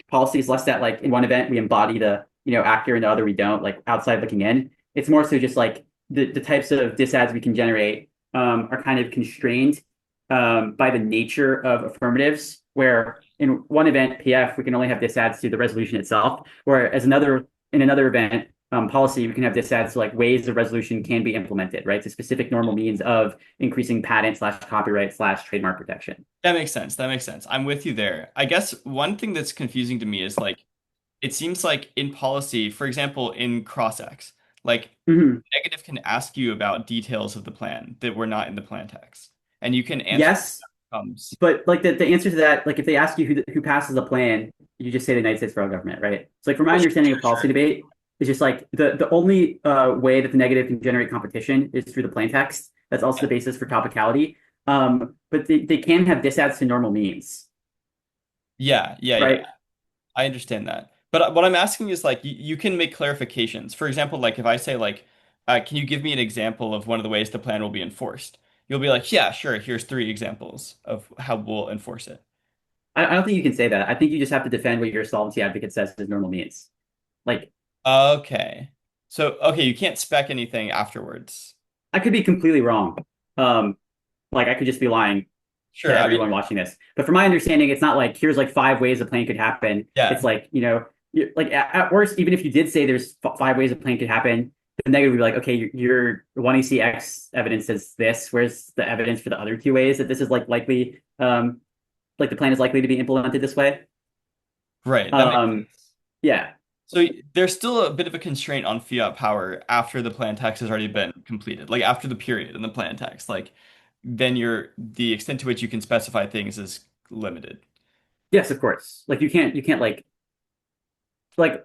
policy is less that like in one event we embody the actor and the other we don't, like outside looking in. It's more so just like the types of disads we can generate are kind of constrained by the nature of affirmatives, where in one event PF we can only have disads to the resolution itself, whereas in another event policy, we can have this as like ways the resolution can be implemented, right? To specific normal means of increasing patent slash copyright slash trademark protection. That makes sense. That makes sense. I'm with you there. I guess one thing that's confusing to me is like it seems like in policy, for example, in cross-ex, like Mhm. negative can ask you about details of the plan that were not in the plan text. And you can answer Yes, comes. but like the answer to that, like if they ask you who passes the plan, you just say the United States federal government, right? So like from my Well, understanding of sure. policy debate, it's just like the only way that the negative can generate competition is through the plain text. That's also the basis for topicality. But they can have disads to normal means, Yeah. right? I understand that. But what I'm asking is like you can make clarifications. For example, like if I say like, can you give me an example of one of the ways the plan will be enforced? You'll be like, yeah, sure. Here's three examples of how we'll enforce it. I don't think you can say that. I think you just have to defend what your solvency advocate says is normal means. Like, Okay. So, okay, you can't spec anything afterwards. I could be completely wrong. Um, like I could just be lying to Sure. I mean, everyone watching this. But from my understanding, it's not like here's like five ways a plane could happen. It's yeah. like, like at worst, even if you did say there's five ways a plane could happen, the negative would be like, okay, your 1ECX evidence says this. Where's the evidence for the other two ways that this is like likely, like the plan is likely to be implemented this way? Right. That makes Um, sense. yeah. So there's still a bit of a constraint on fiat power after the plan text has already been completed, like after the period in the plan text. Like then the extent to which you can specify things is limited. Yes, of course. Like you can't like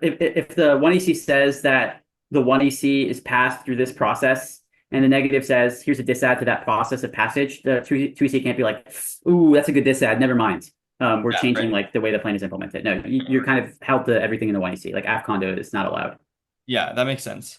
if the 1EC says that the 1EC is passed through this process and the negative says here's a disad to that process of passage, the 2EC can't be like, ooh, that's a good disad, never mind. We're Yeah, changing right. like the way the plan is implemented. No, you're kind of held to everything in the 1EC. Like AF condo is not allowed. Yeah, that makes sense.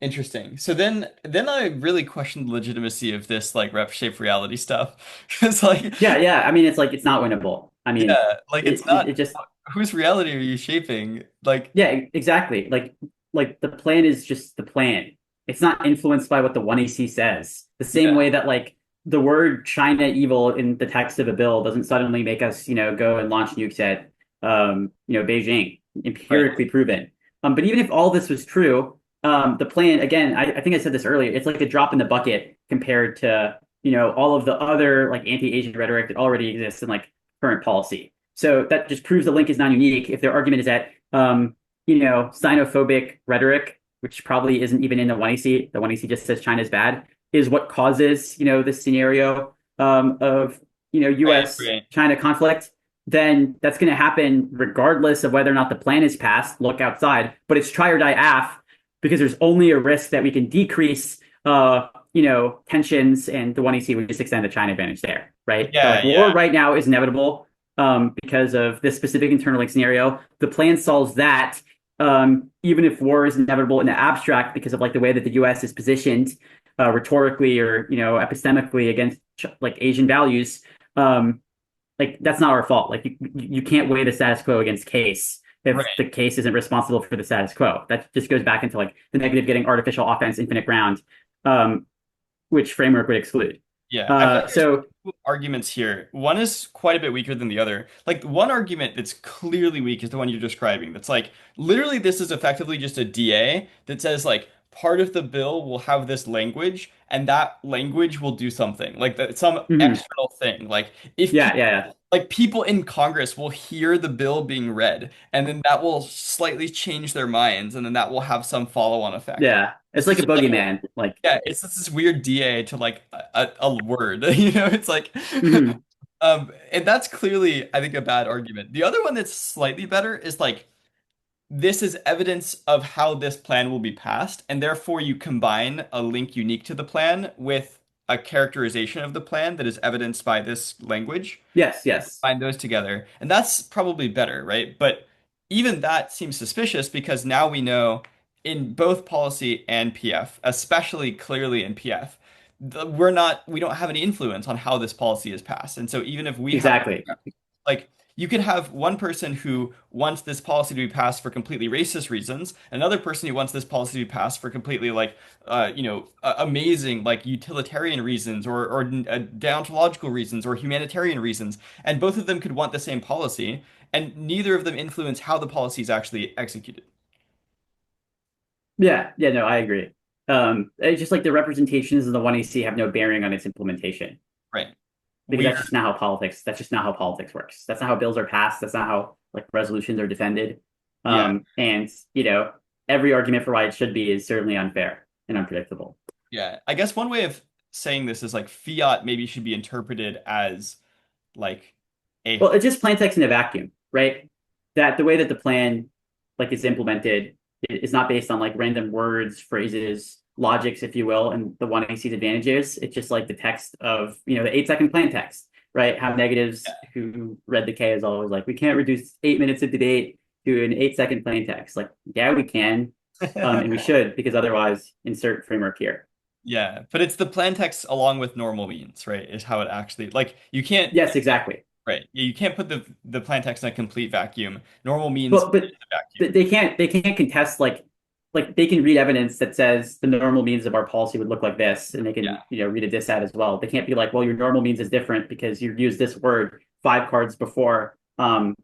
Interesting. So then I really questioned the legitimacy of this like rep shape reality stuff. Because like Yeah, yeah. I mean, it's like it's not winnable. I mean, yeah, like it's it not just whose reality are you shaping? Like yeah, exactly. Like the plan is just the plan. It's not influenced by what the 1AC says. The same yeah, way that like the word China evil in the text of a bill doesn't suddenly make us, go and launch nukes at Beijing, right. empirically proven. But even if all this was true, the plan, again, I think I said this earlier, it's like a drop in the bucket compared to, all of the other like anti-Asian rhetoric that already exists in like current policy. So that just proves the link is not unique. If their argument is that xenophobic rhetoric, which probably isn't even in the 1AC. The 1AC just says China's bad, is what causes, this scenario of, Right, US right. China conflict. Then that's going to happen regardless of whether or not the plan is passed. Look outside, but it's try or die af because there's only a risk that we can decrease, tensions, and the 1AC would just extend the China advantage there, right? But Yeah, like war yeah. right now is inevitable because of this specific internal link scenario. The plan solves that, even if war is inevitable in the abstract because of like the way that the U.S. is positioned rhetorically or epistemically against like Asian values. Like that's not our fault. Like you can't weigh the status quo against case if Right. the case isn't responsible for the status quo. That just goes back into like the negative getting artificial offense, infinite ground, um, which framework would exclude. Yeah, I feel Uh, like there's so two arguments here. One is quite a bit weaker than the other. Like one argument that's clearly weak is the one you're describing. That's like literally this is effectively just a DA that says like part of the bill will have this language and that language will do something. Like that some mhm. external thing. Like if Yeah, people yeah, yeah. like people in Congress will hear the bill being read and then that will slightly change their minds and then that will have some follow-on effect. Yeah. It's It's like a just like a boogeyman. Like, yeah, it's just this weird DA to like a word, It's like, mhm. and that's clearly, I think, a bad argument. The other one that's slightly better is like, this is evidence of how this plan will be passed, and therefore you combine a link unique to the plan with a characterization of the plan that is evidenced by this language. Yes, You yes. combine those together, and that's probably better, right? But even that seems suspicious because now we know in both policy and PF, especially clearly in PF, we don't have any influence on how this policy is passed. And so even if we have Exactly. like you could have one person who wants this policy to be passed for completely racist reasons, another person who wants this policy to be passed for completely like amazing like utilitarian reasons or deontological reasons or humanitarian reasons, and both of them could want the same policy, and neither of them influence how the policy is actually executed. Yeah, yeah, no, I agree. It's just like the representations of the 1AC have no bearing on its implementation Right. because Weird. that's just not how politics works. That's not how bills are passed. That's not how like resolutions are defended. Yeah. And every argument for why it should be is certainly unfair and unpredictable. Yeah. I guess one way of saying this is like fiat maybe should be interpreted as like a Well, it's just plain text in a vacuum, right? That the way that the plan like is implemented is not based on like random words, phrases, logics, if you will, and the 1AC's advantages. It's just like the text of, the 8-second plan text, right? How negatives who read the K is always like, we can't reduce 8 minutes of debate to an 8-second plain text. Like, yeah, we can, and we should, because otherwise insert framework here. Yeah, but it's the plain text along with normal means, right? Is how it actually like you can't Yes, exactly. right. You can't put the plain text in a complete vacuum. Normal means But is a vacuum. they can't contest like they can read evidence that says the normal means of our policy would look like this, and they can Yeah. read a dissat as well. They can't be like, well, your normal means is different because you used this word 5 cards before.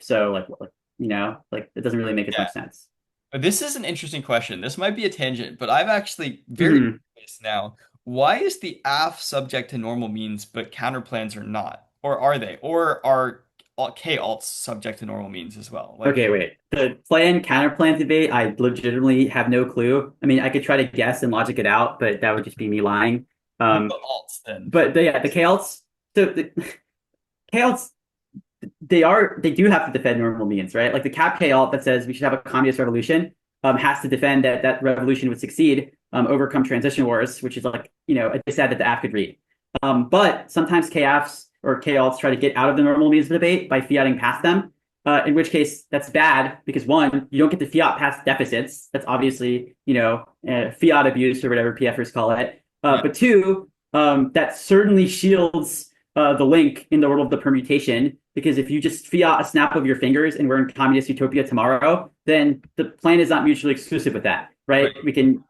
So like it doesn't really make as Yeah. much sense. But this is an interesting question. This might be a tangent, but I'm actually very Mhm. curious now. Why is the AF subject to normal means, but counterplans are not? Or are they? Or are K alts subject to normal means as well? Like Okay, wait. The plan counterplan debate, I legitimately have no clue. I mean, I could try to guess and logic it out, but that would just be me lying. who are the Um, alts then? but yeah, the chaos. So the chaos, they do have to defend normal means, right? Like the cap chaos that says we should have a communist revolution, has to defend that that revolution would succeed, overcome transition wars, which is like a dissent that the app could read. But sometimes chaos or chaos try to get out of the normal means of debate by fiating past them. in which case that's bad because one, you don't get to fiat past deficits. That's obviously, fiat abuse or whatever PFers call it. Yeah, But two, that certainly shields the link in the world of the permutation because if you just fiat a snap of your fingers and we're in communist utopia tomorrow, then the plan is not mutually exclusive with that, right? right. We can,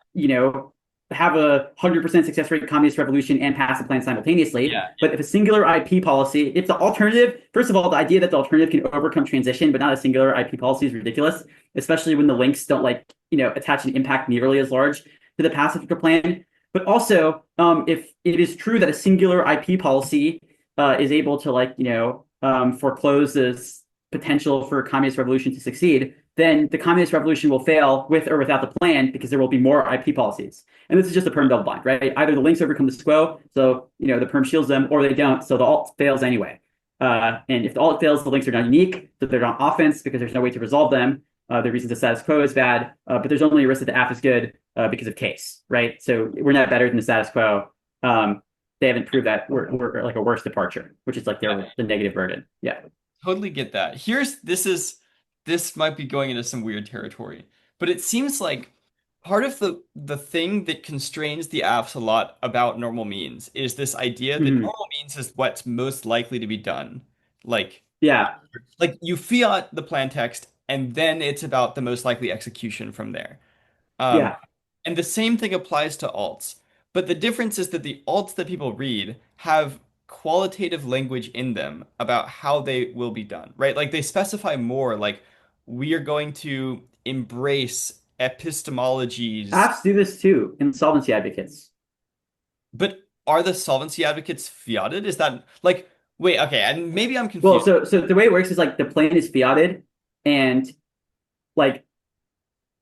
have a 100% success rate communist revolution and pass the plan simultaneously. Yeah, But if a singular IP policy, if the alternative, first of all, the idea that the alternative can overcome transition, but not a singular IP policy is ridiculous, especially when the links don't attach an impact nearly as large to the passage of the plan. But also, if it is true that a singular IP policy is able to foreclose this potential for a communist revolution to succeed, then the communist revolution will fail with or without the plan because there will be more IP policies. And this is just a perm double blind, right? Either the links overcome the squo, so the perm shields them, or they don't, so the alt fails anyway. And if the alt fails, the links are not unique, so they're not offense because there's no way to resolve them. The reason the status quo is bad, but there's only a risk that the app is good because of case, right? So we're not better than the status quo. They haven't proved that we're like a worse departure, which is like yeah, the negative burden. Yeah. totally get that. This might be going into some weird territory, but it seems like part of the thing that constrains the apps a lot about normal means is this idea that Mhm. normal means is what's most likely to be done. Like Yeah. like you fiat the plan text and then it's about the most likely execution from there. Um, Yeah. and the same thing applies to alts. But the difference is that the alts that people read have qualitative language in them about how they will be done, right? Like they specify more, like we are going to embrace epistemologies. Apps do this too in solvency advocates. But are the solvency advocates fiated? Is that like, wait, okay, and maybe I'm Well, confused. so the way it works is like the plan is fiated, and like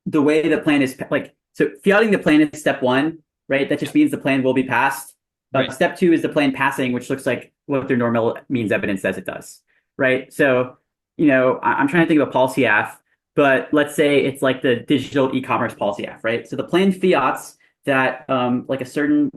the way the plan is like so fiating the plan is step one, right? That just means the plan will be passed. Right. Step two is the plan passing, which looks like what their normal means evidence says it does, right? So, I'm trying to think of a policy app, but let's say it's like the digital e-commerce policy app, right? So the plan fiats that like a certain,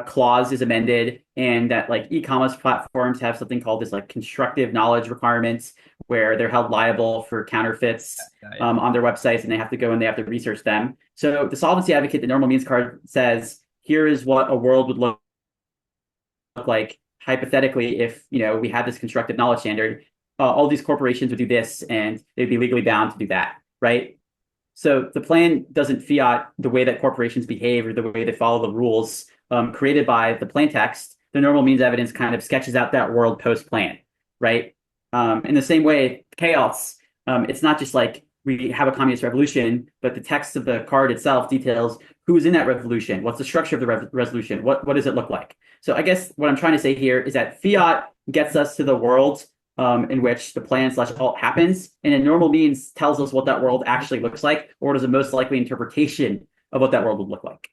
clause is amended and that like e-commerce platforms have something called this like constructive knowledge requirements where they're held liable for counterfeits Yeah, yeah. on their websites and they have to go and they have to research them. So the solvency advocate, the normal means card says, here is what a world would look like hypothetically if we had this constructive knowledge standard. All these corporations would do this and they'd be legally bound to do that, right? So the plan doesn't fiat the way that corporations behave or the way they follow the rules created by the plain text. The normal means evidence kind of sketches out that world post plan, right? In the same way, chaos, it's not just like we have a communist revolution, but the text of the card itself details who's in that revolution, what's the structure of the resolution, what does it look like. So I guess what I'm trying to say here is that fiat gets us to the world in which the plan slash alt happens, and in normal means tells us what that world actually looks like, or what is the most likely interpretation of what that world would look like.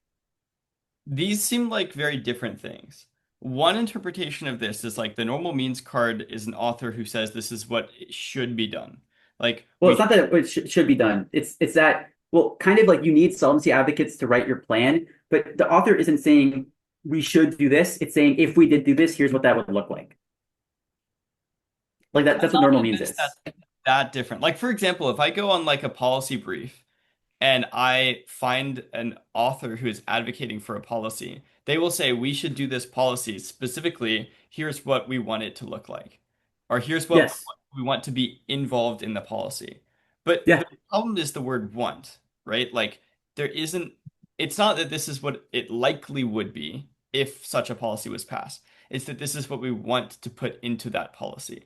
These seem like very different things. One interpretation of this is like the normal means card is an author who says this is what should be done. Like Well, we it's not that it should be done. It's that well, kind of like you need solvency advocates to write your plan, but the author isn't saying we should do this. It's saying if we did do this, here's what that would look like. Like that. I'm That's what not normal means convinced is. that's that different. Like for example, if I go on like a policy brief and I find an author who is advocating for a policy, they will say we should do this policy specifically. Here's what we want it to look like, or here's what Yes. we want to be involved in the policy. But the Yeah. problem is the word want, right? Like there isn't, it's not that this is what it likely would be if such a policy was passed. It's that this is what we want to put into that policy.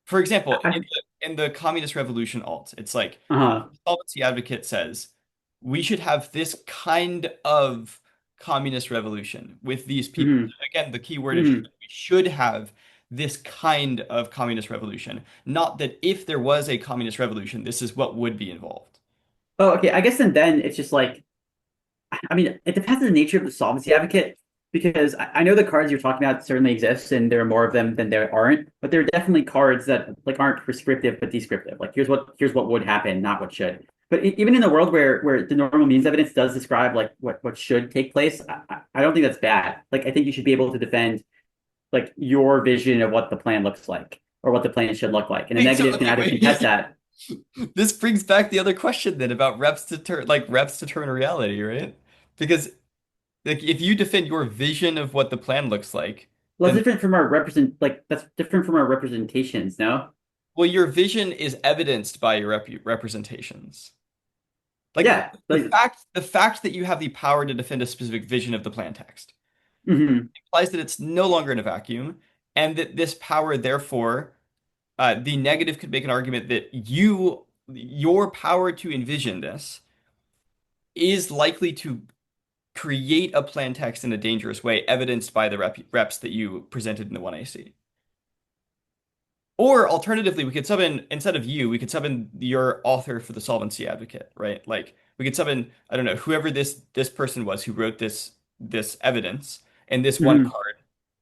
For example, I, in the communist revolution alt, it's like uh-huh. solvency advocate says we should have this kind of communist revolution with these people. Hmm. Again, the key word is should. Hmm. We should have this kind of communist revolution, not that if there was a communist revolution, this is what would be involved. Oh, okay. I guess then it's just like I mean, it depends on the nature of the solvency advocate because I know the cards you're talking about certainly exist and there are more of them than there aren't, but there are definitely cards that like aren't prescriptive but descriptive. Like here's what would happen, not what should. But even in the world where the normal means evidence does describe like what should take place, I don't think that's bad. Like I think you should be able to defend like your vision of what the plan looks like. or what the plan should look like. And the Wait, so negative can okay, either contest wait. that. This brings back the other question then about reps determine reality, right? Because like if you defend your vision of what the plan looks like, Well, that's then different from our represent like that's different from our representations, no? well, your vision is evidenced by your representations. Like Yeah, like the fact that you have the power to defend a specific vision of the plan text mhm. implies that it's no longer in a vacuum, and that this power, therefore, the negative could make an argument that your power to envision this is likely to create a plan text in a dangerous way, evidenced by the reps that you presented in the 1AC. Or alternatively, we could sub in, instead of you, we could sub in your author for the solvency advocate, right? Like we could sub in, I don't know, whoever this person was who wrote this evidence and this one Mhm. card.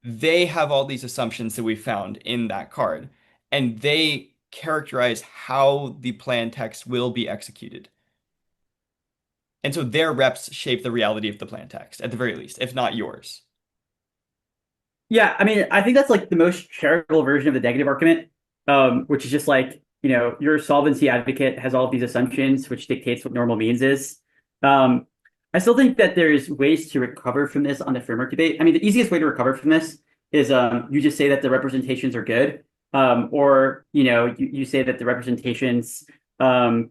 They have all these assumptions that we found in that card, and they characterize how the plan text will be executed. And so their reps shape the reality of the plan text, at the very least, if not yours. Yeah, I mean, I think that's like the most charitable version of the negative argument, which is just like, your solvency advocate has all of these assumptions, which dictates what normal means is. Um, I still think that there's ways to recover from this on the framework debate. I mean, the easiest way to recover from this is you just say that the representations are good, or you say that the representations um,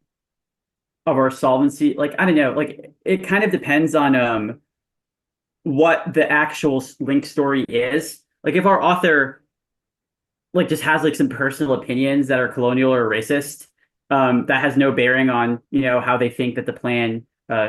of our solvency, like I don't know, like it kind of depends on what the actual link story is. Like if our author like just has like some personal opinions that are colonial or racist, that has no bearing on how they think that the plan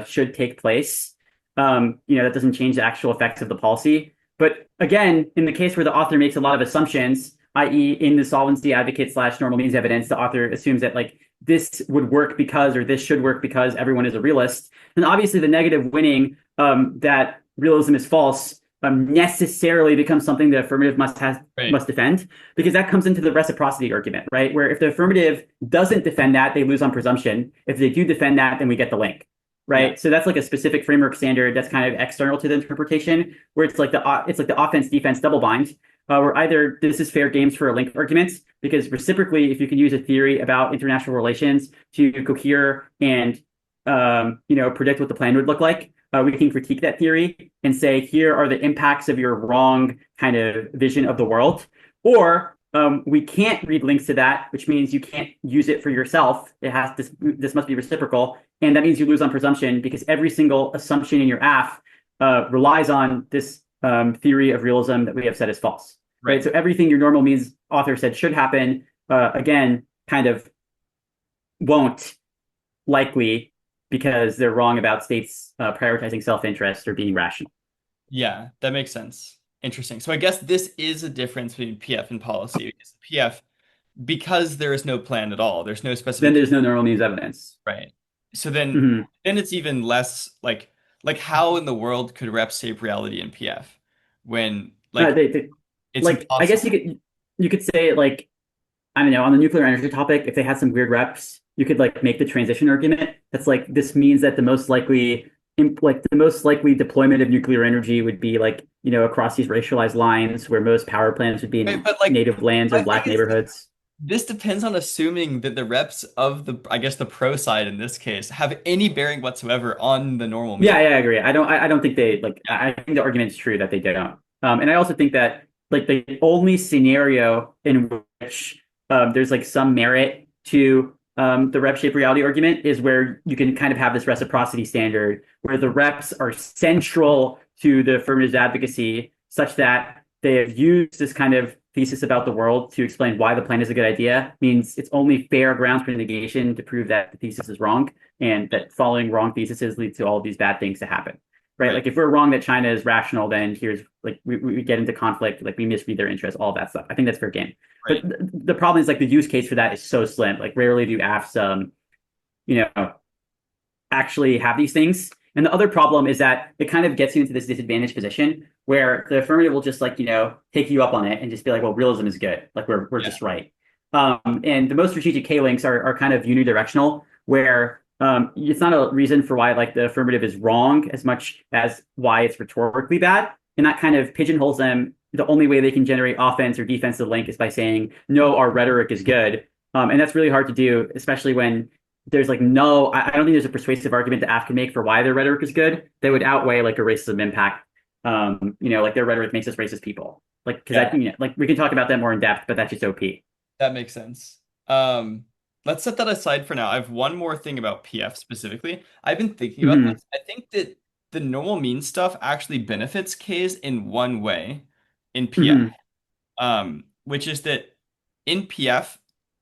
should take place. That doesn't change the actual effects of the policy. But again, in the case where the author makes a lot of assumptions, i.e., in the solvency advocate slash normal means evidence, the author assumes that like this would work because or this should work because everyone is a realist. Then obviously the negative winning that realism is false necessarily becomes something the affirmative Right. must defend because that comes into the reciprocity argument, right? Where if the affirmative doesn't defend that, they lose on presumption. If they do defend that, then we get the link, Yeah. right? So that's like a specific framework standard that's kind of external to the interpretation, where it's like the offense defense double bind, where either this is fair games for a link argument because reciprocally, if you can use a theory about international relations to cohere and predict what the plan would look like, we can critique that theory and say, here are the impacts of your wrong kind of vision of the world. Or we can't read links to that, which means you can't use it for yourself. It has this must be reciprocal, and that means you lose on presumption because every single assumption in your AF relies on this theory of realism that we have said is false. Right. Right. So everything your normal means author said should happen, again, kind of won't likely because they're wrong about states prioritizing self-interest or being rational. Yeah, that makes sense. Interesting. So I guess this is a difference between PF and policy. Because PF, because there is no plan at all, there's no Then specific there's no normal means evidence. right. So then Mm-hmm. then it's even less like how in the world could reps shape reality in PF when like They it's like I guess impossible. you could say like I don't know on the nuclear energy topic if they had some weird reps you could like make the transition argument that's like this means that the most likely deployment of nuclear energy would be like across these racialized lines where most power plants would be Right, in but like native lands or my thing black is neighborhoods. this depends on assuming that the reps of the I guess the pro side in this case have any bearing whatsoever on the normal Yeah, mean. yeah, I agree. I don't think they like. I think the argument is true that they don't. And I also think that like the only scenario in which there's like some merit to the rep shape reality argument is where you can kind of have this reciprocity standard where the reps are central to the affirmative advocacy, such that they have used this kind of thesis about the world to explain why the plan is a good idea. Means it's only fair grounds for negation to prove that the thesis is wrong and that following wrong theses leads to all of these bad things to happen. Right. Right, Like if we're wrong that China is rational, then here's like we get into conflict, like we misread their interests, all that stuff. I think that's fair game. But right, the problem is like the use case for that is so slim. Like rarely do AFs you know, actually have these things. And the other problem is that it kind of gets you into this disadvantaged position where the affirmative will just like, take you up on it and just be like, well, realism is good. Like we're yeah, just right. And the most strategic K-links are kind of unidirectional where it's not a reason for why like the affirmative is wrong as much as why it's rhetorically bad. And that kind of pigeonholes them the only way they can generate offense or defensive link is by saying, no, our rhetoric is good. And that's really hard to do, especially when there's like no, I don't think there's a persuasive argument the app can make for why their rhetoric is good that would outweigh like a racism impact. Like their rhetoric makes us racist people. Like, because Yeah, like we can talk about that more in depth, but that's just OP. that makes sense. Let's set that aside for now. I have one more thing about PF specifically. I've been thinking about Hmm. this. I think that the normal mean stuff actually benefits Ks in one way in PF. Hmm. Which is that in PF,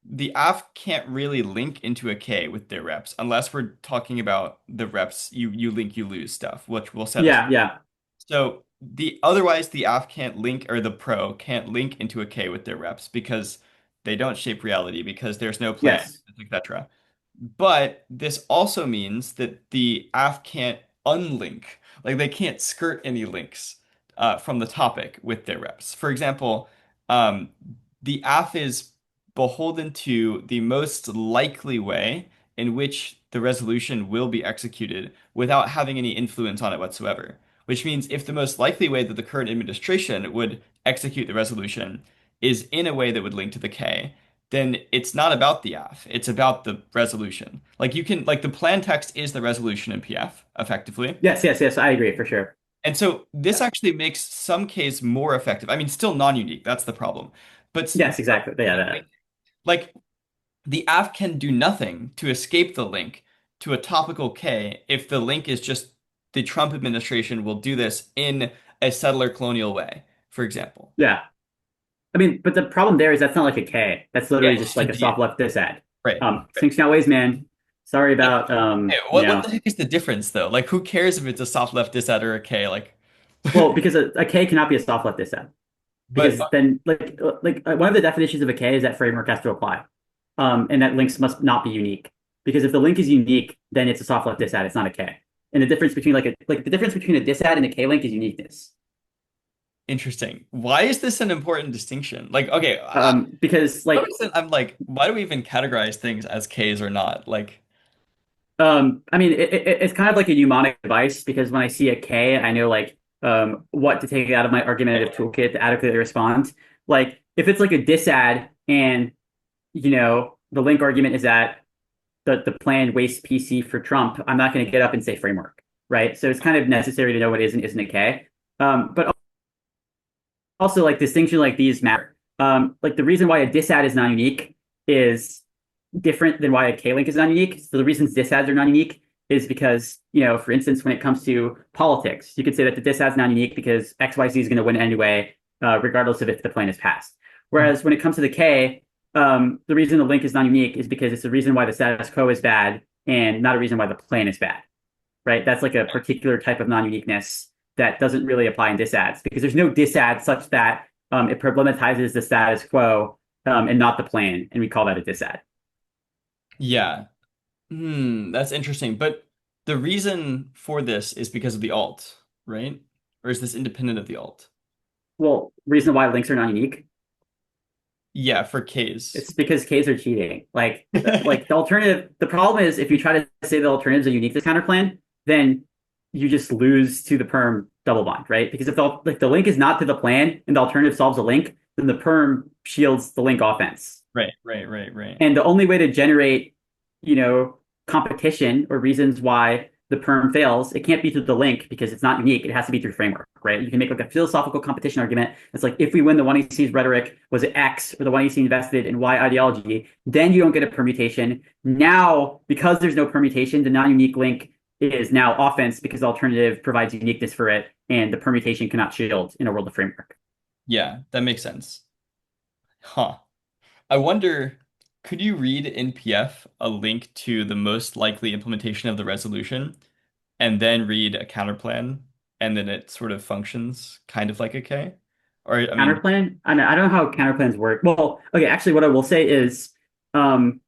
the AF can't really link into a K with their reps unless we're talking about the reps you link you lose stuff, which we'll set aside. Yeah, yeah. So the otherwise the AF can't link or the pro can't link into a K with their reps because they don't shape reality because there's no plan, Yes. etc. But this also means that the AF can't unlink, like they can't skirt any links from the topic with their reps. For example, um, the AF is beholden to the most likely way in which the resolution will be executed without having any influence on it whatsoever. Which means if the most likely way that the current administration would execute the resolution is in a way that would link to the K, then it's not about the F. It's about the resolution. Like you can, like the plan text is the resolution in PF, effectively. Yes, yes, yes. I agree for sure. And so this Yeah. actually makes some Ks more effective. I mean, still non-unique. That's the problem. But Yes, exactly. Yeah, that. like the F can do nothing to escape the link to a topical K if the link is just the Trump administration will do this in a settler colonial way, for example. Yeah. I mean, but the problem there is that's not like a K. That's Yeah, literally it's just just a like a D. soft left this ad. Right. Right. Things count ways, man. Sorry Hey, about hey, what the heck is the difference though? Like, who cares if it's a soft left dis or a K? Like, well, because a K cannot be a soft left this ad. but Because then one of the definitions of a K is that framework has to apply. And that links must not be unique. Because if the link is unique, then it's a soft left dis ad, it's not a K. And the difference between the difference between a dis ad and a K link is uniqueness. interesting. Why is this an important distinction? Like, okay, Because some reason I'm like, why do we even categorize things as Ks or not? Like, I mean, it's kind of like a mnemonic device because when I see a K, I know like what to take out of my argumentative toolkit to adequately respond. Like if it's like a disad and the link argument is that the plan wastes PC for Trump, I'm not going to get up and say framework, right? So it's kind of necessary to know what is and isn't a K. But also like distinction like these matter. Like the reason why a disad is non-unique is different than why a K-link is non-unique. So the reasons disads are non-unique is because, for instance, when it comes to politics, you could say that the disad is non-unique because XYZ is going to win anyway, regardless of if the plan is passed. Whereas when it comes to the K, the reason the link is non-unique is because it's the reason why the status quo is bad and not a reason why the plan is bad, right? That's like a particular type of non-uniqueness that doesn't really apply in disads because there's no disad such that it problematizes the status quo and not the plan, and we call that a disad. yeah, that's interesting. But the reason for this is because of the alt, right? Or is this independent of the alt? Well, reason why links are not unique, Yeah, for Ks. it's because Ks are cheating. Like the alternative, the problem is if you try to say the alternatives are unique to counterplan, then you just lose to the perm double bind, right? Because if the link is not to the plan and the alternative solves a link, then the perm shields the link offense. Right, right, right, right. And the only way to generate, competition or reasons why the perm fails, it can't be through the link because it's not unique. It has to be through framework, right? You can make like a philosophical competition argument. It's like if we win the 1EC's rhetoric was it X or the 1EC invested in Y ideology, then you don't get a permutation. Now, because there's no permutation, the non-unique link is now offense because the alternative provides uniqueness for it, and the permutation cannot shield in a world of framework. Yeah, that makes sense. Huh. I wonder, could you read in PF a link to the most likely implementation of the resolution and then read a counterplan and then it sort of functions kind of like a K? Or, I mean, Counterplan? I don't know how counterplans work. Well, okay, actually, what I will say is, the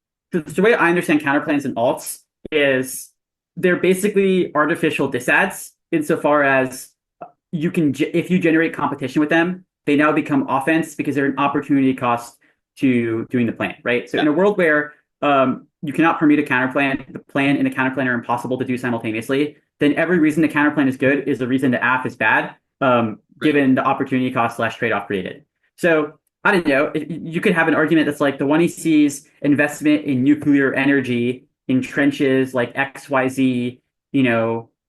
way I understand counterplans and alts is they're basically artificial disads insofar as if you generate competition with them, they now become offense because they're an opportunity cost to doing the plan, right? So yeah, in a world where you cannot permute a counterplan, the plan and the counterplan are impossible to do simultaneously, then every reason the counterplan is good is the reason the app is bad. Right. given the opportunity cost slash trade-off created. So I don't know. You could have an argument that's like the 1EC's investment in nuclear energy in trenches like XYZ,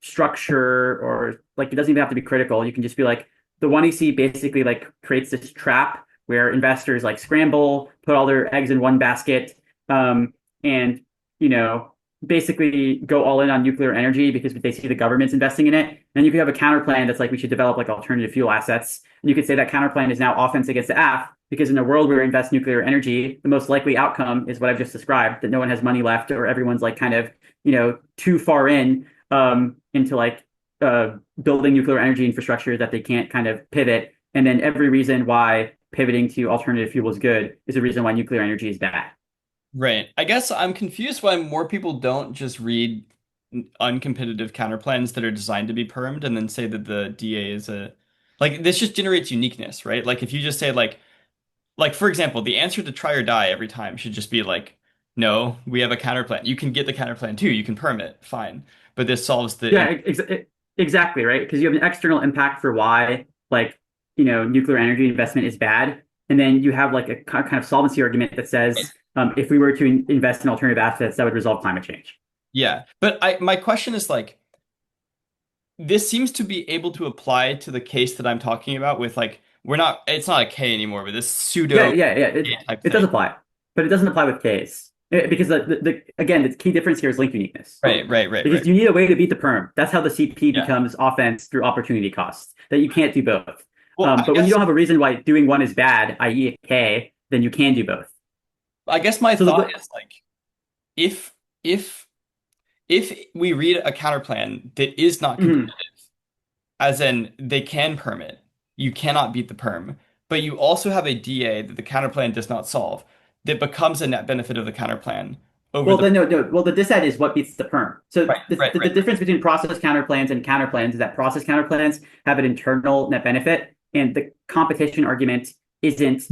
structure, or like it doesn't even have to be critical. You can just be like the 1EC basically like creates this trap where investors like scramble, put all their eggs in one basket, and you know basically go all in on nuclear energy because they see the government's investing in it. And you could have a counter plan that's like we should develop like alternative fuel assets. And you could say that counter plan is now offense against the AF because in a world where we invest nuclear energy, the most likely outcome is what I've just described, that no one has money left or everyone's like kind of, too far in into like building nuclear energy infrastructure that they can't kind of pivot. And then every reason why pivoting to alternative fuel is good is a reason why nuclear energy is bad. Right. I guess I'm confused why more people don't just read uncompetitive counterplans that are designed to be permed and then say that the DA is a like this just generates uniqueness, right? Like if you just say like for example, the answer to try or die every time should just be like, no, we have a counterplan. You can get the counterplan too. You can perm it, fine. But this solves the Yeah, exactly, right? Because you have an external impact for why, like, nuclear energy investment is bad. And then you have like a kind of solvency argument that says if we were to invest in alternative assets, that would resolve climate change. yeah. But I my question is like this seems to be able to apply to the case that I'm talking about with like we're not it's not a K anymore, but this Yeah, pseudo yeah, yeah. K type It does thing. apply, but it doesn't apply with case. Because again, the key difference here is link uniqueness. Right, right, right, Because right. you need a way to beat the perm. That's how the CP Yeah. becomes offense through opportunity cost, that you can't do both. Well, But when you don't have a reason why doing one is bad, i.e. a K, then you can do both. I guess my So thought is like if if if we read a counterplan that is not mhm. competitive, as in they can perm it, you cannot beat the perm, but you also have a DA that the counterplan does not solve, that becomes a net benefit of the counterplan over Well, the then no, no. Well, the disad is what beats the perm. So right, right, the right. difference between process counterplans and counterplans is that process counterplans have an internal net benefit, and the competition argument isn't.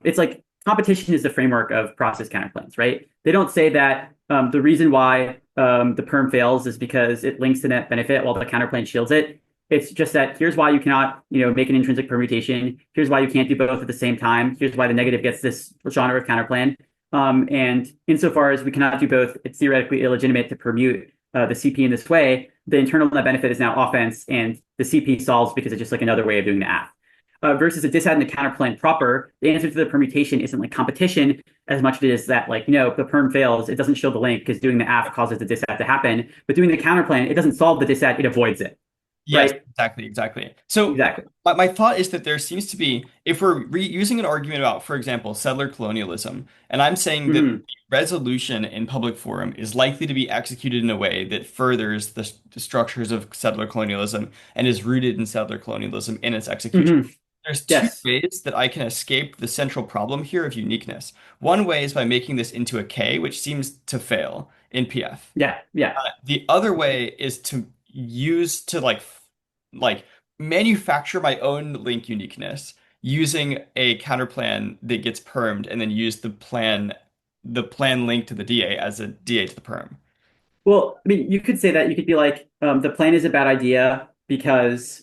It's like competition is the framework of process counterplans, right? They don't say that the reason why the perm fails is because it links the net benefit while the counterplan shields it. It's just that here's why you cannot, make an intrinsic permutation. Here's why you can't do both at the same time. Here's why the negative gets this genre of counterplan. And insofar as we cannot do both, it's theoretically illegitimate to permute the CP in this way. The internal net benefit is now offense, and the CP solves because it's just like another way of doing the AF. Versus a disad and a counterplan proper, the answer to the permutation isn't like competition as much as it is that like, if the perm fails, it doesn't shield the link because doing the AF causes the disad to happen. But doing the counterplan, it doesn't solve the disad, it avoids it, Yes, right? exactly, exactly. So Exactly. my thought is that there seems to be, if we're using an argument about, for example, settler colonialism, and I'm saying that Mm-hmm. resolution in public forum is likely to be executed in a way that furthers the structures of settler colonialism and is rooted in settler colonialism in its execution. Mm-hmm. There's two Yes. ways that I can escape the central problem here of uniqueness. One way is by making this into a K, which seems to fail in PF. Yeah. Yeah. The other way is to use to like manufacture my own link uniqueness using a counterplan that gets permed and then use the plan link to the DA as a DA to the perm. Well, I mean, you could say that. You could be like, the plan is a bad idea because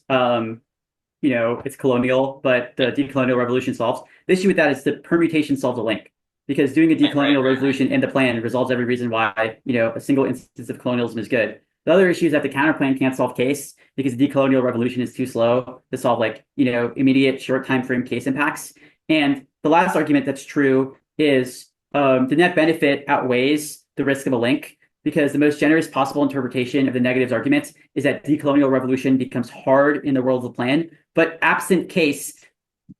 it's colonial, but the decolonial revolution solves. The issue with that is the permutation solves a link because doing a Right, right, decolonial right. resolution in the plan resolves every reason why, a single instance of colonialism is good. The other issue is that the counterplan can't solve case because the decolonial revolution is too slow to solve like, immediate short time frame case impacts. And the last argument that's true is the net benefit outweighs the risk of a link because the most generous possible interpretation of the negatives argument is that decolonial revolution becomes hard in the world of the plan. But absent case,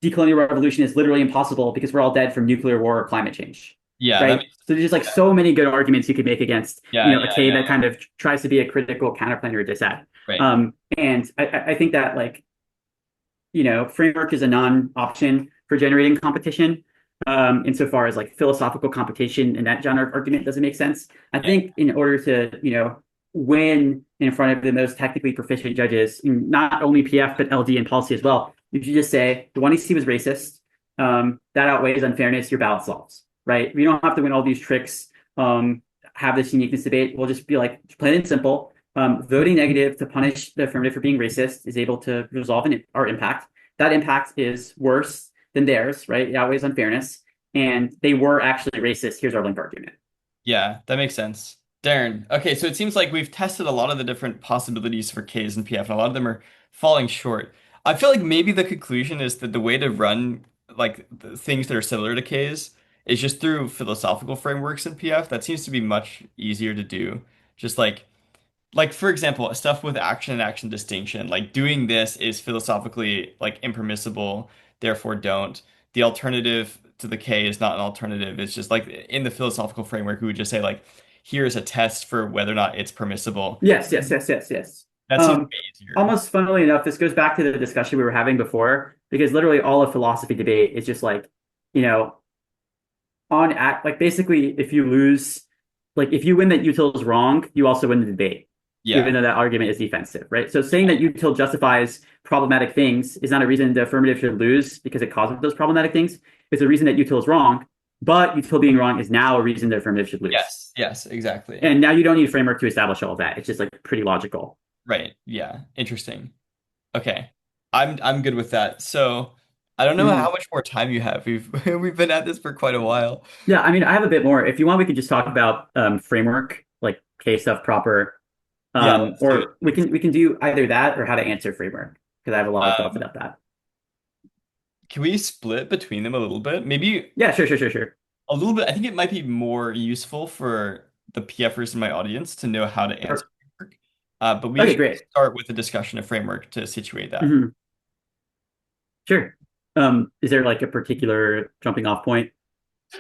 decolonial revolution is literally impossible because we're all dead from nuclear war or climate change, Yeah, that right? makes So there's just like so many good arguments you could make against, yeah, a yeah, K yeah, that kind of tries to be a critical counterplan or a disad. right. And I think that like, framework is a non-option for generating competition. Insofar as like philosophical competition in that genre of argument doesn't make sense. I Yeah. think in order to, win in front of the most technically proficient judges, not only PF but LD and policy as well, you should just say the 1EC was racist. That outweighs unfairness. Your ballot solves, right? We don't have to win all these tricks. Have this uniqueness debate. We'll just be like plain and simple. Voting negative to punish the affirmative for being racist is able to resolve our impact. That impact is worse than theirs, right? It outweighs unfairness. And they were actually racist. Here's our link argument. Yeah, that makes sense. Darren, okay, so it seems like we've tested a lot of the different possibilities for Ks and PF, and a lot of them are falling short. I feel like maybe the conclusion is that the way to run like the things that are similar to Ks is just through philosophical frameworks in PF. That seems to be much easier to do. Just like for example, stuff with action and action distinction, like doing this is philosophically like impermissible, therefore don't. The alternative to the K is not an alternative. It's just like in the philosophical framework, we would just say like, here's a test for whether or not it's permissible. Yes, yes, yes, yes, yes. That seems Um, way easier. Almost funnily enough, this goes back to the discussion we were having before, because literally all of philosophy debate is just like, you know, on act like basically if you lose, like if you win that util is wrong, you also win the debate, even Yeah. though that argument is defensive, right? So saying that util justifies problematic things is not a reason the affirmative should lose because it causes those problematic things. It's a reason that util is wrong, but util being wrong is now a reason the affirmative should lose. Yes. Yes, exactly. And now you don't need a framework to establish all of that. It's just like pretty logical. Right. Yeah. Interesting. Okay. I'm good with that. So I don't know Mhm. how much more time you have. We've we've been at this for quite a while. Yeah, I mean, I have a bit more. If you want, we could just talk about framework, like case stuff proper. Yeah, let's do Or we it. can do either that or how to answer framework because I have a lot of thoughts Um, about that. can we split between them a little bit? Maybe Yeah, sure, sure, sure, sure. a little bit. I think it might be more useful for the PFers in my audience to know how to answer Or- framework. But we Okay, should great. start with a discussion of framework to situate that. Hmm. Sure. Is there like a particular jumping off point?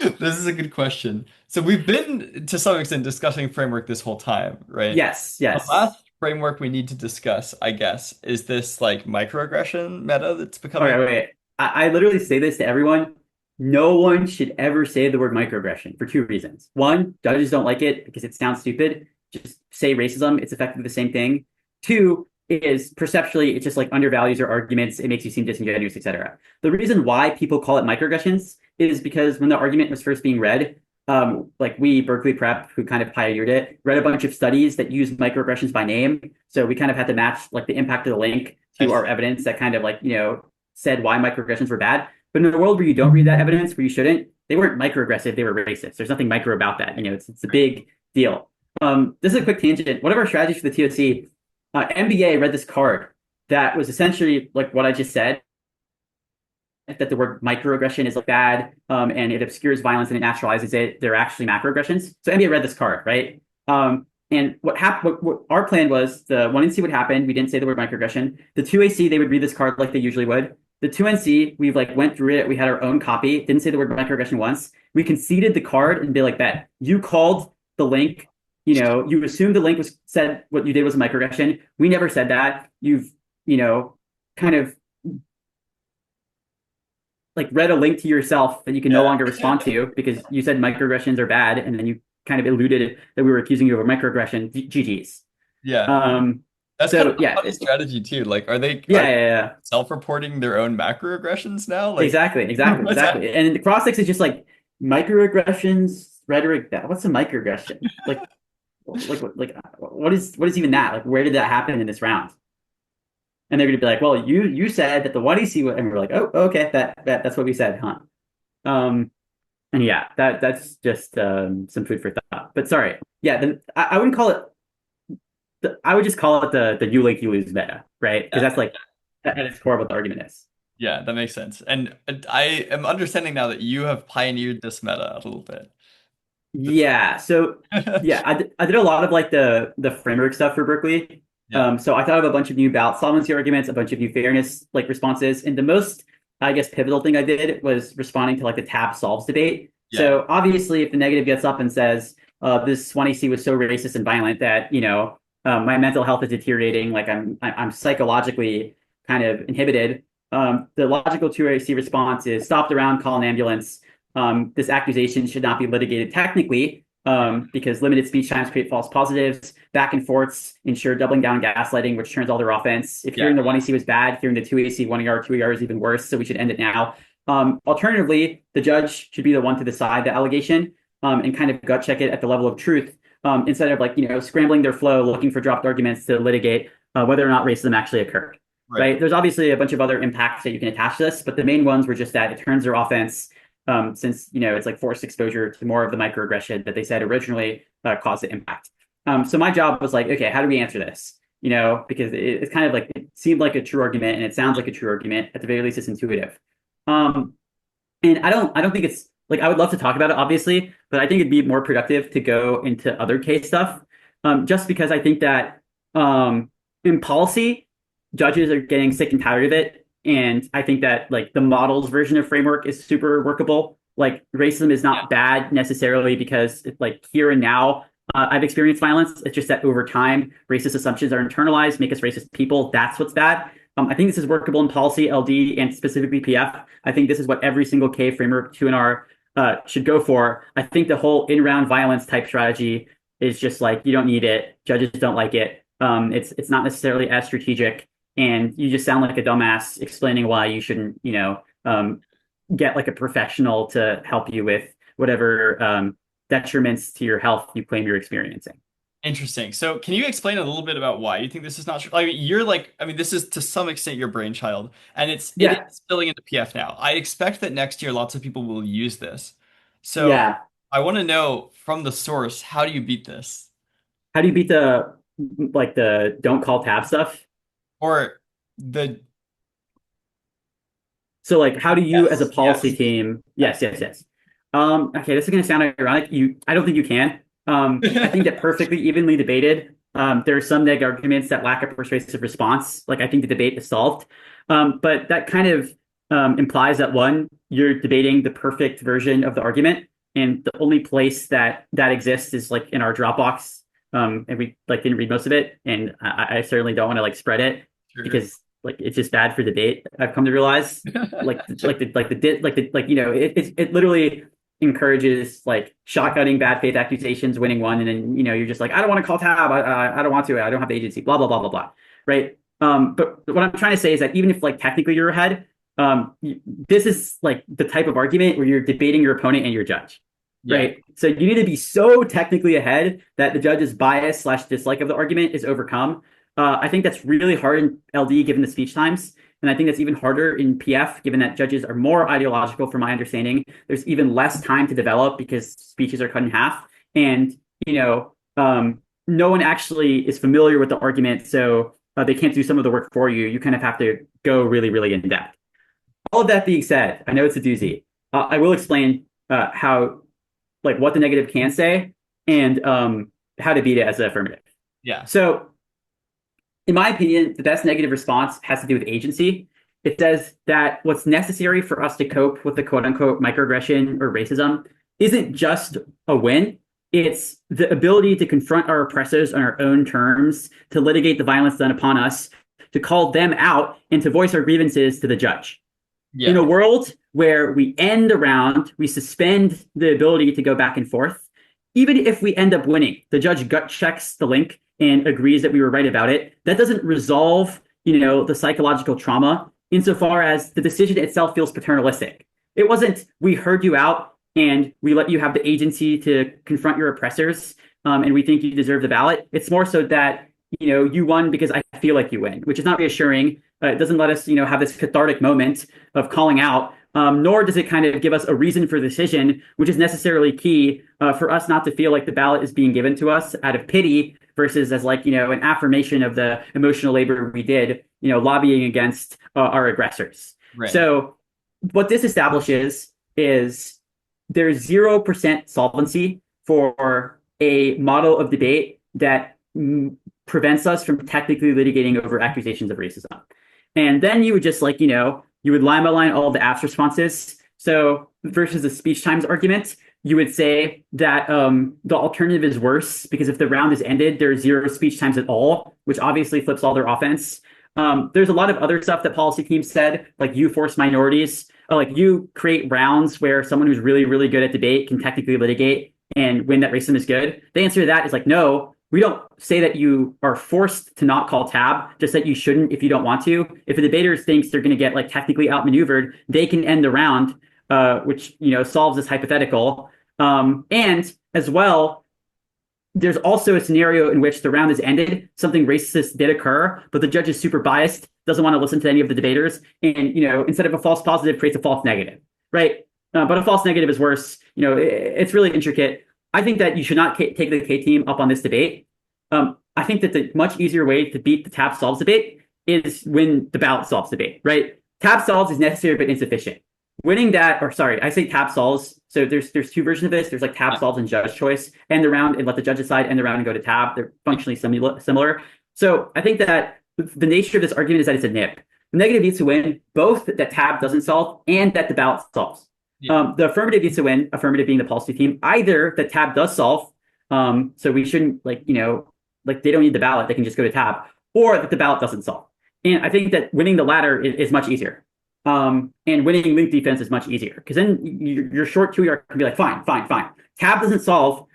This is a good question. So we've been to some extent discussing framework this whole time, right? Yes, The yes. last framework we need to discuss, I guess, is this like microaggression meta that's All becoming. right, wait. I literally say this to everyone. No one should ever say the word microaggression for two reasons. One, judges don't like it because it sounds stupid. Just say racism, it's effectively the same thing. Two is perceptually, it just like undervalues your arguments, it makes you seem disingenuous, etc. The reason why people call it microaggressions is because when the argument was first being read, like we, Berkeley Prep, who kind of pioneered it, read a bunch of studies that used microaggressions by name. So we kind of had to match like the impact of the link I to our evidence that kind of like, said why microaggressions were bad. But in a world where you don't read that evidence, where you shouldn't, they weren't microaggressive, they were racist. There's nothing micro about that. It's a big deal. This is a quick tangent. One of our strategies for the TOC, MBA read this card that was essentially like what I just said, that the word microaggression is like bad, and it obscures violence and it naturalizes it. They're actually macroaggressions. So MBA read this card, right? And what happened? What our plan was, the 1NC would happen. We didn't say the word microaggression. The 2AC, they would read this card like they usually would. The 2NC, we've like went through it. We had our own copy. Didn't say the word microaggression once. We conceded the card and be like, bet you called the link. You assumed the link was said what you did was a microaggression. We never said that. You've kind of like read a link to yourself that you can no yeah. longer respond to because you said microaggressions are bad, and then you kind of eluded that we were accusing you of a microaggression. GGs. Yeah. Um, That's kind of so a yeah, funny strategy too. Like, yeah, are they yeah, yeah. self-reporting their own macroaggressions now? Like, Exactly, exactly, what's exactly. happening? And the cross-sex is just like microaggressions rhetoric. What's a microaggression? Like what is even that? Like, where did that happen in this round? And they're gonna be like, well, you said that the 1EC, and we're like, oh, okay, that's what we said, huh? Um, And yeah, that's just some food for thought. But sorry, yeah, then I wouldn't call it. I would just call it the you link you lose meta, right? Because Yeah. that's like at its core what the argument is. Yeah, that makes sense. And I am understanding now that you have pioneered this meta a little bit. Yeah. So yeah, I did a lot of like the framework stuff for Berkeley. Yeah. So I thought of a bunch of new ballot solvency arguments, a bunch of new fairness like responses, and the most I guess pivotal thing I did was responding to like the tab solves debate. Yeah. So obviously, if the negative gets up and says this 1AC was so racist and violent that my mental health is deteriorating, like I'm psychologically kind of inhibited. The logical 2AC response is stop the round, call an ambulance. This accusation should not be litigated technically because limited speech times create false positives. Back and forths ensure doubling down gaslighting, which turns all their offense. If Yeah. hearing the 1AC was bad, hearing the 2AC, 1ER, 2ER is even worse, so we should end it now. Alternatively, the judge should be the one to decide the allegation and kind of gut check it at the level of truth. instead of like, scrambling their flow, looking for dropped arguments to litigate whether or not racism actually occurred. Right. Right. There's obviously a bunch of other impacts that you can attach to this, but the main ones were just that it turns their offense, since it's like forced exposure to more of the microaggression that they said originally caused the impact. So my job was like, okay, how do we answer this? Because it's kind of like it seemed like a true argument and it sounds like a true argument. At the very least, it's intuitive. Um, and I don't think it's like I would love to talk about it, obviously, but I think it'd be more productive to go into other case stuff. Just because I think that in policy, judges are getting sick and tired of it. And I think that like the models version of framework is super workable. Like racism is Yeah. not bad necessarily because like here and now I've experienced violence. It's just that over time, racist assumptions are internalized, make us racist people. That's what's bad. I think this is workable in policy, LD, and specifically PF. I think this is what every single K framework 2NR should go for. I think the whole in-round violence type strategy is just like you don't need it. Judges don't like it. It's not necessarily as strategic, and you just sound like a dumbass explaining why you shouldn't, get like a professional to help you with whatever detriments to your health you claim you're experiencing. Interesting. So, can you explain a little bit about why you think this is not true? Like, you're like, I mean, this is to some extent your brainchild, and it Yeah, is spilling into PF now. I expect that next year lots of people will use this. So, yeah. I want to know from the source, how do you beat this? How do you beat the don't call tab stuff? Or the So like, how do you as a yes, policy yes. team? Yes, yes, yes. Okay, this is going to sound ironic. I don't think you can. I think that perfectly evenly debated. There are some neg arguments that lack a persuasive response. Like I think the debate is solved. But that kind of implies that one, you're debating the perfect version of the argument, and the only place that exists is like in our Dropbox. And we like didn't read most of it, and I certainly don't want to like spread it Sure. because like it's just bad for debate. I've come to realize it literally encourages like shotgunning bad faith accusations, winning one, and then you're just like I don't want to call tab. I don't want to. I don't have the agency. Blah blah blah blah blah. Right. But what I'm trying to say is that even if like technically you're ahead, this is like the type of argument where you're debating your opponent and your judge. Yeah. Right. So you need to be so technically ahead that the judge's bias slash dislike of the argument is overcome. I think that's really hard in LD given the speech times. And I think that's even harder in PF given that judges are more ideological from my understanding. There's even less time to develop because speeches are cut in half. And, no one actually is familiar with the argument. So they can't do some of the work for you. You kind of have to go really, really in depth. All of that being said, I know it's a doozy. I will explain how like what the negative can say and how to beat it as an affirmative. Yeah. So, in my opinion, the best negative response has to do with agency. It says that what's necessary for us to cope with the quote unquote microaggression or racism isn't just a win. It's the ability to confront our oppressors on our own terms, to litigate the violence done upon us, to call them out, and to voice our grievances to the judge. In Yeah. a world where we end the round, we suspend the ability to go back and forth. Even if we end up winning, the judge gut checks the link and agrees that we were right about it. That doesn't resolve, the psychological trauma insofar as the decision itself feels paternalistic. It wasn't we heard you out and we let you have the agency to confront your oppressors, and we think you deserve the ballot. It's more so that you won because I feel like you win, which is not reassuring. It doesn't let us, have this cathartic moment of calling out, nor does it kind of give us a reason for the decision, which is necessarily key for us not to feel like the ballot is being given to us out of pity versus as like, an affirmation of the emotional labor we did, lobbying against our aggressors. Right. So what this establishes is there's 0% solvency for a model of debate that prevents us from technically litigating over accusations of racism. And then you would just like, you would line by line all of the abs responses. So versus the speech times argument, you would say that the alternative is worse because if the round is ended, there's 0 speech times at all, which obviously flips all their offense. There's a lot of other stuff that policy teams said, like you force minorities, like you create rounds where someone who's really, really good at debate can technically litigate and win that racism is good. The answer to that is like, no, we don't say that you are forced to not call tab, just that you shouldn't if you don't want to. If a debater thinks they're going to get like technically outmaneuvered, they can end the round, which solves this hypothetical. And as well, there's also a scenario in which the round is ended, something racist did occur, but the judge is super biased, doesn't want to listen to any of the debaters, and instead of a false positive, creates a false negative, right? But a false negative is worse. It's really intricate. I think that you should not take the K team up on this debate. I think that the much easier way to beat the tab solves debate is win the ballot solves debate, right? Tab solves is necessary but insufficient. Winning that, or sorry, I say tab solves. So there's two versions of this. There's like tab solves and judge choice. End the round and let the judge decide. End the round and go to tab. They're functionally similar. So I think that the nature of this argument is that it's a nip. The negative needs to win both that tab doesn't solve and that the ballot solves. Yeah. The affirmative needs to win, affirmative being the policy team, either that tab does solve. So we shouldn't like they don't need the ballot. They can just go to tab, or that the ballot doesn't solve. And I think that winning the latter is much easier. And winning link defense is much easier because then your short 2ER can be like, fine. Tab doesn't solve.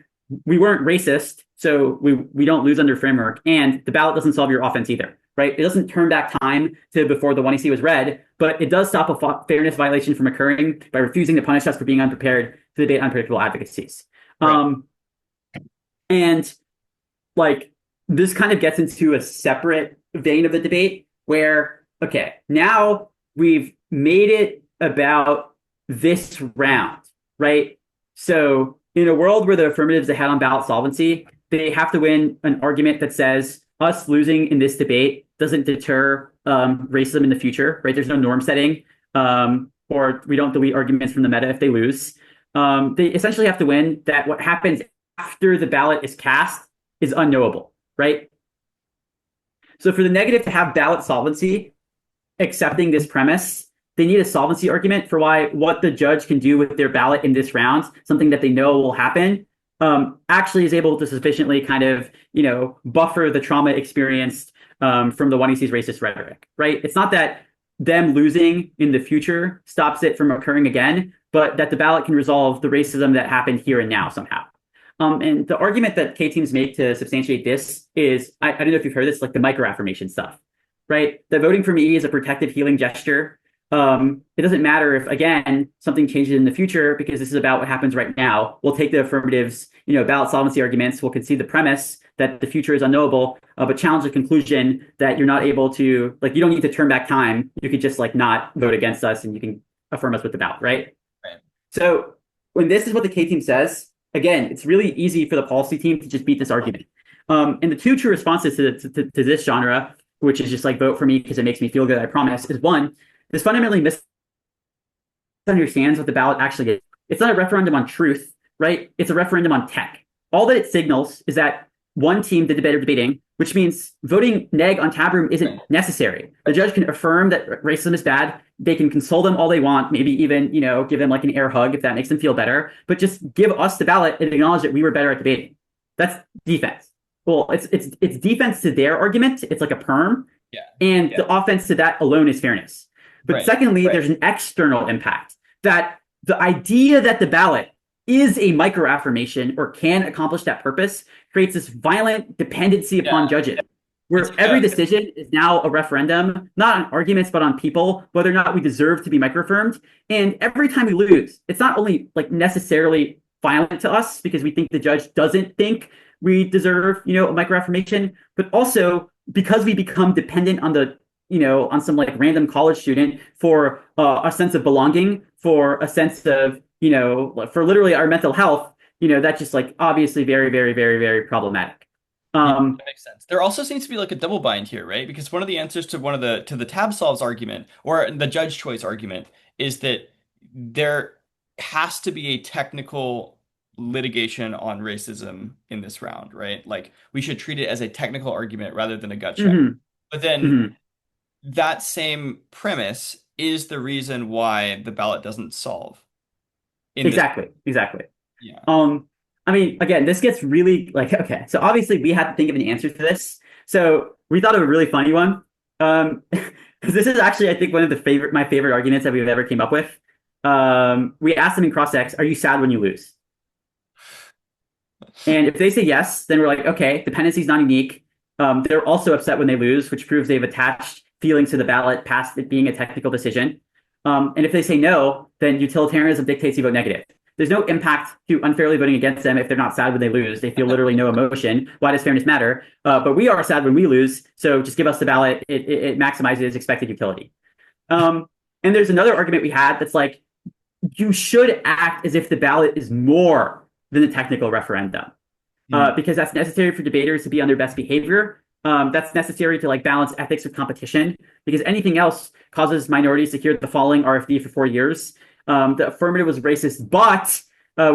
We weren't racist, so we don't lose under framework. And the ballot doesn't solve your offense either, right? It doesn't turn back time to before the 1EC was read, but it does stop a fairness violation from occurring by refusing to punish us for being unprepared to debate unpredictable advocacies. Right. And like this kind of gets into a separate vein of the debate where, okay, now we've made it about this round, right? So in a world where the affirmatives ahead on ballot solvency, they have to win an argument that says us losing in this debate doesn't deter racism in the future, right? There's no norm setting, or we don't delete arguments from the meta if they lose. They essentially have to win that what happens after the ballot is cast is unknowable, right? So for the negative to have ballot solvency, accepting this premise, they need a solvency argument for why what the judge can do with their ballot in this round, something that they know will happen, actually is able to sufficiently kind of, buffer the trauma experienced from the 1EC's racist rhetoric, right? It's not that them losing in the future stops it from occurring again, but that the ballot can resolve the racism that happened here and now somehow. And the argument that K teams make to substantiate this is, I don't know if you've heard this, like the microaffirmation stuff, right? That voting for me is a protective healing gesture. It doesn't matter if, again, something changes in the future because this is about what happens right now. We'll take the affirmatives, ballot solvency arguments. We'll concede the premise that the future is unknowable, but challenge the conclusion that you're not able to, like, you don't need to turn back time. You could just like not vote against us and you can affirm us with the ballot, right? Right. So when this is what the K team says, again, it's really easy for the policy team to just beat this argument. And the two true responses to this genre, which is just like vote for me because it makes me feel good, I promise, is one, this fundamentally misunderstands what the ballot actually is. It's not a referendum on truth, right? It's a referendum on tech. All that it signals is that one team did debate or debating, which means voting neg on tab room isn't necessary. The judge can affirm that racism is bad. They can console them all they want, maybe even, give them like an air hug if that makes them feel better, but just give us the ballot and acknowledge that we were better at debating. That's defense. Well, it's defense to their argument. It's like a perm. Yeah. And the offense to that alone is fairness. But secondly, there's an external impact that the idea that the ballot is a microaffirmation or can accomplish that purpose creates this violent dependency upon judges, where every decision is now a referendum, not on arguments, but on people, whether or not we deserve to be microaffirmed. And every time we lose, it's not only like necessarily violent to us because we think the judge doesn't think we deserve, a microaffirmation, but also because we become dependent on the on some like random college student for a sense of belonging, for a sense of, for literally our mental health, that's just like obviously very, very, very, very problematic. That makes sense. There also seems to be like a double bind here, right? Because one of the answers to the tab solves argument or the judge choice argument is that there has to be a technical litigation on racism in this round, right? Like we should treat it as a technical argument rather than a gut check. But then that same premise is the reason why the ballot doesn't solve. Exactly. Yeah. I mean, again, this gets really like, okay, so obviously we had to think of an answer to this. So we thought of a really funny one. Because this is actually, I think, one of my favorite arguments that we've ever came up with. We asked them in cross-ex, are you sad when you lose? And if they say yes, then we're like, okay, dependency is not unique. They're also upset when they lose, which proves they've attached feelings to the ballot past it being a technical decision. And if they say no, then utilitarianism dictates you vote negative. There's no impact to unfairly voting against them if they're not sad when they lose. They feel literally no emotion. Why does fairness matter? But we are sad when we lose. So just give us the ballot. It maximizes expected utility. Um, and there's another argument we had that's like, you should act as if the ballot is more than the technical referendum, Hmm. because that's necessary for debaters to be on their best behavior. That's necessary to like balance ethics with competition, because anything else causes minorities to hear the following RFD for 4 years. The affirmative was racist, but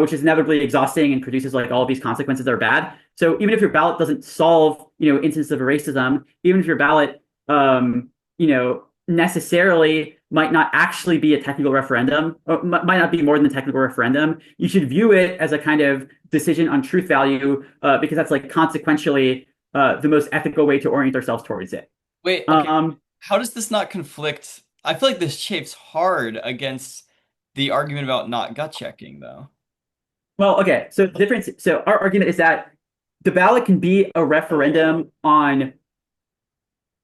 which is inevitably exhausting and produces like all of these consequences that are bad. So even if your ballot doesn't solve, instances of racism, even if your ballot, necessarily might not actually be a technical referendum, or might not be more than a technical referendum, you should view it as a kind of decision on truth value, because that's like consequentially the most ethical way to orient ourselves towards it. Wait, okay. Um, How does this not conflict? I feel like this chafes hard against the argument about not gut checking, though. well, okay. So the difference. So our argument is that the ballot can be a referendum on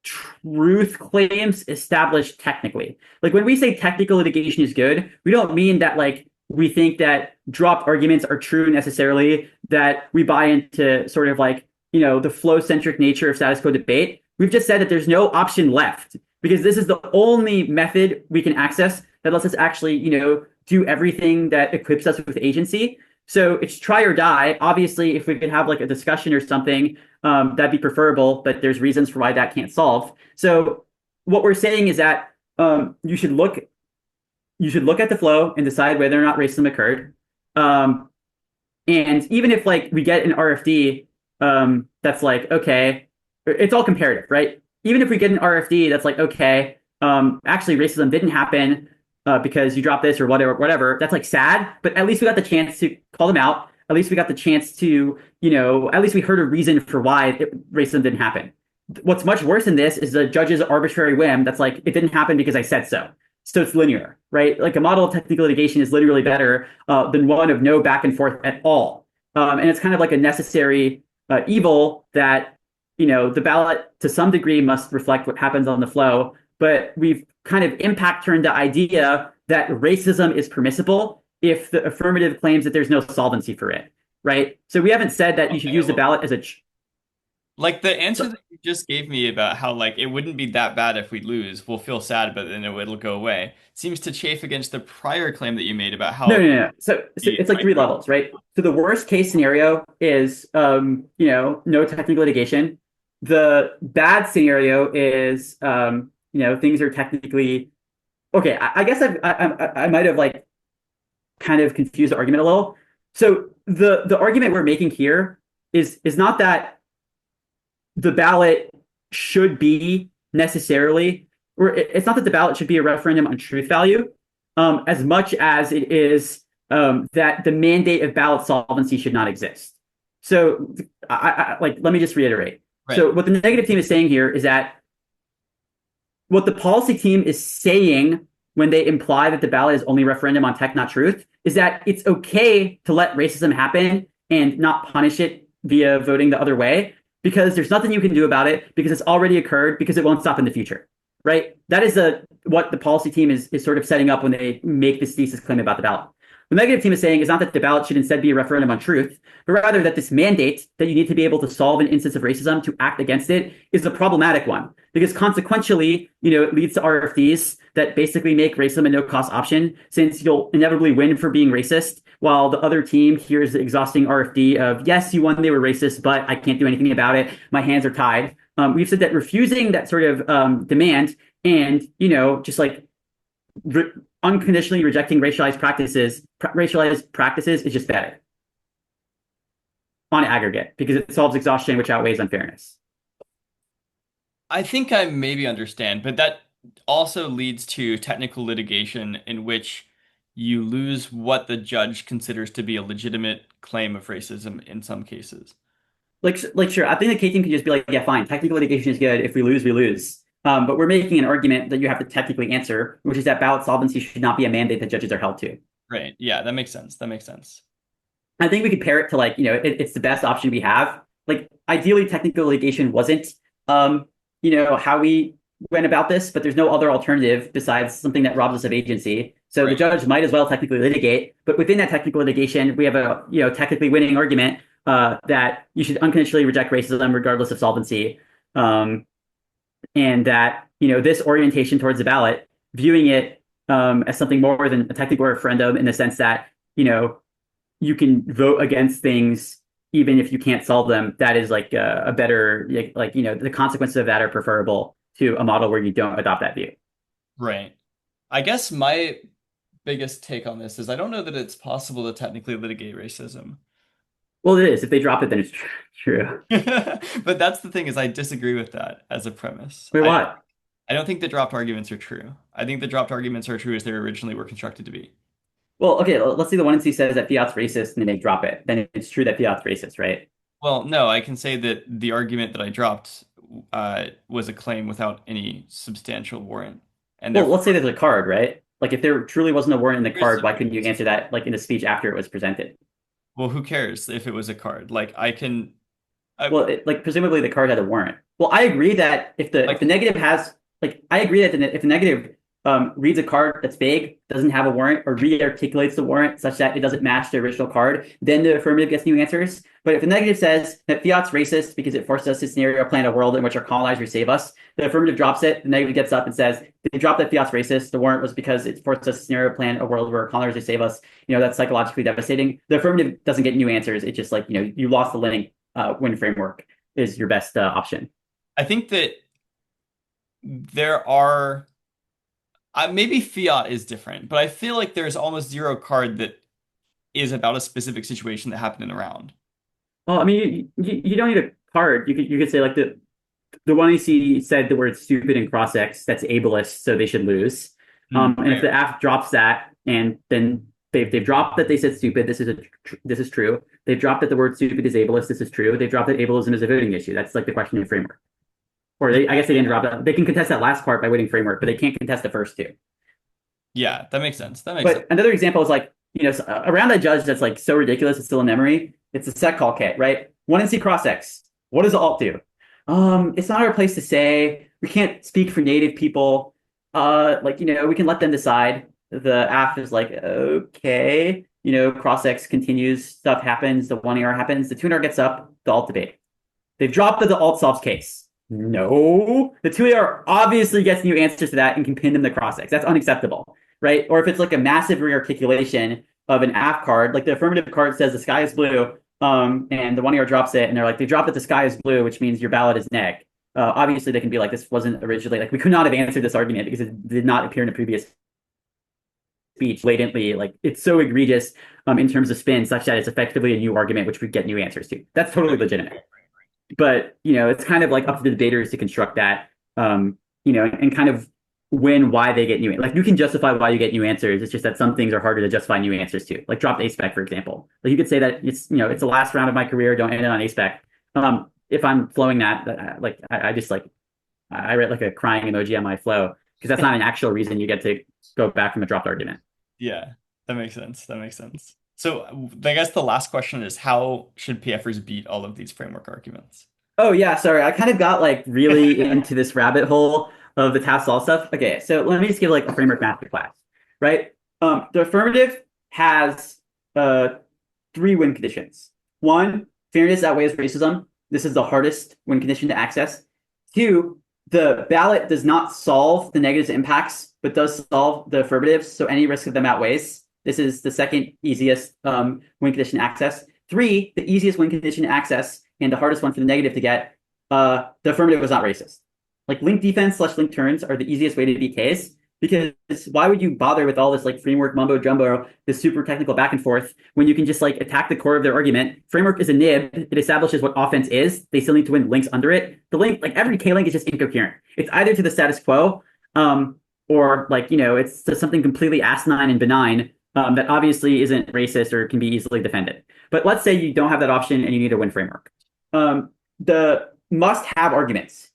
truth claims established technically. Like when we say technical litigation is good, we don't mean that like we think that dropped arguments are true necessarily, that we buy into sort of like, the flow centric nature of status quo debate. We've just said that there's no option left because this is the only method we can access that lets us actually, do everything that equips us with agency. So it's try or die. Obviously, if we could have like a discussion or something, that'd be preferable, but there's reasons for why that can't solve. So what we're saying is that you should look at the flow and decide whether or not racism occurred. And even if like we get an RFD, that's like, okay, it's all comparative, right? Even if we get an RFD that's like, okay, actually racism didn't happen because you dropped this or whatever, that's like sad, but at least we got the chance to call them out. At least we got the chance to, at least we heard a reason for why racism didn't happen. What's much worse than this is the judge's arbitrary whim that's like, it didn't happen because I said so. So it's linear, right? Like a model of technical litigation is literally better than one of no back and forth at all. And it's kind of like a necessary evil that, the ballot to some degree must reflect what happens on the flow. But we've kind of impact turned the idea that racism is permissible if the affirmative claims that there's no solvency for it, right? So we haven't said that you should Okay, use the well, ballot as a. like the answer So, that you just gave me about how like it wouldn't be that bad if we lose, we'll feel sad, but then it'll go away, seems to chafe against the prior claim that you made about no, how no, no. So the it's like three levels, right? So the worst case scenario is, no technical litigation. The bad scenario is, things are technically okay. I guess I might have like kind of confused the argument a little. So the argument we're making here is not that the ballot should be necessarily, or it's not that the ballot should be a referendum on truth value, as much as it is that the mandate of ballot solvency should not exist. So, like, let me just reiterate. right. So, what the negative team is saying here is that what the policy team is saying when they imply that the ballot is only referendum on tech, not truth, is that it's okay to let racism happen and not punish it via voting the other way because there's nothing you can do about it because it's already occurred because it won't stop in the future, right? That is what the policy team is sort of setting up when they make this thesis claim about the ballot. The negative team is saying is not that the ballot should instead be a referendum on truth, but rather that this mandate that you need to be able to solve an instance of racism to act against it is the problematic one. Because consequentially, it leads to RFDs that basically make racism a no-cost option, since you'll inevitably win for being racist, while the other team hears the exhausting RFD of, yes, you won, they were racist, but I can't do anything about it. My hands are tied. We've said that refusing that sort of demand and, just like unconditionally rejecting racialized practices is just better on aggregate because it solves exhaustion, which outweighs unfairness. I think I maybe understand, but that also leads to technical litigation in which you lose what the judge considers to be a legitimate claim of racism in some cases. Like sure, I think the K team can just be like, yeah, fine, technical litigation is good. If we lose, we lose. But we're making an argument that you have to technically answer, which is that ballot solvency should not be a mandate that judges are held to. Right. Yeah, that makes sense. That makes sense. I think we could pair it to like, it's the best option we have. Like ideally, technical litigation wasn't, how we went about this, but there's no other alternative besides something that robs us of agency. So the Right. judge might as well technically litigate, but within that technical litigation, we have a technically winning argument that you should unconditionally reject racism regardless of solvency, um, and that this orientation towards the ballot, viewing it as something more than a technical referendum in the sense that you can vote against things even if you can't solve them. That is like a better the consequences of that are preferable to a model where you don't adopt that view. Right. I guess my biggest take on this is I don't know that it's possible to technically litigate racism. Well, it is. If they drop it, then it's true. But that's the thing is I disagree with that as a premise. Wait, what? I don't think the dropped arguments are true. I think the dropped arguments are true as they originally were constructed to be. Well, okay, let's say the one in C says that fiat's racist and then they drop it. Then it's true that fiat's racist, right? Well, no, I can say that the argument that I dropped was a claim without any substantial warrant, and Well, therefore let's say there's a card, right? Like if there truly wasn't a warrant in the there is card, some why couldn't you evidence. answer that like in the speech after it was presented? Well, who cares if it was a card? Like I can, I, Well, like presumably the card had a warrant. Well, I agree that if the like negative has I agree that if the negative reads a card that's vague, doesn't have a warrant, or re-articulates the warrant such that it doesn't match the original card, then the affirmative gets new answers. But if the negative says that fiat's racist because it forced us to scenario plan a world in which our colonizers save us, the affirmative drops it. The negative gets up and says they dropped that fiat's racist. The warrant was because it forced us to scenario plan a world where our colonizers save us. That's psychologically devastating. The affirmative doesn't get new answers. It's just like you lost the link. When framework is your best option. I think that there are maybe fiat is different, but I feel like there's almost zero card that is about a specific situation that happened in a round. Well, I mean, you don't need a card. You could say like the one EC said the word stupid in cross X. That's ableist, so they should lose. And if Right. the app drops that, and then they've dropped that they said stupid. This is true. They've dropped that the word stupid is ableist. This is true. They've dropped that ableism is a voting issue. That's like the question in framework. Or I guess they didn't drop that. They can contest that last part by winning framework, but they can't contest the first two. Yeah, that makes sense. That makes sense. But another example is like, around that judge that's like so ridiculous, it's still in memory. It's a set call kit, right? One NC cross X. What does the alt do? It's not our place to say. We can't speak for native people. We can let them decide. The app is like, okay, cross X continues, stuff happens, the 1AR happens, the 2AR gets up, the alt debate. They've dropped the alt solves case. No, the 2AR obviously gets new answers to that and can pin them to cross X. That's unacceptable, right? Or if it's like a massive rearticulation of an AF card, like the affirmative card says the sky is blue, and the 1AR drops it, and they're like, they dropped it, the sky is blue, which means your ballot is neg. Obviously, they can be like, this wasn't originally, like, we could not have answered this argument because it did not appear in a previous speech blatantly. Like, it's so egregious in terms of spin, such that it's effectively a new argument, which we get new answers to. That's totally legitimate. But, it's kind of like up to the debaters to construct that, and kind of why they get new, like you can justify why you get new answers. It's just that some things are harder to justify new answers to, like dropped A-spec, for example. Like you could say that it's the last round of my career, don't end it on A-spec. If I'm flowing that, like I just like I write like a crying emoji on my flow because that's not an actual reason you get to go back from a dropped argument. Yeah, that makes sense. That makes sense. So I guess the last question is how should PFers beat all of these framework arguments? Oh yeah, sorry. I kind of got like really into this rabbit hole of the task law stuff. Okay, so let me just give like a framework masterclass, right? The affirmative has three win conditions. One, fairness outweighs racism. This is the hardest win condition to access. Two, the ballot does not solve the negative impacts, but does solve the affirmatives. So any risk of them outweighs. This is the second easiest win condition to access. Three, the easiest win condition to access and the hardest one for the negative to get, the affirmative was not racist. Like link defense / link turns are the easiest way to beat Ks because why would you bother with all this like framework mumbo jumbo, this super technical back and forth when you can just like attack the core of their argument? Framework is a nib. It establishes what offense is. They still need to win links under it. The link, like every K link is just incoherent. It's either to the status quo, or like, it's to something completely asinine and benign that obviously isn't racist or can be easily defended. But let's say you don't have that option and you need a win framework. The must-have arguments.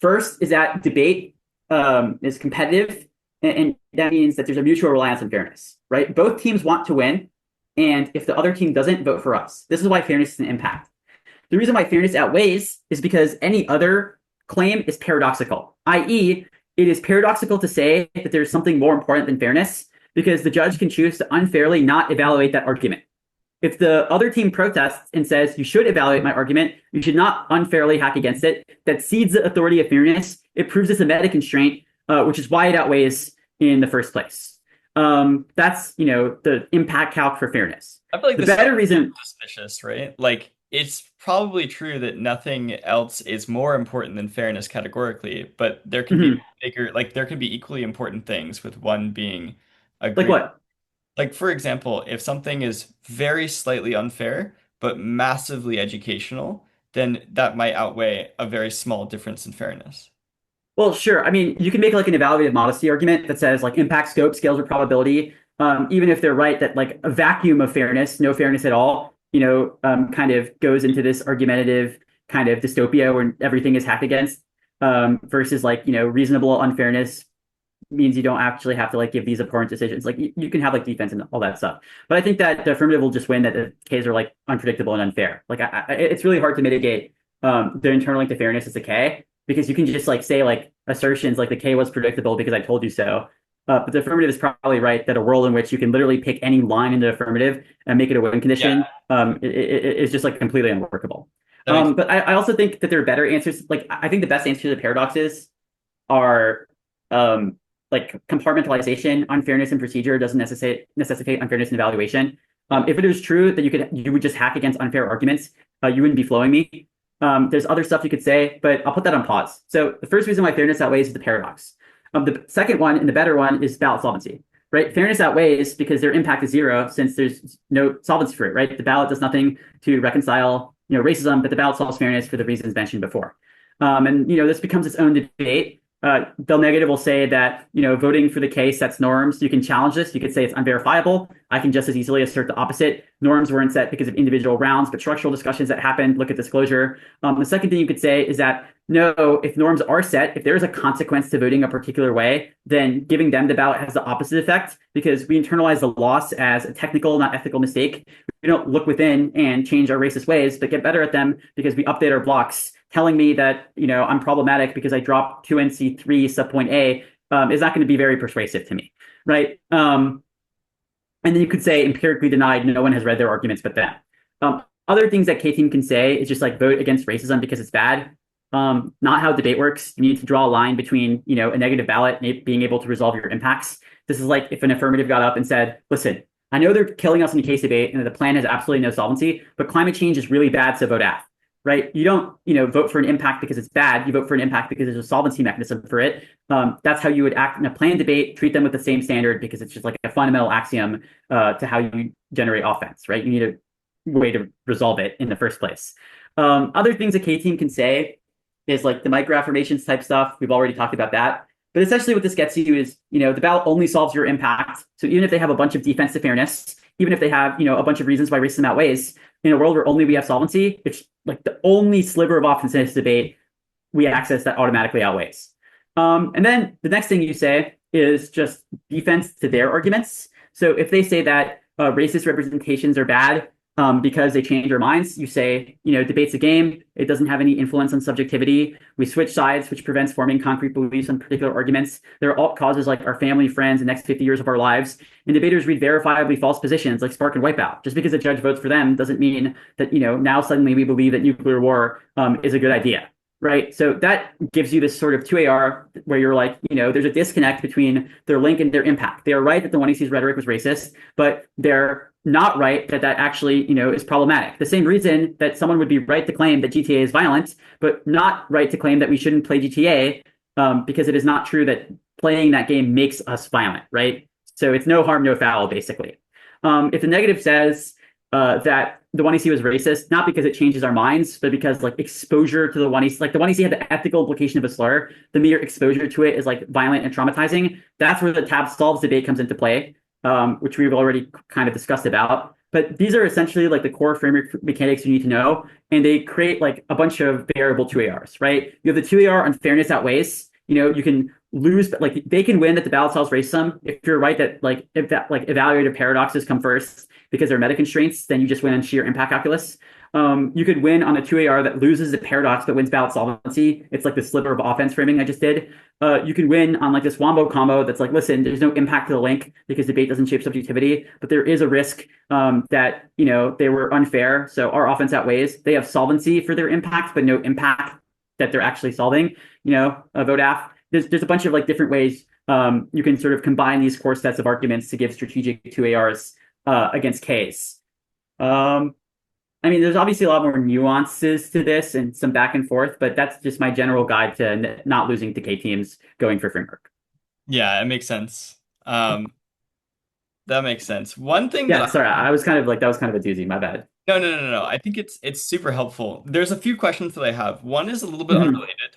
First is that debate is competitive, and that means that there's a mutual reliance on fairness, right? Both teams want to win, and if the other team doesn't, vote for us. This is why fairness is an impact. The reason why fairness outweighs is because any other claim is paradoxical, i.e., it is paradoxical to say that there's something more important than fairness because the judge can choose to unfairly not evaluate that argument. If the other team protests and says, you should evaluate my argument, you should not unfairly hack against it, that cedes the authority of fairness. It proves it's a meta constraint, which is why it outweighs in the first place. That's, the impact calc for fairness. I feel like The this is better reason, suspicious, right? Like, it's probably true that nothing else is more important than fairness categorically, but there can be mhm. bigger, like, there can be equally important things with one being Like agreed. what? Like, for example, if something is very slightly unfair, but massively educational, then that might outweigh a very small difference in fairness. Well, sure. I mean, you can make like an evaluative modesty argument that says like impact, scope, scales, or probability. Even if they're right that like a vacuum of fairness, no fairness at all, kind of goes into this argumentative kind of dystopia where everything is hacked against, versus like, reasonable unfairness means you don't actually have to like give these abhorrent decisions. Like you can have like defense and all that stuff. But I think that the affirmative will just win that the Ks are like unpredictable and unfair. Like it's really hard to mitigate the internal link to fairness as a K because you can just like say like assertions like the K was predictable because I told you so. But the affirmative is probably right that a world in which you can literally pick any line in the affirmative and make it a win Yeah, condition is just like completely unworkable. that makes But I also think that there are better answers. Like I think the best answer to the paradoxes are like compartmentalization. Unfairness in procedure doesn't necessitate unfairness in evaluation. If it is true that you would just hack against unfair arguments, you wouldn't be flowing me. There's other stuff you could say, but I'll put that on pause. So the first reason why fairness outweighs is the paradox. The second one and the better one is ballot solvency, right? Fairness outweighs because their impact is zero since there's no solvency for it, right? The ballot does nothing to reconcile, racism, but the ballot solves fairness for the reasons mentioned before. And this becomes its own debate. They'll negative will say that voting for the K sets norms. You can challenge this. You could say it's unverifiable. I can just as easily assert the opposite. Norms weren't set because of individual rounds, but structural discussions that happened. Look at disclosure. The second thing you could say is that no, if norms are set, if there is a consequence to voting a particular way, then giving them the ballot has the opposite effect because we internalize the loss as a technical, not ethical mistake. We don't look within and change our racist ways, but get better at them because we update our blocks. Telling me that I'm problematic because I dropped 2NC3 subpoint A is not going to be very persuasive to me, right? And then you could say empirically denied, no one has read their arguments but them. Other things that K-Team can say is just like vote against racism because it's bad. Not how debate works. You need to draw a line between a negative ballot and being able to resolve your impacts. This is like if an affirmative got up and said, listen, I know they're killing us in the case debate and the plan has absolutely no solvency, but climate change is really bad, so vote AF. Right? You don't, vote for an impact because it's bad. You vote for an impact because there's a solvency mechanism for it. That's how you would act in a planned debate. Treat them with the same standard because it's just like a fundamental axiom to how you generate offense. Right? You need a way to resolve it in the first place. Other things a K-Team can say is like the microaffirmations type stuff. We've already talked about that. But essentially, what this gets you is, the ballot only solves your impact. So even if they have a bunch of defensive fairness, even if they have, a bunch of reasons why racism outweighs, in a world where only we have solvency, it's like the only sliver of offense in this debate we access that automatically outweighs. And then the next thing you say is just defense to their arguments. So if they say that racist representations are bad because they change our minds, you say, debate's a game. It doesn't have any influence on subjectivity. We switch sides, which prevents forming concrete beliefs on particular arguments. There are alt causes like our family, friends, the next 50 years of our lives. And debaters read verifiably false positions like Spark and Wipeout. Just because a judge votes for them doesn't mean that, now suddenly we believe that nuclear war is a good idea. Right. So that gives you this sort of 2AR where you're like, there's a disconnect between their link and their impact. They are right that the 1EC's rhetoric was racist, but they're not right that actually, is problematic. The same reason that someone would be right to claim that GTA is violent, but not right to claim that we shouldn't play GTA because it is not true that playing that game makes us violent. Right. So it's no harm, no foul, basically. If the negative says that the 1EC was racist, not because it changes our minds, but because like exposure to the 1EC, like the 1EC had the ethical implication of a slur. The mere exposure to it is like violent and traumatizing. That's where the tab solves debate comes into play, which we've already kind of discussed about. But these are essentially like the core framework mechanics you need to know, and they create like a bunch of variable 2ARs, right? You have the 2AR on fairness outweighs. You can lose, but like they can win that the ballot solves racism. If you're right that if that like evaluative paradoxes come first because they're meta constraints, then you just win on sheer impact calculus. You could win on a 2AR that loses the paradox but wins ballot solvency. It's like the sliver of offense framing I just did. You can win on like this wombo combo that's like, listen, there's no impact to the link because debate doesn't shape subjectivity, but there is a risk that they were unfair. So our offense outweighs. They have solvency for their impact, but no impact that they're actually solving. Vote AF. There's a bunch of like different ways you can sort of combine these core sets of arguments to give strategic 2ARs against Ks. Um, I mean, there's obviously a lot more nuances to this and some back and forth, but that's just my general guide to not losing to K teams going for framework. Yeah, it makes sense. That makes sense. One thing that Yeah, sorry, I was kind of like that was kind of a doozy. My bad. no. I think it's super helpful. There's a few questions that I have. One is a little bit Hmm. unrelated.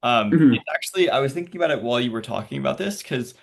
Hmm. It's actually I was thinking about it while you were talking about this because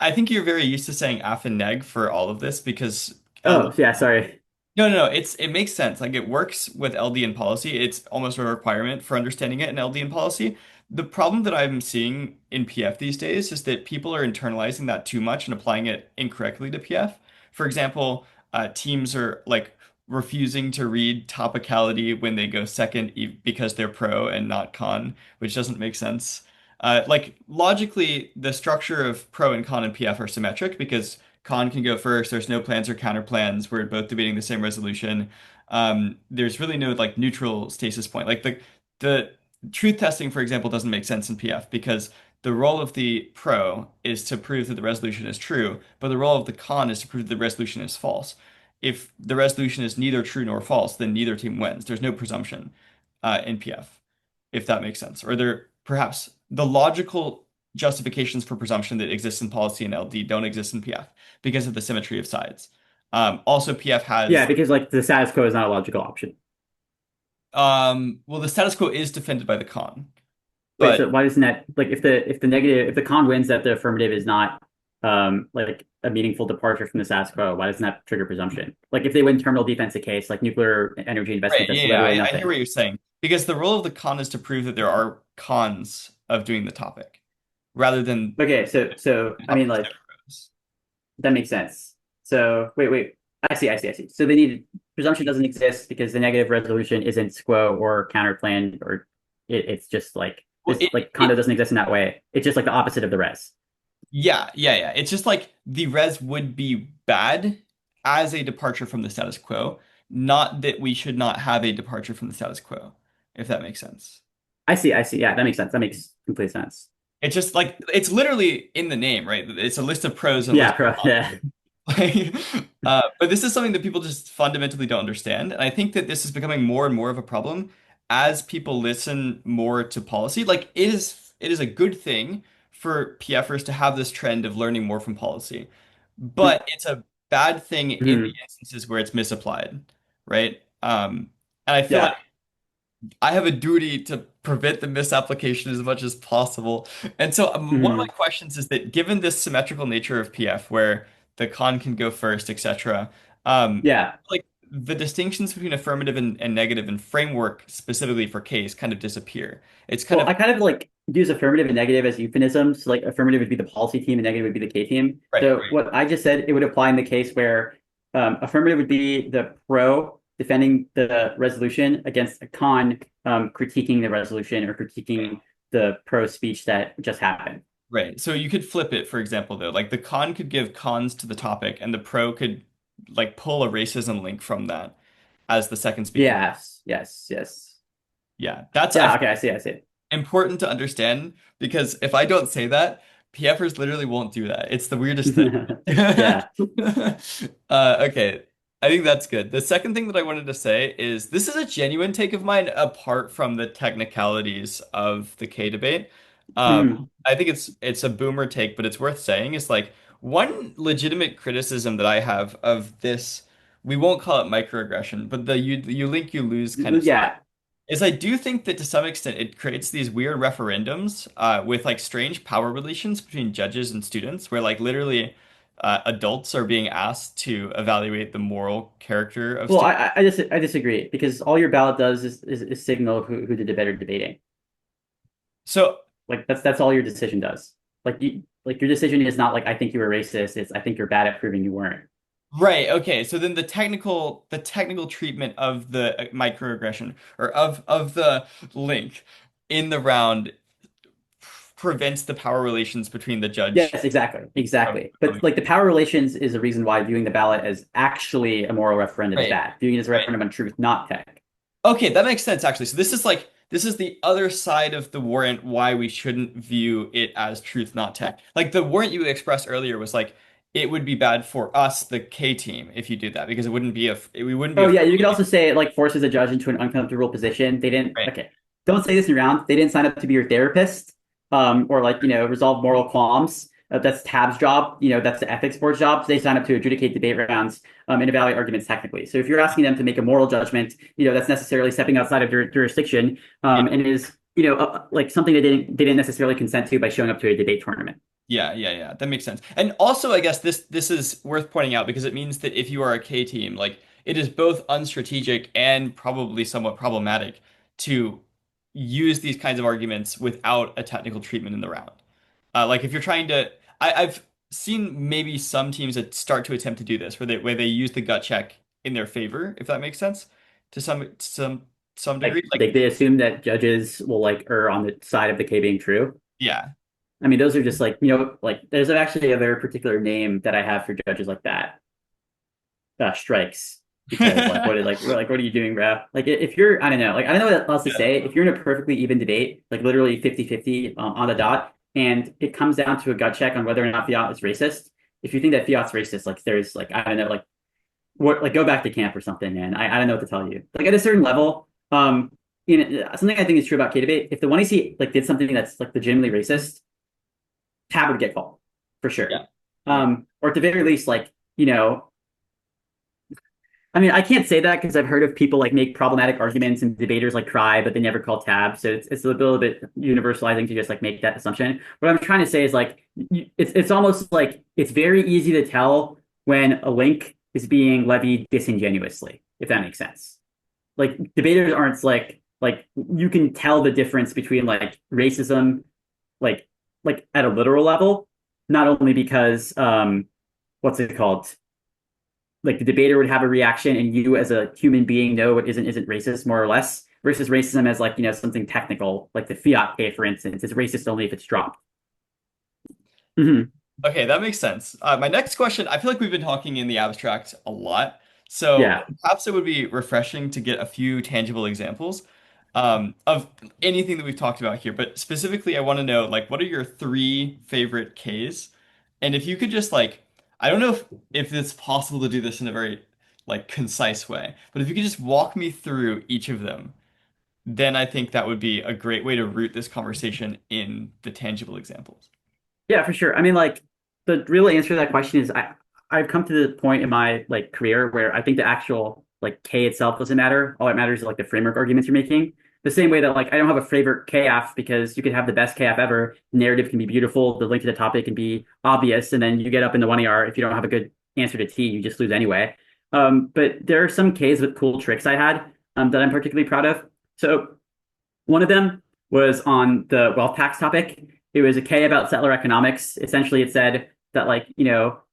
I think you're very used to saying af and neg for all of this because Oh, yeah, sorry. no. It makes sense. Like it works with LD and policy. It's almost a requirement for understanding it in LD and policy. The problem that I'm seeing in PF these days is that people are internalizing that too much and applying it incorrectly to PF. For example, teams are like refusing to read topicality when they go second because they're pro and not con, which doesn't make sense. Like logically, the structure of pro and con and PF are symmetric because con can go first. There's no plans or counter plans. We're both debating the same resolution. There's really no like neutral stasis point. Like the truth testing, for example, doesn't make sense in PF because the role of the pro is to prove that the resolution is true, but the role of the con is to prove that the resolution is false. If the resolution is neither true nor false, then neither team wins. There's no presumption in PF, if that makes sense. Or there perhaps the logical justifications for presumption that exist in policy and LD don't exist in PF because of the symmetry of sides. Also, PF Yeah, has because like the status quo is not a logical option. well, the status quo is defended by the con, Wait, but so why doesn't that like if the con wins that the affirmative is not like a meaningful departure from the status quo, why doesn't that trigger presumption? Like if they win terminal defense a case, like nuclear energy right, investment, yeah, that's yeah, literally I hear nothing. what you're saying because the role of the con is to prove that there are cons of doing the topic rather than Okay, so I mean opposite like pros. that makes sense. So wait. I see. So they need presumption doesn't exist because the negative resolution isn't squo or counterplanned or it's just like Well, this like condo doesn't exist in that way. It's just like the opposite of the res. yeah. It's just like the res would be bad as a departure from the status quo, not that we should not have a departure from the status quo, if that makes sense. I see. Yeah, that makes sense. That makes complete sense. It's just like it's literally in the name, right? It's a list of pros and a Yeah, list yeah. of cons. But this is something that people just fundamentally don't understand. And I think that this is becoming more and more of a problem as people listen more to policy. Like it is a good thing for PFers to have this trend of learning more from policy. But it's a bad thing in the Mhm. instances where it's misapplied, right? And I feel like Yeah. I have a duty to prevent the misapplication as much as possible. And so one of my Mhm. questions is that given this symmetrical nature of PF where the con can go first, etc., Yeah. like the distinctions between affirmative and negative and framework specifically for case kind of disappear. It's kind Well, of I kind of like use affirmative and negative as euphemisms. So, like affirmative would be the policy team and negative would be the K team. right, So right, what I just said, it would apply in the case where affirmative would be the pro defending the resolution against a con critiquing the resolution or critiquing the pro speech that just happened. right. So you could flip it, for example, though. Like the con could give cons to the topic and the pro could like pull a racism link from that as the second speaking. Yes. Yeah, that's I Yeah, okay, I see. important to understand because if I don't say that, PFers literally won't do that. It's the weirdest thing. Yeah. Okay, I think that's good. The second thing that I wanted to say is this is a genuine take of mine apart from the technicalities of the K debate. Um, Mhm. I think it's a boomer take, but it's worth saying. Is like one legitimate criticism that I have of this. We won't call it microaggression, but the you link you lose kind of Yeah. is I do think that to some extent it creates these weird referendums with like strange power relations between judges and students, where like literally adults are being asked to evaluate the moral character of Well, students. I disagree because all your ballot does is signal who did the better debating. So Like that's all your decision does. Like your decision is not like I think you were racist. It's I think you're bad at proving you weren't. Right. Okay. So then the technical treatment of the microaggression or of the link in the round prevents the power relations between the judge Yes, exactly, from exactly. But coming. like the power relations is a reason why viewing the ballot as actually a moral referendum is Right. bad. Viewing it as a Right. referendum on truth, not tech. Okay, that makes sense actually. So this is the other side of the warrant why we shouldn't view it as truth, not tech. Like the warrant you expressed earlier was like it would be bad for us, the K team, if you did that because it wouldn't be a we wouldn't be Oh yeah, you could affirming it. also say it like forces a judge into an uncomfortable position. They didn't Right. okay. Don't say this around. They didn't sign up to be your therapist, or like resolve moral qualms. That's Tab's job. That's the ethics board's job. So they sign up to adjudicate debate rounds and evaluate arguments technically. So if you're asking them to make a moral judgment, that's necessarily stepping outside of jurisdiction, Yeah. and is like something they didn't necessarily consent to by showing up to a debate tournament. Yeah, yeah, yeah. That makes sense. And also, I guess this is worth pointing out because it means that if you are a K team, like it is both unstrategic and probably somewhat problematic to use these kinds of arguments without a technical treatment in the round. Like if you're trying to, I've seen maybe some teams that start to attempt to do this, where they use the gut check in their favor, if that makes sense, to some degree. Like Like, they assume that judges will like err on the side of the K being true. yeah. I mean, those are just like, like there's actually a very particular name that I have for judges like that. Strikes. Because like what is like we're like what are you doing, bro? Like if you're I don't know, like I don't know what else to Yeah. say. If you're in a perfectly even debate, like literally 50-50 on the dot, and it comes down to a gut check on whether or not Fiat is racist. If you think that Fiat's racist, like there's like I don't know, like what like go back to camp or something, man. I don't know what to tell you. Like at a certain level, something I think is true about K debate, if the 1EC like did something that's like legitimately racist, Tab would get called for sure. Yeah. Yeah. Or at the very least, like, I mean, I can't say that because I've heard of people like make problematic arguments and debaters like cry, but they never call Tab. So it's a little bit universalizing to just like make that assumption. What I'm trying to say is like it's almost like it's very easy to tell when a link is being levied disingenuously, if that makes sense. Like debaters aren't like you can tell the difference between like racism like at a literal level, not only because what's it called? Like the debater would have a reaction and you as a human being know what isn't racist, more or less, versus racism as like, something technical, like the fiat K, for instance, is racist only if it's dropped. Hmm. Okay, that makes sense. My next question, I feel like we've been talking in the abstract a lot, so Yeah. perhaps it would be refreshing to get a few tangible examples of anything that we've talked about here. But specifically, I want to know, like, what are your three favorite Ks? And if you could just like, I don't know if it's possible to do this in a very like concise way, but if you could just walk me through each of them, then I think that would be a great way to root this conversation in the tangible examples. Yeah, for sure. I mean, like the real answer to that question is I've come to the point in my like career where I think the actual like K itself doesn't matter. All that matters is like the framework arguments you're making. The same way that like I don't have a favorite KF because you could have the best KF ever. The narrative can be beautiful, the link to the topic can be obvious, and then you get up in the 1ER if you don't have a good answer to T, you just lose anyway. But there are some Ks with cool tricks I had that I'm particularly proud of. So one of them was on the wealth tax topic. It was a K about settler economics. Essentially, it said that like,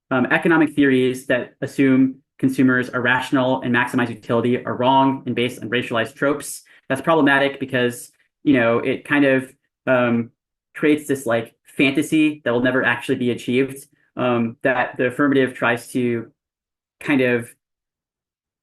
economic theories that assume consumers are rational and maximize utility are wrong and based on racialized tropes. That's problematic because, it kind of creates this like fantasy that will never actually be achieved. That the affirmative tries to kind of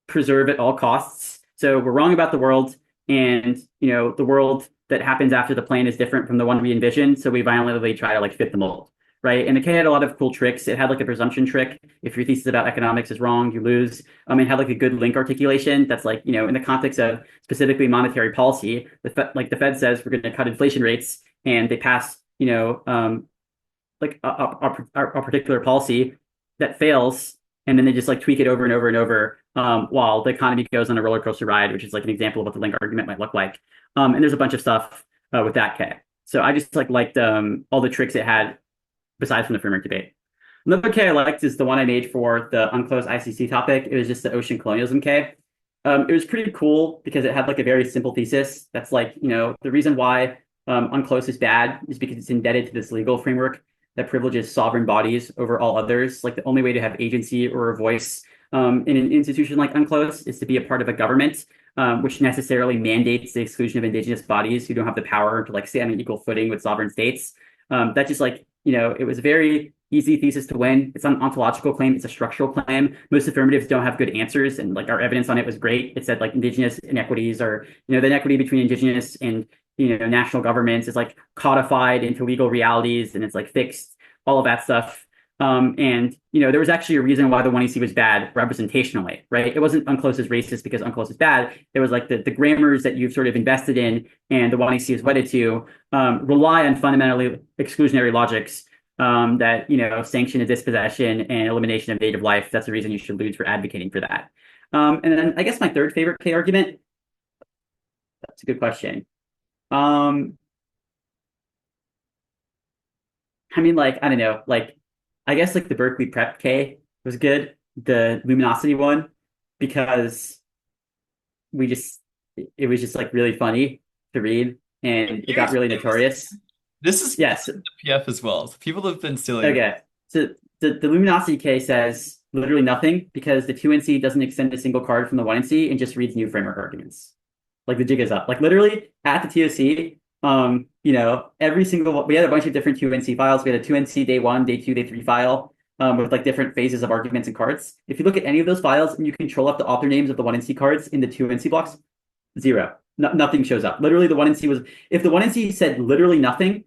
preserve at all costs. So we're wrong about the world, and the world that happens after the plane is different from the one we envisioned. So we violently try to like fit the mold, right? And the K had a lot of cool tricks. It had like a presumption trick. If your thesis about economics is wrong, you lose. It had like a good link articulation. That's like in the context of specifically monetary policy. The Fed says we're going to cut inflation rates, and they pass like a particular policy that fails, and then they just like tweak it over and over and over while the economy goes on a roller coaster ride, which is like an example of what the link argument might look like. And there's a bunch of stuff with that K. So I just like liked all the tricks it had besides from the framework debate. Another K I liked is the one I made for the unclosed ICC topic. It was just the ocean colonialism K. It was pretty cool because it had like a very simple thesis. That's like, the reason why unclosed is bad is because it's indebted to this legal framework that privileges sovereign bodies over all others. Like the only way to have agency or a voice in an institution like UNCLOS is to be a part of a government, which necessarily mandates the exclusion of indigenous bodies who don't have the power to like stand on equal footing with sovereign states. That just like, it was a very easy thesis to win. It's an ontological claim. It's a structural claim. Most affirmatives don't have good answers. And like our evidence on it was great. It said like indigenous inequities or, the inequity between indigenous and, national governments is like codified into legal realities and it's like fixed, all of that stuff. And there was actually a reason why the 1EC was bad representationally, right? It wasn't UNCLOS is racist because UNCLOS is bad. It was like the grammars that you've sort of invested in and the 1EC is wedded to rely on fundamentally exclusionary logics that sanction a dispossession and elimination of native life. That's the reason you should lose for advocating for that. And then I guess my third favorite K argument. That's a good question. I mean, like, I don't know, like, I guess like the Berkeley Prep K was good, the luminosity one, because we just, it was just like really funny to read and it You got really explain notorious. this is Yes. the PF as well. So people have been stealing. Okay. So the luminosity K says literally nothing because the 2NC doesn't extend a single card from the 1NC and just reads new framework arguments. Like the jig is up. Like literally at the TOC, every single we had a bunch of different 2NC files. We had a 2NC day 1, day 2, day 3 file with like different phases of arguments and cards. If you look at any of those files and you control up the author names of the 1NC cards in the 2NC blocks, zero. Nothing shows up. Literally the 1NC was if the 1NC said literally nothing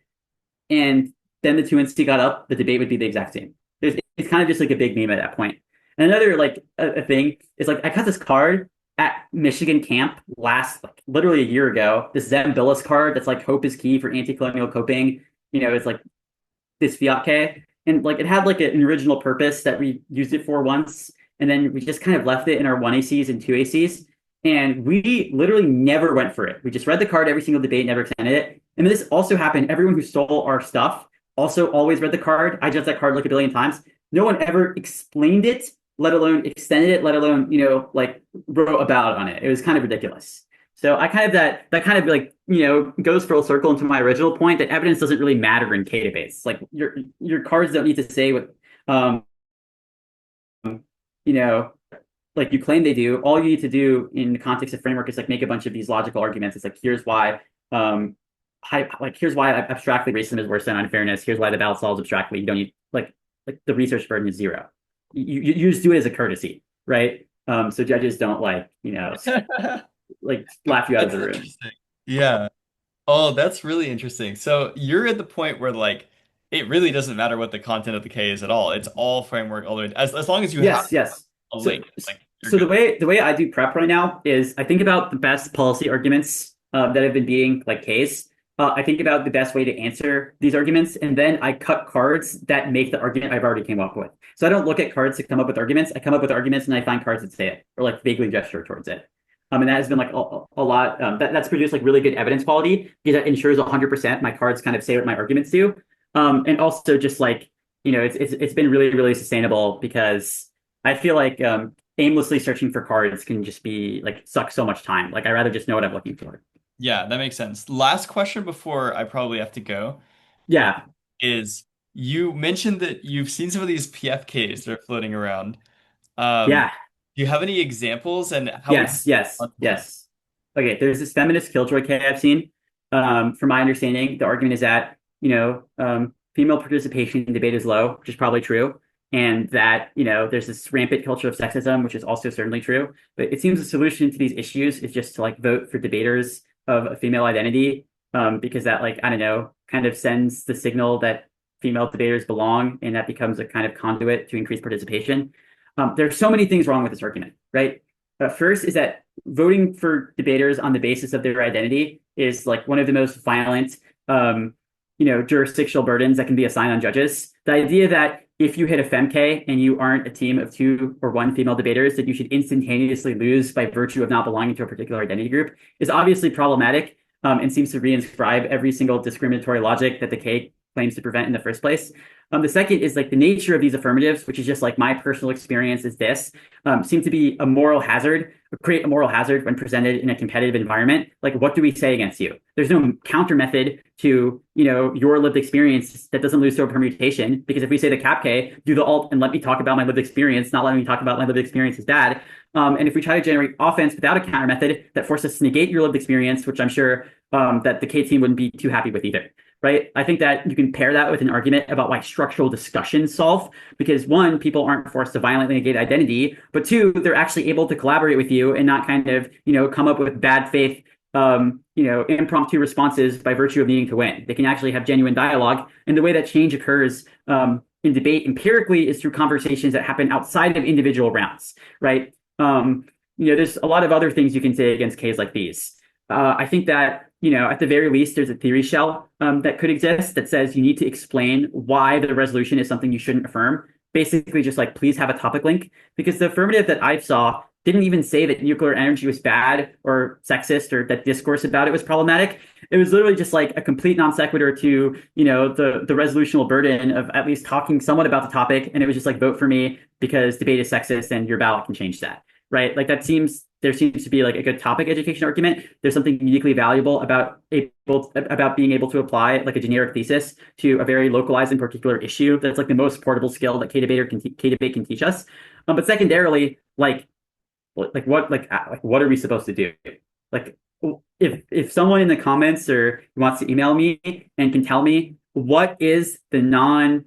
and then the 2NC got up, the debate would be the exact same. It's kind of just like a big meme at that point. And another like a thing is like I got this card at Michigan camp last like literally a year ago. This Zambilis card that's like hope is key for anti-colonial coping. It's like this fiat K. And like it had like an original purpose that we used it for once. And then we just kind of left it in our 1ACs and 2ACs. And we literally never went for it. We just read the card every single debate, never extended it. And this also happened. Everyone who stole our stuff also always read the card. I judged that card like a billion times. No one ever explained it, let alone extended it, let alone, like wrote about on it. It was kind of ridiculous. So I kind of that kind of like, goes full circle into my original point that evidence doesn't really matter in K debates. Like your cards don't need to say what, you know, like you claim they do. All you need to do in the context of framework is like make a bunch of these logical arguments. It's like, here's why, here's why abstractly racism is worse than unfairness. Here's why the ballot solves abstractly. You don't need like the research burden is zero. You just do it as a courtesy, right? So judges don't like like laugh you out of That's the room. interesting. Yeah. Oh, that's really interesting. So you're at the point where like it really doesn't matter what the content of the K is at all. It's all framework all the way. As long as you have Yes, yes. a So link, like you're so good. the way I do prep right now is I think about the best policy arguments that have been beating like Ks. I think about the best way to answer these arguments, and then I cut cards that make the argument I've already came up with. So I don't look at cards to come up with arguments. I come up with arguments and I find cards that say it or like vaguely gesture towards it. And that has been like a lot. That's produced like really good evidence quality because that ensures 100% my cards kind of say what my arguments do. And also just like it's been really really sustainable because I feel like aimlessly searching for cards can just be like suck so much time. Like I rather just know what I'm looking for. Yeah, that makes sense. Last question before I probably have to go Yeah, is you mentioned that you've seen some of these PFKs that are floating around. Um, yeah. do you have any examples and how would you Yes, yes, respond to them? yes. Okay, there's this feminist killjoy K I've seen. From my understanding, the argument is that, female participation in debate is low, which is probably true. And that, there's this rampant culture of sexism, which is also certainly true. But it seems the solution to these issues is just to like vote for debaters of a female identity, because that like, I don't know, kind of sends the signal that female debaters belong, and that becomes a kind of conduit to increase participation. There's so many things wrong with this argument, right? First is that voting for debaters on the basis of their identity is like one of the most violent, jurisdictional burdens that can be assigned on judges. The idea that if you hit a FemK and you aren't a team of 2 or 1 female debaters, that you should instantaneously lose by virtue of not belonging to a particular identity group is obviously problematic and seems to reinscribe every single discriminatory logic that the K claims to prevent in the first place. The second is like the nature of these affirmatives, which is just like my personal experience is this, seem to be a moral hazard, create a moral hazard when presented in a competitive environment. Like, what do we say against you? There's no counter method to, your lived experience that doesn't lose to a permutation. Because if we say the cap K, do the alt and let me talk about my lived experience, not letting me talk about my lived experience is bad. And if we try to generate offense without a counter method that forces us to negate your lived experience, which I'm sure that the K team wouldn't be too happy with either. Right. I think that you can pair that with an argument about why structural discussions solve, because one, people aren't forced to violently negate identity, but two, they're actually able to collaborate with you and not kind of, come up with bad faith, impromptu responses by virtue of needing to win. They can actually have genuine dialogue. And the way that change occurs in debate empirically is through conversations that happen outside of individual rounds. Right. There's a lot of other things you can say against Ks like these. I think that, at the very least, there's a theory shell that could exist that says you need to explain why the resolution is something you shouldn't affirm. Basically, just like, please have a topic link, because the affirmative that I saw didn't even say that nuclear energy was bad or sexist or that discourse about it was problematic. It was literally just like a complete non sequitur to, the resolutional burden of at least talking somewhat about the topic. And it was just like, vote for me because debate is sexist and your ballot can change that. Right. Like there seems to be like a good topic education argument. There's something uniquely valuable about being able to apply like a generic thesis to a very localized and particular issue. That's like the most portable skill that K-debate can teach us. But secondarily, what are we supposed to do? Like, if someone in the comments or wants to email me and can tell me what is the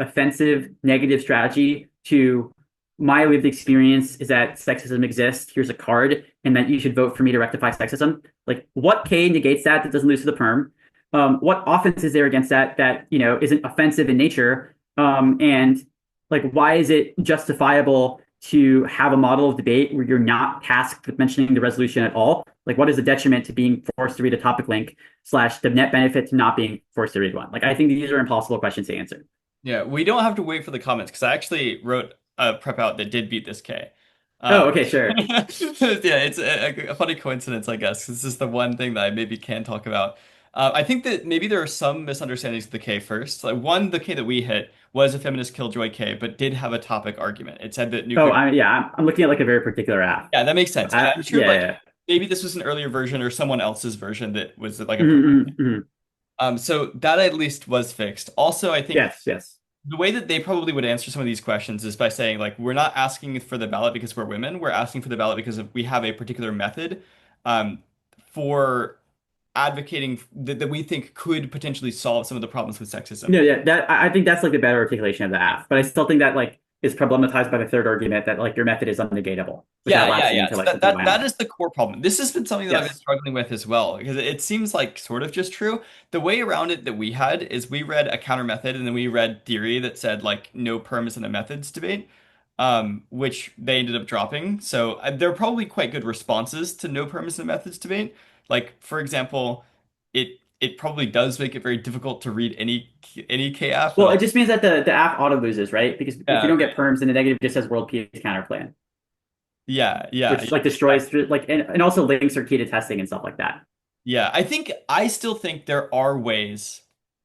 offensive negative strategy to my lived experience is that sexism exists. Here's a card, and that you should vote for me to rectify sexism. Like, what K negates that doesn't lose to the perm? What offense is there against that isn't offensive in nature? And like, why is it justifiable to have a model of debate where you're not tasked with mentioning the resolution at all? Like, what is the detriment to being forced to read a topic link / the net benefit to not being forced to read one? Like, I think these are impossible questions to answer. Yeah, we don't have to wait for the comments because I actually wrote a prep out that did beat this K. Oh, okay, sure. Yeah, it's a funny coincidence, I guess. This is the one thing that I maybe can talk about. I think that maybe there are some misunderstandings of the K first. Like one, the K that we hit was a feminist killjoy K, but did have a topic argument. It said that Oh, nuclear. I'm looking at like a very particular app. Yeah, that makes sense. And I'm sure Yeah, like yeah. maybe this was an earlier version or someone else's version that was like a. Mm-hmm. So that at least was fixed. Also, I think Yes, yes. the way that they probably would answer some of these questions is by saying, like, we're not asking for the ballot because we're women. We're asking for the ballot because we have a particular method um, for advocating that we think could potentially solve some of the problems with sexism. No, yeah, that I think that's like the better articulation of the app. But I still think that like is problematized by the third argument that like your method is unnegatable without lapsing into So like something that violent. is the core problem. This has been something that I've been Yes. struggling with as well because it seems like sort of just true. The way around it that we had is we read a counter method and then we read theory that said like no perms in a methods debate, which they ended up dropping. So there are probably quite good responses to no perms in a methods debate. Like for example, it probably does make it very difficult to read any KF, but Well, like it just means that the app auto loses, right? Because if you yeah, don't okay. get perms, then the negative just says world peace counter plan, Yeah. which like destroys like and also links are key to testing and stuff like that. Yeah, I still think there are ways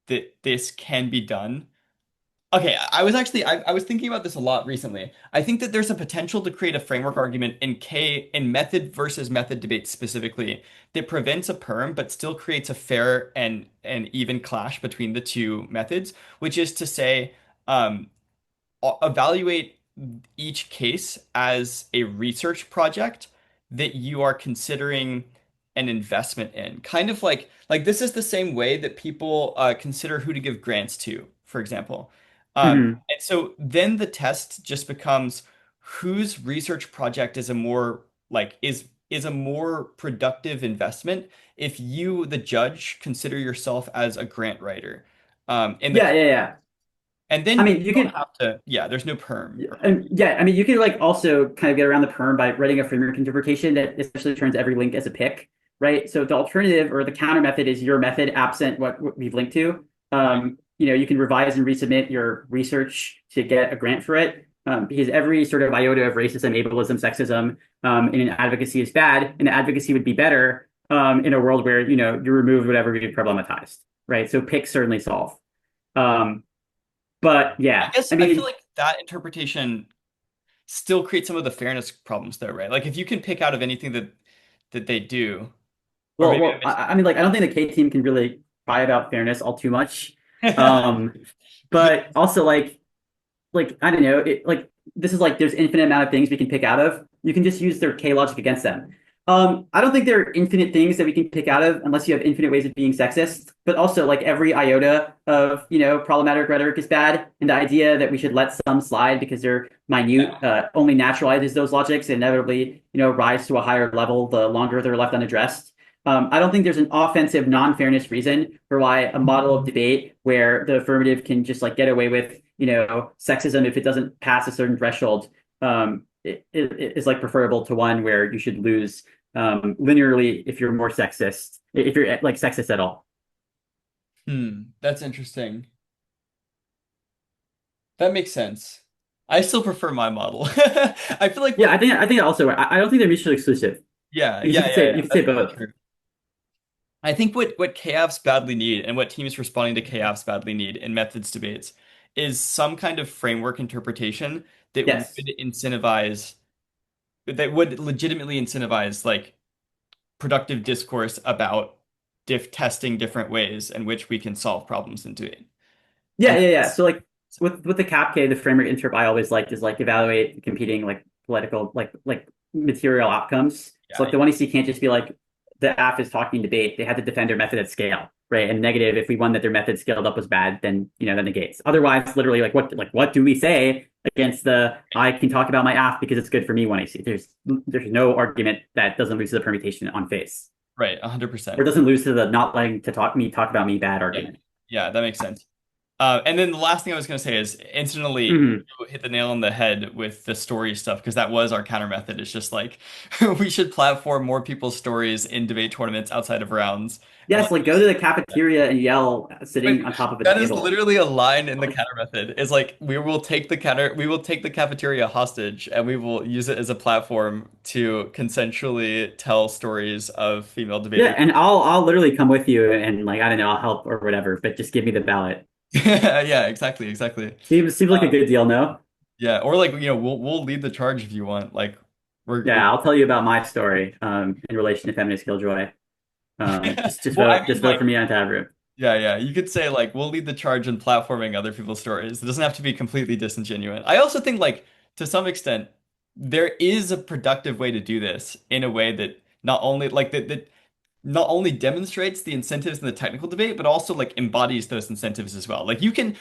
that this can be done. Okay, I was thinking about this a lot recently. I think that there's a potential to create a framework argument in method versus method debates specifically that prevents a perm but still creates a fair and even clash between the two methods, which is to say, um, evaluate each case as a research project that you are considering an investment in. Kind of like this is the same way that people consider who to give grants to, for example. Hmm. And so then the test just becomes whose research project is a more like is a more productive investment if you, the judge, consider yourself as a grant writer. In the Yeah, yeah, yeah. and I then you mean, you don't can have to, yeah, there's no perm. Yeah, I mean, you can like also kind of get around the perm by writing a framework interpretation that essentially turns every link as a pick, right? So the alternative or the counter method is your method absent what we've linked to. Right. You can revise and resubmit your research to get a grant for it, because every sort of iota of racism, ableism, sexism in an advocacy is bad, and the advocacy would be better in a world where you remove whatever you problematized, right? So picks certainly solve. Um, but I yeah, guess I I feel mean, like that interpretation still creates some of the fairness problems though, right? Like if you can pick out of anything that they do, or maybe well, I mean, like, I don't think the K team can really cry about fairness all too much. I'm Um, mis- but also like I don't know, like this is like there's infinite amount of things we can pick out of. You can just use their K logic against them. I don't think there are infinite things that we can pick out of unless you have infinite ways of being sexist. But also, like every iota of problematic rhetoric is bad, and the idea that we should let some slide because they're minute only naturalizes those logics and inevitably rise to a higher level the longer they're left unaddressed. I don't think there's an offensive non-fairness reason for why a model of debate where the affirmative can just like get away with sexism if it doesn't pass a certain threshold it is like preferable to one where you should lose linearly if you're more sexist, if you're like sexist at all. that's interesting. That makes sense. I still prefer my model. I feel like Yeah, I think also I don't think they're mutually exclusive yeah, because yeah, yeah, you yeah. could say That's both. true. I think what KAFs badly need and what teams responding to KAFs badly need in methods debates is some kind of framework interpretation that would Yes. incentivize that would legitimately incentivize like productive discourse about testing different ways in which we can solve problems in debate. Yeah, And yeah, yeah. that's, So like with the CAPK, the framework interp I always liked is like evaluate competing like political like material outcomes. So yeah, like the one you see can't just be like the AF is talking debate. They had to defend their method at scale, right? And negative, if we won that their method scaled up was bad, then that negates. Otherwise, literally what do we say against the I can talk about my AF because it's good for me when I see there's no argument that doesn't lose to the permutation on face. right, Or 100%. doesn't lose to the not letting to talk about me bad Yeah, argument. yeah, that makes sense. And then the last thing I was going to say is instantly Mhm. you hit the nail on the head with the story stuff because that was our counter method. It's just like we should platform more people's stories in debate tournaments outside of rounds and Yes, like like go to the cafeteria and yell wait, sitting on top of a that is table. literally a line in the counter method. It's like we will take the cafeteria hostage and we will use it as a platform to consensually tell stories of female Yeah, debaters. and I'll literally come with you and like I don't know, I'll help or whatever, but just give me the ballot. Yeah, exactly, exactly. Seems like a good deal, no? Yeah, or like we'll lead the charge if you want. Like we're Yeah, I'll tell you about my story in relation to feminist killjoy. well, I mean Just vote like for me on Taproot. yeah, yeah. You could say like we'll lead the charge in platforming other people's stories. It doesn't have to be completely disingenuous. I also think like to some extent there is a productive way to do this in a way that not only like that not only demonstrates the incentives in the technical debate, but also like embodies those incentives as well. Like you can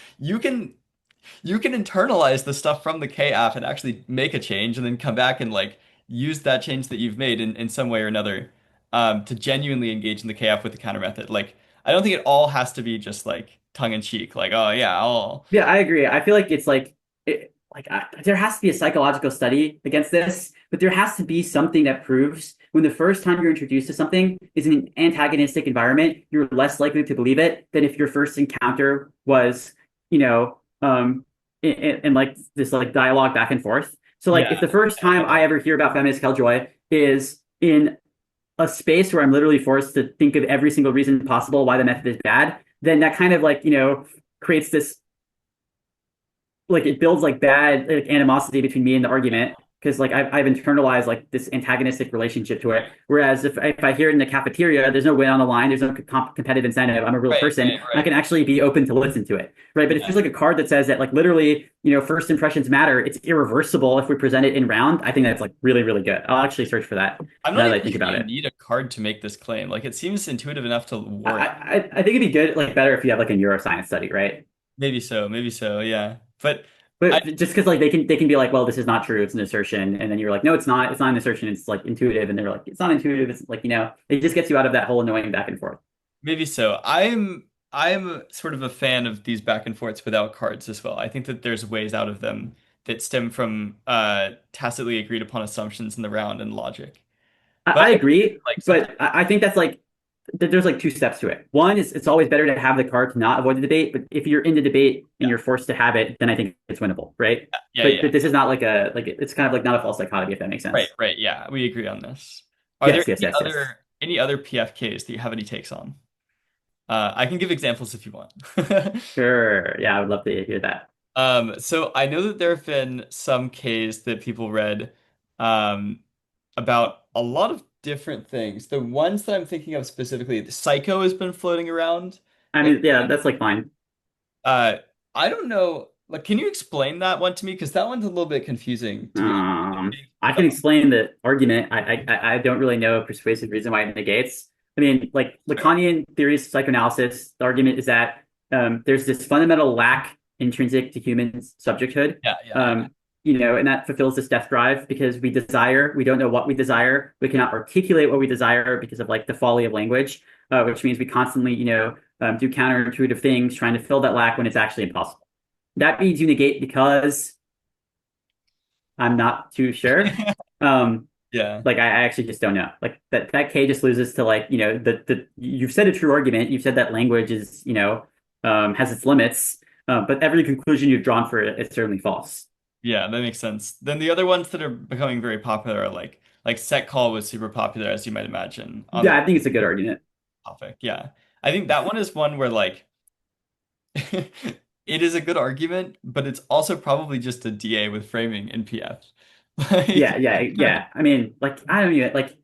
internalize the stuff from the K app and actually make a change and then come back and like use that change that you've made in some way or another to genuinely engage in the K app with the counter method. Like I don't think it all has to be just like tongue in cheek, like, oh yeah, I'll Yeah, I agree. I feel like it's there has to be a psychological study against this, but there has to be something that proves when the first time you're introduced to something is in an antagonistic environment, you're less likely to believe it than if your first encounter was, in like this like dialogue back and forth. So like yeah, if the first yeah, time yeah. I ever hear about feminist killjoy is in a space where I'm literally forced to think of every single reason possible why the method is bad, then that kind of like, creates this like it builds like bad like animosity between me and the argument because like I've internalized like this antagonistic relationship to it. Whereas if I hear it in the cafeteria, there's no win on the line, there's no competitive incentive. I'm a real Right, person. right, I right. can actually be open to listen to it, right? But if Yeah. there's like a card that says that like literally first impressions matter, it's irreversible if we present it in round. I think that's like really really good. I'll actually search for that I'm not now that I even think sure about you it. need a card to make this claim. Like it seems intuitive enough to warrant. I think it'd be good like better if you have like a neuroscience study, right? Maybe so, yeah. But I But just because like they can be like, well, this is not true, it's an assertion, and then you're like, no, it's not an assertion, it's like intuitive, and they're like, it's not intuitive, it's like it just gets you out of that whole annoying back and forth. maybe so. I'm sort of a fan of these back and forths without cards as well. I think that there's ways out of them that stem from tacitly agreed upon assumptions in the round and logic. But I I think agree, like sometimes but I think that's like that there's like two steps to it. One is it's always better to have the card to not avoid the debate, but if you're in the debate and yeah, you're forced to have it, then I think it's winnable, right? yeah, yeah. But this is not like a like it's kind of like not a false dichotomy if that makes Right, sense. right. Yeah, we agree on this. Are there Yes, yes, yes, yes. any other PFKs that you have any takes on? I can give examples if you want. Sure. Yeah, I would love to hear that. So I know that there have been some Ks that people read um, about a lot of different things. The ones that I'm thinking of specifically, the Psycho has been floating around. I And mean, yeah, that's like fine. uh, I don't know, like, can you explain that one to me? Because that one's a little bit confusing, to be honest. I can explain the argument. I don't really know a persuasive reason why it negates. I mean, like Sure. Lacanian theories of psychoanalysis, the argument is that there's this fundamental lack intrinsic to human subjecthood, Yeah, yeah, yeah. um, and that fulfills this death drive because we desire, we don't know what we desire, we cannot articulate what we desire because of like the folly of language, which means we constantly, do counterintuitive things trying to fill that lack when it's actually impossible. That means you negate because I'm not too sure. Um, Yeah. like I actually just don't know. Like that K just loses to like, the you've said a true argument. You've said that language is, has its limits, but every conclusion you've drawn for it is certainly false. Yeah, that makes sense. Then the other ones that are becoming very popular are like set call was super popular, as you might imagine, on the Yeah, I think it's a good argument. topic. Yeah. I think that one is one where like it is a good argument, but it's also probably just a DA with framing in PF. Yeah, Like yeah, yeah. I mean, like I don't even like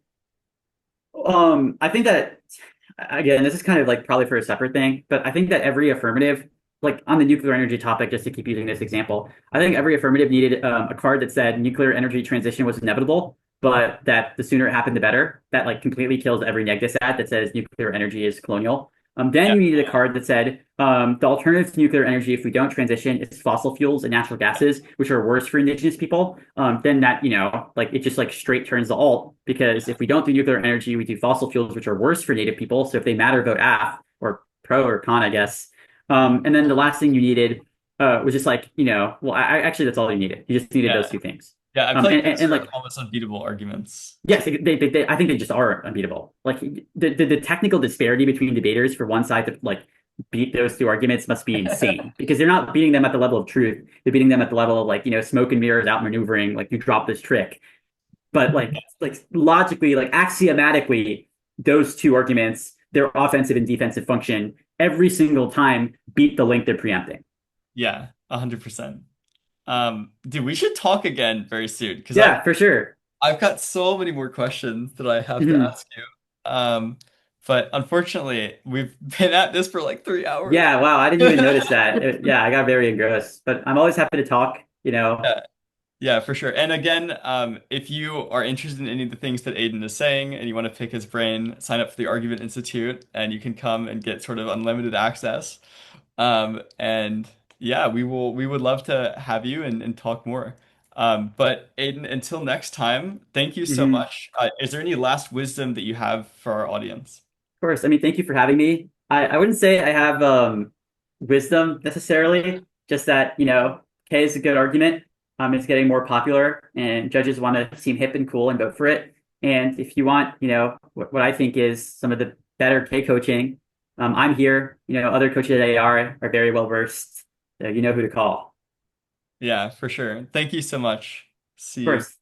I think that again, this is kind of like probably for a separate thing, but I think that every affirmative, like on the nuclear energy topic, just to keep using this example, I think every affirmative needed a card that said nuclear energy transition was inevitable, but that the sooner it happened, the better. That like completely kills every negative stat that says nuclear energy is colonial. Then yeah, you needed a card that said the alternative to nuclear energy, if we don't transition, is fossil fuels and natural gases, which are worse for indigenous people. Then that, like it just like straight turns the alt because if we don't do nuclear energy, we do fossil fuels, which are worse for native people. So if they matter, vote AF or pro or con, I guess. And then the last thing you needed was just like, well, actually, that's all you needed. You just needed yeah. those two things. Yeah, I Um, feel like and, and, those and are like, almost unbeatable arguments. yes, I think they just are unbeatable. Like the technical disparity between debaters for one side to like beat those two arguments must be insane because they're not beating them at the level of truth. They're beating them at the level of like, smoke and mirrors outmaneuvering, like you drop this trick. But like logically, like axiomatically, those two arguments, their offensive and defensive function, every single time beat the link they're preempting. Yeah, 100%. Dude, we should talk again very soon because Yeah, for sure. I've got so many more questions that I have to Mhm. ask you. Um, but unfortunately, we've been at this for like 3 hours. Yeah, wow, I didn't even notice that. Yeah, I got very engrossed, but I'm always happy to talk. Yeah, yeah, for sure. And again, if you are interested in any of the things that Aiden is saying and you want to pick his brain, sign up for the Argument Institute and you can come and get sort of unlimited access. And yeah, we would love to have you and talk more. But Aiden, until next time, thank you so Mhm. much. Is there any last wisdom that you have for our audience? Of course. I mean, thank you for having me. I wouldn't say I have wisdom necessarily, just that, K is a good argument. It's getting more popular and judges want to seem hip and cool and vote for it. And if you want, what I think is some of the better K coaching, I'm here. Other coaches at AR are very well versed. So you know who to call. Yeah, for sure. Thank you so much. Of See you. course.